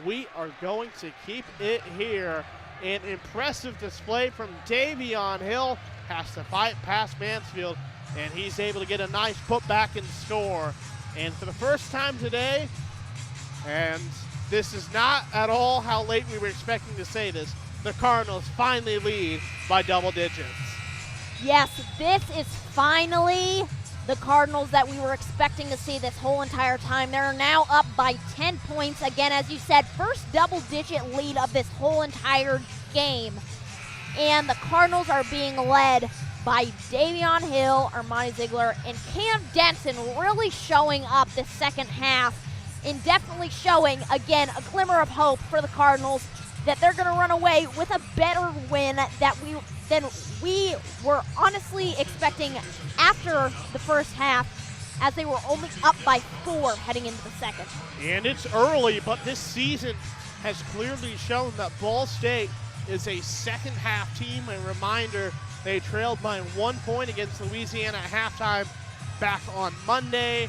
We are going to keep it here. An impressive display from Davion Hill. Has to fight past Mansfield, and he's able to get a nice putback and score. And for the first time today, and this is not at all how late we were expecting to say this, the Cardinals finally lead by double digits. Yes, this is finally the Cardinals that we were expecting to see this whole entire time. They're now up by 10 points. Again, as you said, first double-digit lead of this whole entire game. And the Cardinals are being led by Davion Hill, Armani Ziegler, and Cam Denson really showing up this second half and definitely showing, again, a glimmer of hope for the Cardinals that they're going to run away with a better win than we were honestly expecting after the first half, as they were only up by 4 heading into the second. And it's early, but this season has clearly shown that Ball State is a second half team. A reminder, they trailed by 1 point against Louisiana at halftime back on Monday.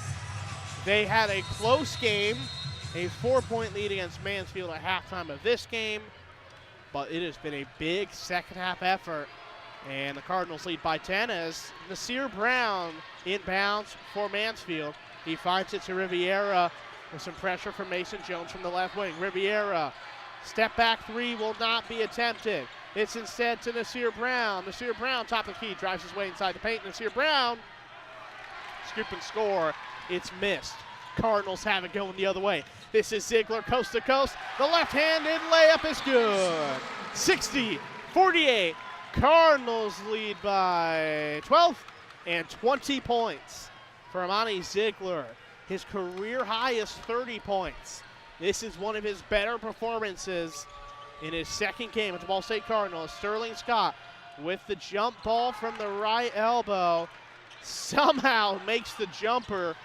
They had a close game, a 4-point lead against Mansfield at halftime of this game, but it has been a big second half effort. And the Cardinals lead by 10 as Nasir Brown inbounds for Mansfield. He finds it to Riviera with some pressure from Mason Jones from the left wing. Riviera, step back 3 will not be attempted. It's instead to Nasir Brown. Nasir Brown, top of the key, drives his way inside the paint. Nasir Brown, scoop and score. It's missed. Cardinals have it going the other way. This is Ziegler, coast to coast. The left-handed layup is good. 60-48. Cardinals lead by 12 and 20 points for Armani Ziegler. His career high is 30 points. This is one of his better performances in his second game with the Ball State Cardinals. Sterling Scott with the jump ball from the right elbow. Somehow makes the jumper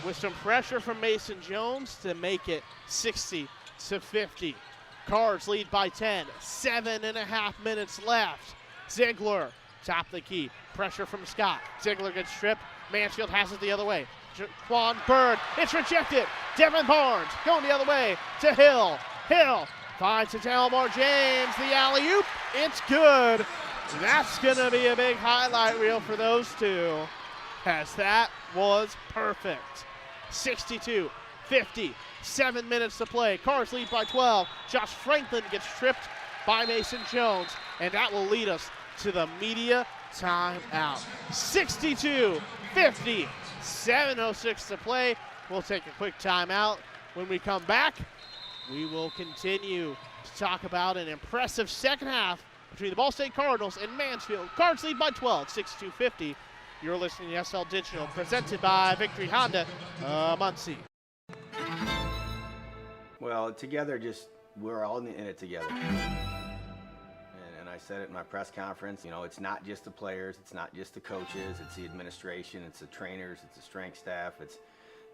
with some pressure from Mason Jones to make it 60-50. Cards lead by 10. 7.5 minutes left. Ziegler, top of the key. Pressure from Scott. Ziegler gets stripped. Mansfield has it the other way. Quan Bird, it's rejected. Devin Barnes going the other way to Hill. Hill finds it to Elmore James. The alley-oop, it's good. That's going to be a big highlight reel for those two, as that was perfect. 62-50, 7 minutes to play. Cars lead by 12. Josh Franklin gets tripped by Mason Jones, and that will lead us to the media timeout. 62-50, 7:06 to play. We'll take a quick timeout. When we come back, we will continue to talk about an impressive second half between the Ball State Cardinals and Mansfield. Cards lead by 12, 62-50. You're listening to SL Digital, presented by Victory Honda, Muncie. Well, together, we're all in it together. And I said it in my press conference, it's not just the players, it's not just the coaches, it's the administration, it's the trainers, it's the strength staff, it's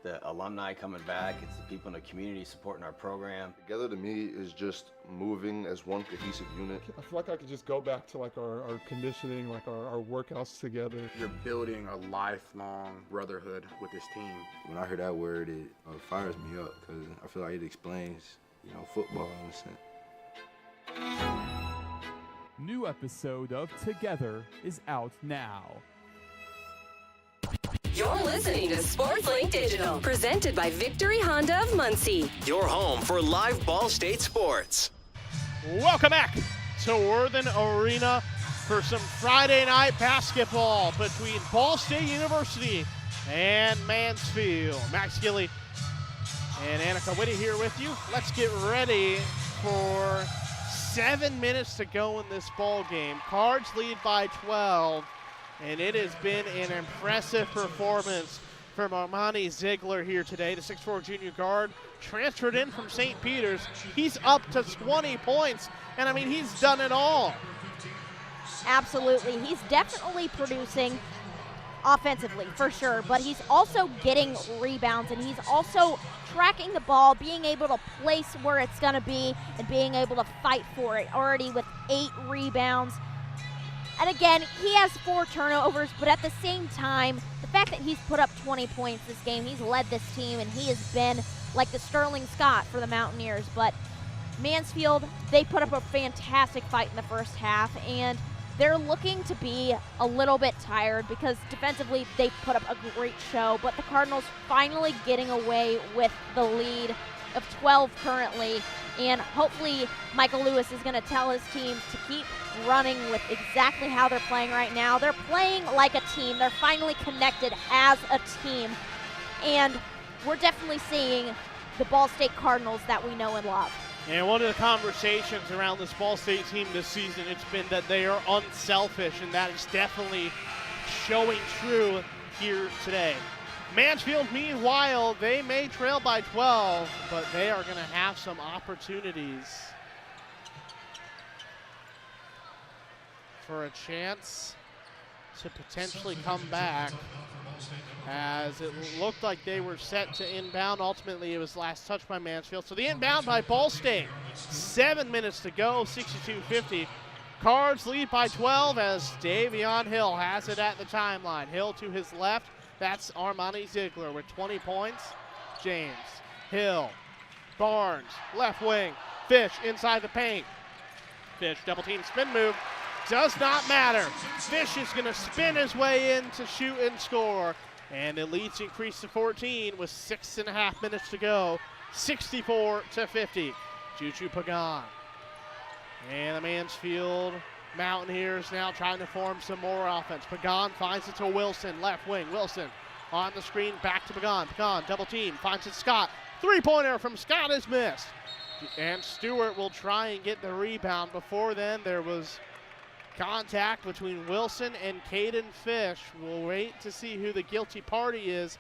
the alumni coming back, it's the people in the community supporting our program. Together to me is just moving as one cohesive unit. I feel like I could just go back to like our conditioning, like our workouts together. You're building a lifelong brotherhood with this team. When I hear that word, it fires me up because I feel like it explains, football in a sense. New episode of Together is out now. You're listening to SportsLink Digital, presented by Victory Honda of Muncie. Your home for live Ball State sports. Welcome back to Worthen Arena for some Friday night basketball between Ball State University and Mansfield. Max Gillie and Annaka Whittey here with you. Let's get ready for 7 minutes to go in this ball game. Cards lead by 12. And it has been an impressive performance from Armani Ziegler here today, the 6'4 junior guard, transferred in from St. Peter's. He's up to 20 points, and I mean, he's done it all. Absolutely. He's definitely producing offensively, for sure, but he's also getting rebounds, and he's also tracking the ball, being able to place where it's going to be, and being able to fight for it, already with 8 rebounds. And again, he has 4 turnovers, but at the same time, the fact that he's put up 20 points this game, he's led this team, and he has been like the Sterling Scott for the Mountaineers. But Mansfield, they put up a fantastic fight in the first half, and they're looking to be a little bit tired because defensively they put up a great show. But the Cardinals finally getting away with the lead of 12 currently, and hopefully Michael Lewis is going to tell his team to keep running with exactly how they're playing right now. They're playing like a team. They're finally connected as a team, and we're definitely seeing the Ball State Cardinals that we know and love. And one of the conversations around this Ball State team this season, it's been that they are unselfish, and that is definitely showing true here today. Mansfield, meanwhile, they may trail by 12, but they are going to have some opportunities for a chance to potentially come back, as it looked like they were set to inbound. Ultimately, it was last touched by Mansfield. So the inbound by Ball State. 7 minutes to go, 62-50. Cards lead by 12 as Davion Hill has it at the timeline. Hill to his left. That's Armani Ziegler with 20 points. James, Hill, Barnes, left wing. Fish inside the paint. Fish double team spin move. Does not matter. Fish is going to spin his way in to shoot and score. And the lead's increased to 14 with 6.5 minutes to go. 64-50. Juju Pagan. And the Mansfield Mountaineers now trying to form some more offense. Pagan finds it to Wilson, left wing. Wilson on the screen, back to Pagan. Pagan double team, finds it Scott. 3-pointer from Scott is missed. And Stewart will try and get the rebound. Before then, there was contact between Wilson and Caden Fish. We'll wait to see who the guilty party is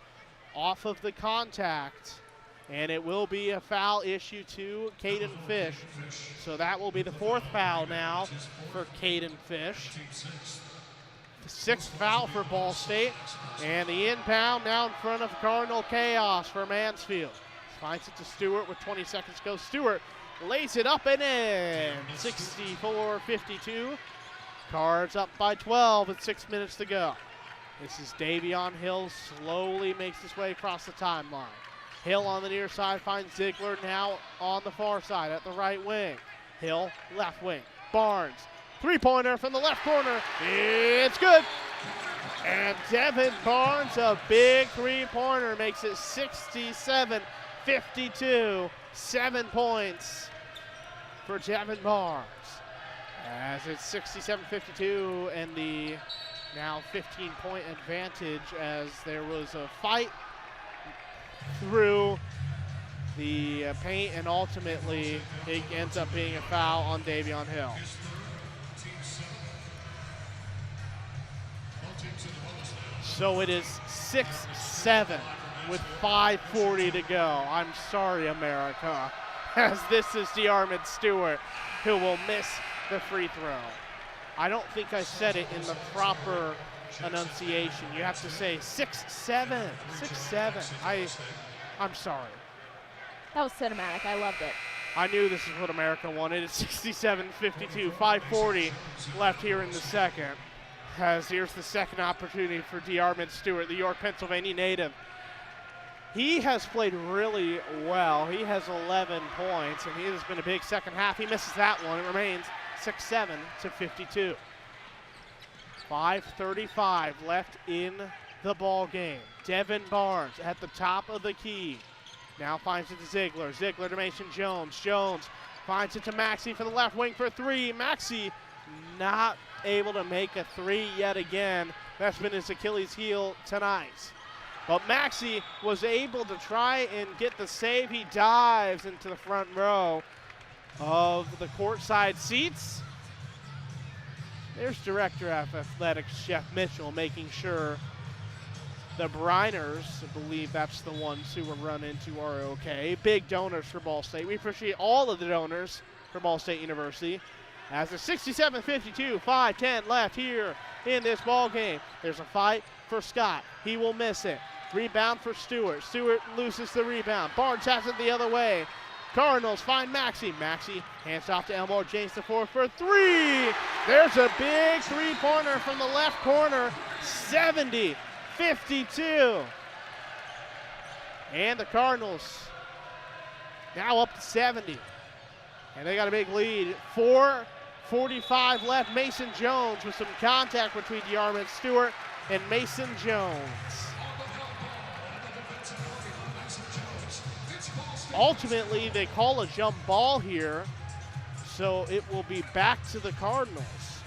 off of the contact. And it will be a foul issue to Caden Fish. So that will be the 4th foul now for Caden Fish. The 6th foul for Ball State. And the inbound now in front of Cardinal Chaos for Mansfield. Finds it to Stewart with 20 seconds to go. Stewart lays it up and in. 64-52. Cards up by 12 with 6 minutes to go. This is Davion Hill, slowly makes his way across the timeline. Hill on the near side finds Ziegler now on the far side at the right wing. Hill, left wing. Barnes, three-pointer from the left corner. It's good. And Devin Barnes, a big three-pointer, makes it 67-52. 7 points for Devin Barnes. As it's 67-52 and the now 15-point advantage as there was a fight through the paint and ultimately it ends up being a foul on Davion Hill. So it is 6-7 with 5:40 to go. I'm sorry, America, as this is DeArmond Stewart who will miss the free throw. I don't think I said it in the proper enunciation. You have to say 6-7, 6-7. I'm sorry. That was cinematic. I loved it. I knew this is what America wanted. It's 67-52, 5:40 left here in the second. As here's the second opportunity for DeArmond Stewart, the York, Pennsylvania native. He has played really well. He has 11 points, and he has been a big second half. He misses that one. It remains 6-7-52. 5:35 left in the ball game. Devin Barnes at the top of the key. Now finds it to Ziegler. Ziegler to Mason Jones. Jones finds it to Maxey for the left wing for three. Maxey not able to make a three yet again. That's been his Achilles heel tonight. But Maxey was able to try and get the save. He dives into the front row of the courtside seats. There's Director of Athletics, Chef Mitchell, making sure the Briners, I believe that's the ones who were run into, are okay. Big donors for Ball State. We appreciate all of the donors for Ball State University. As it's 67-52, 5:10 left here in this ball game. There's a fight for Scott. He will miss it. Rebound for Stewart. Stewart loses the rebound. Barnes has it the other way. Cardinals find Maxey. Maxey hands off to Elmore James the fourth for three. There's a big three-pointer from the left corner. 70-52. And the Cardinals now up to 70. And they got a big lead. 4:45 left. Mason Jones with some contact between DeArmond Stewart and Mason Jones. Ultimately, they call a jump ball here, so it will be back to the Cardinals.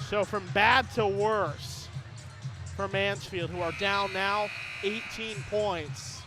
So from bad to worse for Mansfield, who are down now 18 points.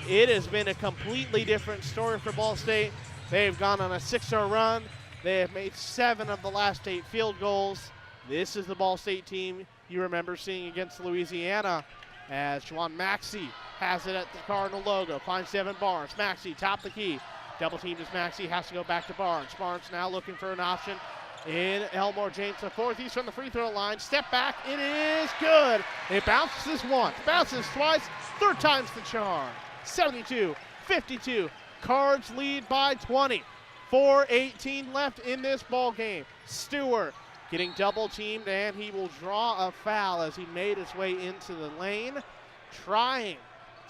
It has been a completely different story for Ball State. They've gone on a 6-0 run. They have made 7 of the last 8 field goals. This is the Ball State team you remember seeing against Louisiana, as Juwan Maxey has it at the Cardinal logo. Finds Devin Barnes. Maxey, top the key. Double teamed as Maxey has to go back to Barnes. Barnes now looking for an option in Elmore James the fourth. He's from the free throw line. Step back. It is good. It bounces once, bounces twice, third time's the charm. 72-52. Cards lead by 20. 4:18 left in this ball game. Stewart getting double teamed, and he will draw a foul as he made his way into the lane, trying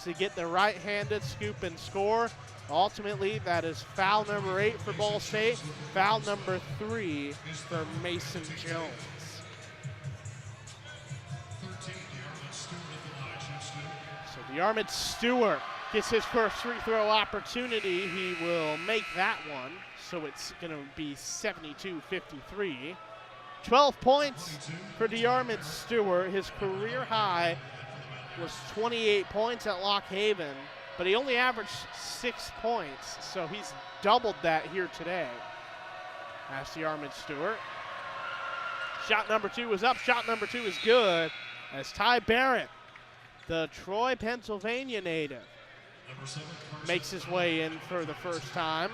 to get the right-handed scoop and score. Ultimately, that is foul number 8 for Ball State, foul number 3 for Mason Jones. So DeArmond Stewart gets his first free throw opportunity. He will make that one, so it's going to be 72-53. 12 points for DeArmond Stewart. His career high was 28 points at Lock Haven, but he only averaged 6 points, so he's doubled that here today. That's DeArmond Stewart. Shot number 2 is up. Shot number 2 is good, as Ty Barrett, the Troy, Pennsylvania native, makes his way in for the first time.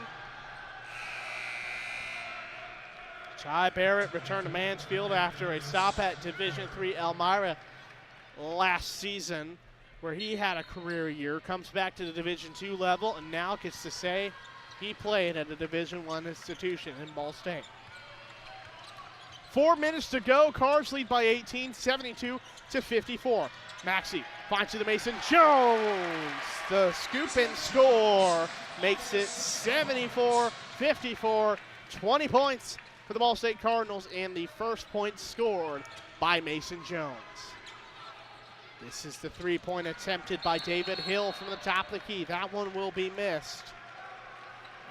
Ty Barrett returned to Mansfield after a stop at Division III Elmira last season. where he had a career year, comes back to the Division II level, and now gets to say he played at a Division I institution in Ball State. 4 minutes to go. Cards lead by 18, 72-54. Maxey finds to the Mason Jones. The scoop and score makes it 74-54. 20 points for the Ball State Cardinals, and the first point scored by Mason Jones. This is the three-point attempted by David Hill from the top of the key. That one will be missed,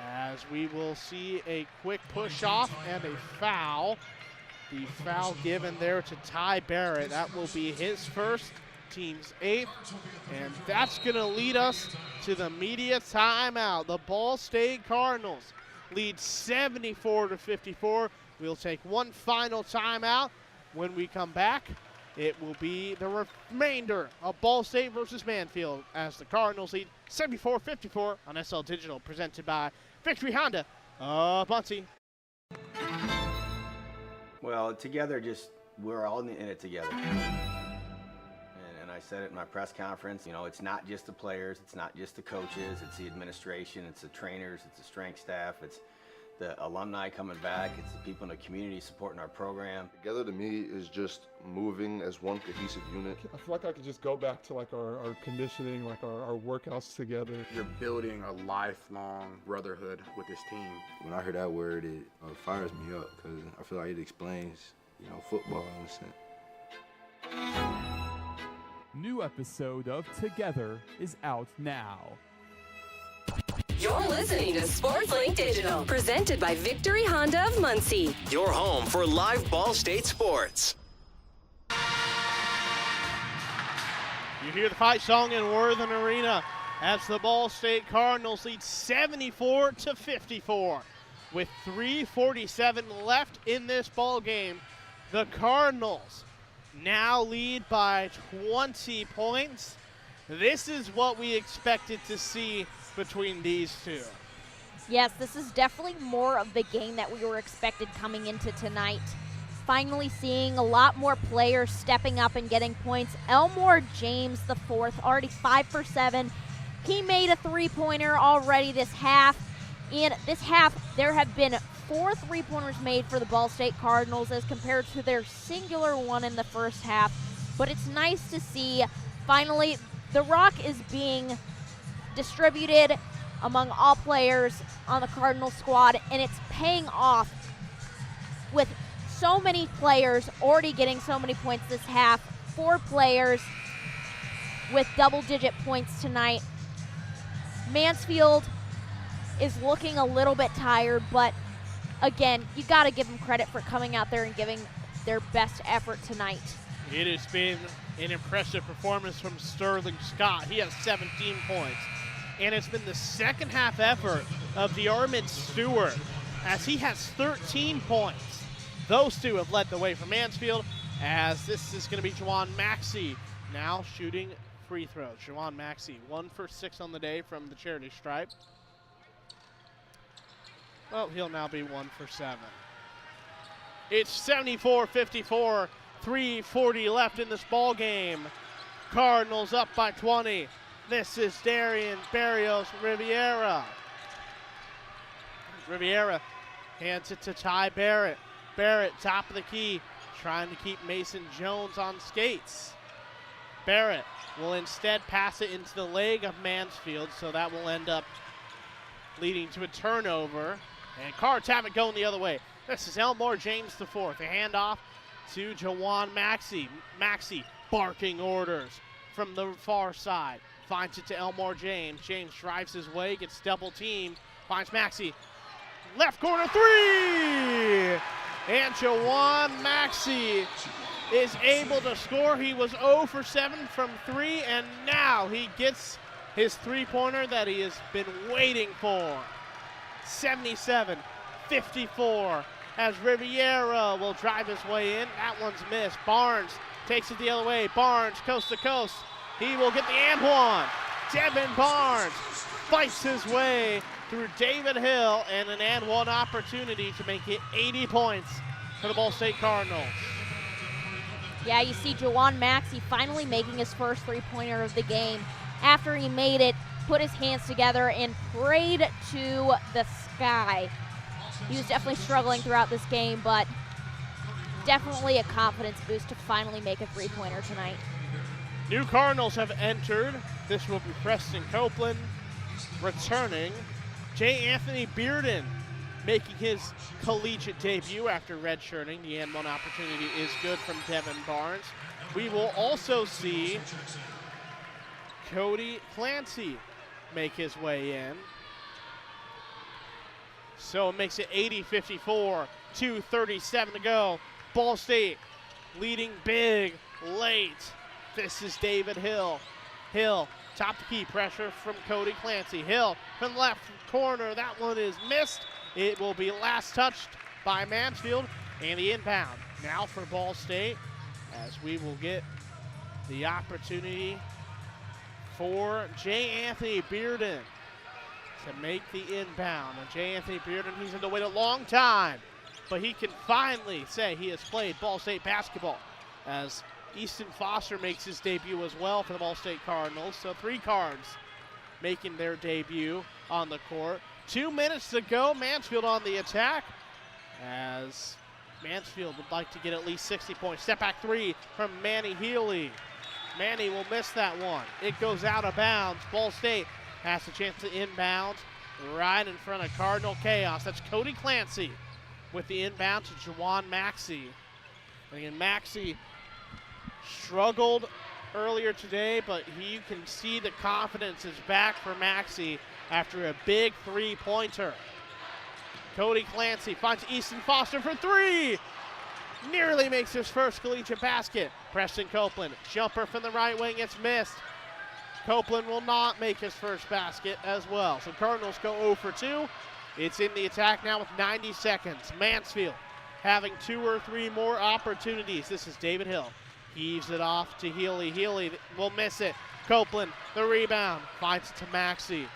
as we will see a quick push off and a foul. The foul given there to Ty Barrett. That will be his first, team's 8th, and that's going to lead us to the media timeout. The Ball State Cardinals lead 74-54. We'll take one final timeout. When we come back, it will be the remainder of Ball State versus Mansfield, as the Cardinals lead 74-54 on SL Digital, presented by Victory Honda of Muncie. Well, together, we're all in it together. And I said it in my press conference, it's not just the players, it's not just the coaches, it's the administration, it's the trainers, it's the strength staff, it's the alumni coming back, it's the people in the community supporting our program. Together to me is just moving as one cohesive unit. I feel like I could just go back to like our conditioning, like our workouts together. You're building a lifelong brotherhood with this team. When I hear that word, it fires me up, because I feel like it explains, football in a sense. New episode of Together is out now. You're listening to SportsLink Digital, presented by Victory Honda of Muncie. Your home for live Ball State sports. You hear the fight song in Worthen Arena as the Ball State Cardinals lead 74-54. With 3:47 left in this ball game, the Cardinals now lead by 20 points. This is what we expected to see between these two. Yes, this is definitely more of the game that we were expected coming into tonight. Finally seeing a lot more players stepping up and getting points. Elmore James, the fourth, already 5 for 7. He made a three-pointer already this half. In this half, there have been 4 three-pointers made for the Ball State Cardinals as compared to their singular one in the first half. But it's nice to see, finally, the rock is being distributed among all players on the Cardinal squad, and it's paying off with so many players already getting so many points this half. 4 players with double-digit points tonight. Mansfield is looking a little bit tired, but again, you got to give them credit for coming out there and giving their best effort tonight. It has been an impressive performance from Sterling Scott. He has 17 points. And it's been the second half effort of De'Armond Stewart, as he has 13 points. Those two have led the way for Mansfield, as this is going to be Juwan Maxey now shooting free throws. Juwan Maxey, 1 for 6 on the day from the charity stripe. Well, he'll now be 1 for 7. It's 74-54, 3:40 left in this ball game. Cardinals up by 20. This is Darian Barrios Riviera. Riviera hands it to Ty Barrett. Barrett, top of the key, trying to keep Mason Jones on skates. Barrett will instead pass it into the leg of Mansfield, so that will end up leading to a turnover. And Cards have it going the other way. This is Elmore James the fourth. A handoff to Juwan Maxey. Maxey barking orders from the far side. Finds it to Elmore James. James drives his way, gets double teamed, finds Maxey. Left corner 3! And Juwan Maxey is able to score. He was 0 for 7 from 3, and now he gets his three-pointer that he has been waiting for. 77-54 as Riviera will drive his way in. That one's missed. Barnes takes it the other way. Barnes coast to coast. He will get the and one. Devin Barnes fights his way through David Hill, and an and one opportunity to make it 80 points for the Ball State Cardinals. Yeah, you see Juwan Maxey finally making his first three-pointer of the game. After he made it, put his hands together and prayed to the sky. He was definitely struggling throughout this game, but definitely a confidence boost to finally make a three-pointer tonight. New Cardinals have entered. This will be Preston Copeland returning. J. Anthony Bearden making his collegiate debut after redshirting. The and one opportunity is good from Devin Barnes. We will also see Cody Clancy make his way in. So it makes it 80-54, 2:37 to go. Ball State leading big late. This is David Hill. Hill, top to key, pressure from Cody Clancy. Hill from the left corner, that one is missed. It will be last touched by Mansfield, and the inbound now for Ball State, as we will get the opportunity for J. Anthony Bearden to make the inbound. And J. Anthony Bearden, he's had to wait a long time, but he can finally say he has played Ball State basketball, as Easton Foster makes his debut as well for the Ball State Cardinals. So 3 Cards making their debut on the court. 2 minutes to go, Mansfield on the attack, as Mansfield would like to get at least 60 points. Step back 3 from Manny Healy. Manny will miss that one. It goes out of bounds. Ball State has a chance to inbound right in front of Cardinal Chaos. That's Cody Clancy with the inbound to Juwan Maxey. And again, Maxey struggled earlier today, but you can see the confidence is back for Maxey after a big three-pointer. Cody Clancy finds Easton Foster for 3. Nearly makes his first collegiate basket. Preston Copeland, jumper from the right wing, it's missed. Copeland will not make his first basket as well. So Cardinals go 0 for 2. It's in the attack now with 90 seconds. Mansfield having 2 or 3 more opportunities. This is David Hill. Heaves it off to Healy. Healy will miss it. Copeland, the rebound, finds it to Maxey.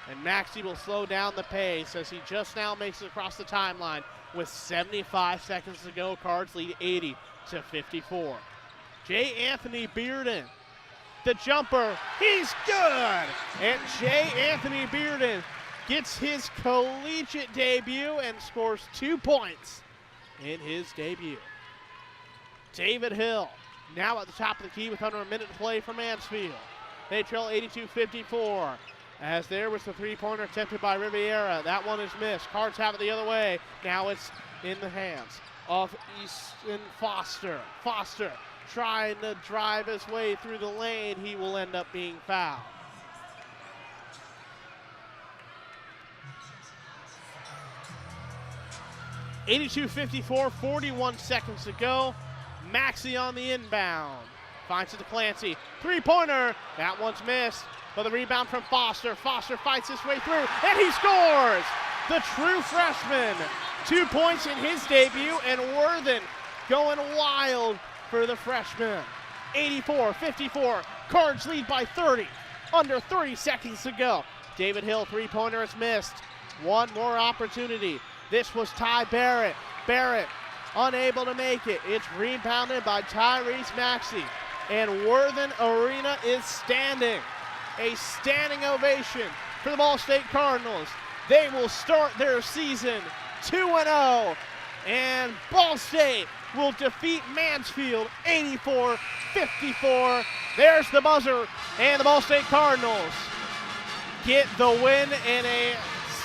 And Maxey will slow down the pace as he just now makes it across the timeline with 75 seconds to go. Cards lead 80-54. J. Anthony Bearden, the jumper, he's good! And J. Anthony Bearden gets his collegiate debut and scores 2 points in his debut. David Hill now at the top of the key with under a minute to play for Mansfield. They trail 82-54. As there was the three-pointer attempted by Riviera. That one is missed. Cards have it the other way. Now it's in the hands of Easton Foster. Foster trying to drive his way through the lane. He will end up being fouled. (82-54), 41 seconds to go. Maxey on the inbound. Finds it to Clancy. Three-pointer. That one's missed. But the rebound from Foster. Foster fights his way through, and he scores! The true freshman. 2 points in his debut, and Worthen going wild for the freshman. 84-54. Cards lead by 30. Under 30 seconds to go. David Hill, three-pointer is missed. One more opportunity. This was Ty Barrett. Barrett unable to make it. It's rebounded by Tyrese Maxey. And Worthen Arena is standing. A standing ovation for the Ball State Cardinals. They will start their season 2-0, and Ball State will defeat Mansfield 84-54. There's the buzzer, and the Ball State Cardinals get the win in a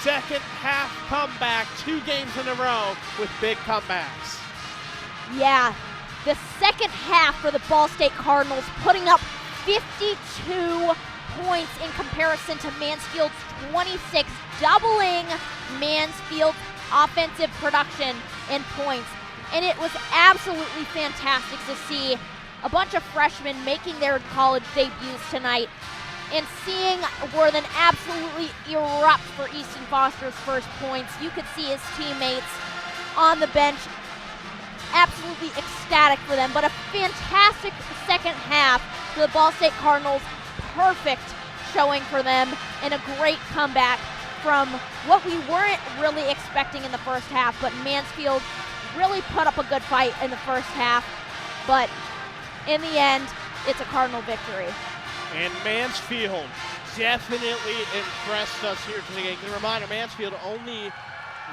second half comeback, 2 games in a row with big comebacks. Yeah, the second half for the Ball State Cardinals, putting up 52 points in comparison to Mansfield's 26, doubling Mansfield's offensive production and points. And it was absolutely fantastic to see a bunch of freshmen making their college debuts tonight and seeing Worthen absolutely erupt for Easton Foster's first points. You could see his teammates on the bench absolutely ecstatic for them, but a fantastic second half for the Ball State Cardinals. Perfect showing for them and a great comeback from what we weren't really expecting in the first half, but Mansfield really put up a good fight in the first half, but in the end, it's a Cardinal victory. And Mansfield definitely impressed us here today. A reminder, Mansfield only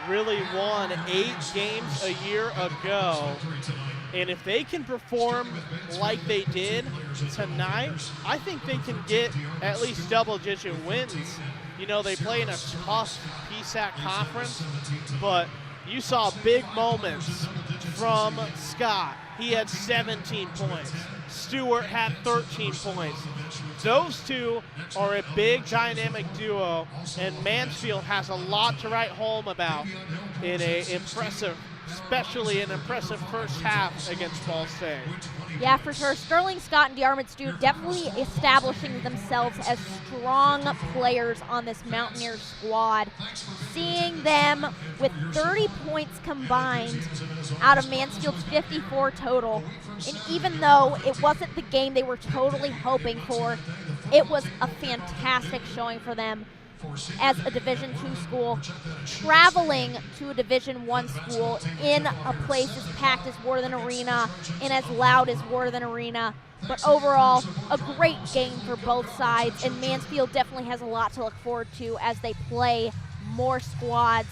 really won 8 games a year ago. And if they can perform like they did tonight, I think they can get at least double-digit wins. You know, they play in a tough PSAC conference, but you saw big moments from Scott. He had 17 points. Stewart had 13 points. Those two are a big dynamic duo, and Mansfield has a lot to write home about in a impressive, especially an impressive first half against Ball State. Yeah, for sure. Sterling Scott and DeArmond Stew definitely establishing themselves as strong players on this Mountaineer squad. Seeing them with 30 points combined out of Mansfield's 54 total. And even though it wasn't the game they were totally hoping for, it was a fantastic showing for them as a Division II school, traveling to a Division I school in a place as packed as Worthen Arena and as loud as Worthen Arena. But overall, a great game for both sides, and Mansfield definitely has a lot to look forward to as they play more squads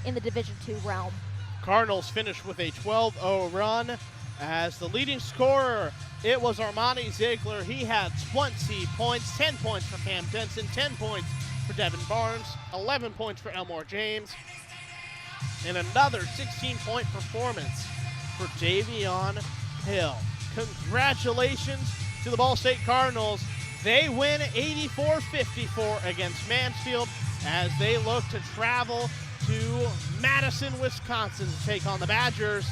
in the Division II realm. Cardinals finished with a 12-0 run. As the leading scorer, it was Armani Ziegler. He had 20 points, 10 points for Cam Denson, 10 points for Devin Barnes, 11 points for Elmore James, and another 16-point performance for Davion Hill. Congratulations to the Ball State Cardinals. They win 84-54 against Mansfield as they look to travel to Madison, Wisconsin to take on the Badgers.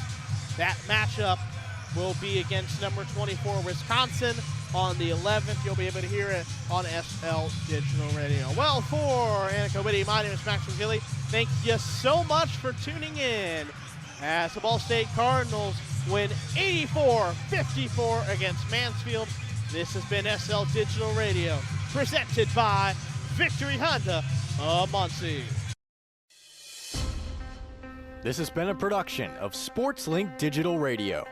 That matchup will be against number 24 Wisconsin on the 11th. You'll be able to hear it on SL Digital Radio. Well, for Annaka, Whittey, my name is Maxwell Gillie. Thank you so much for tuning in as the Ball State Cardinals win 84-54 against Mansfield. This has been SL Digital Radio, presented by Victory Honda of Muncie. This has been a production of SportsLink Digital Radio.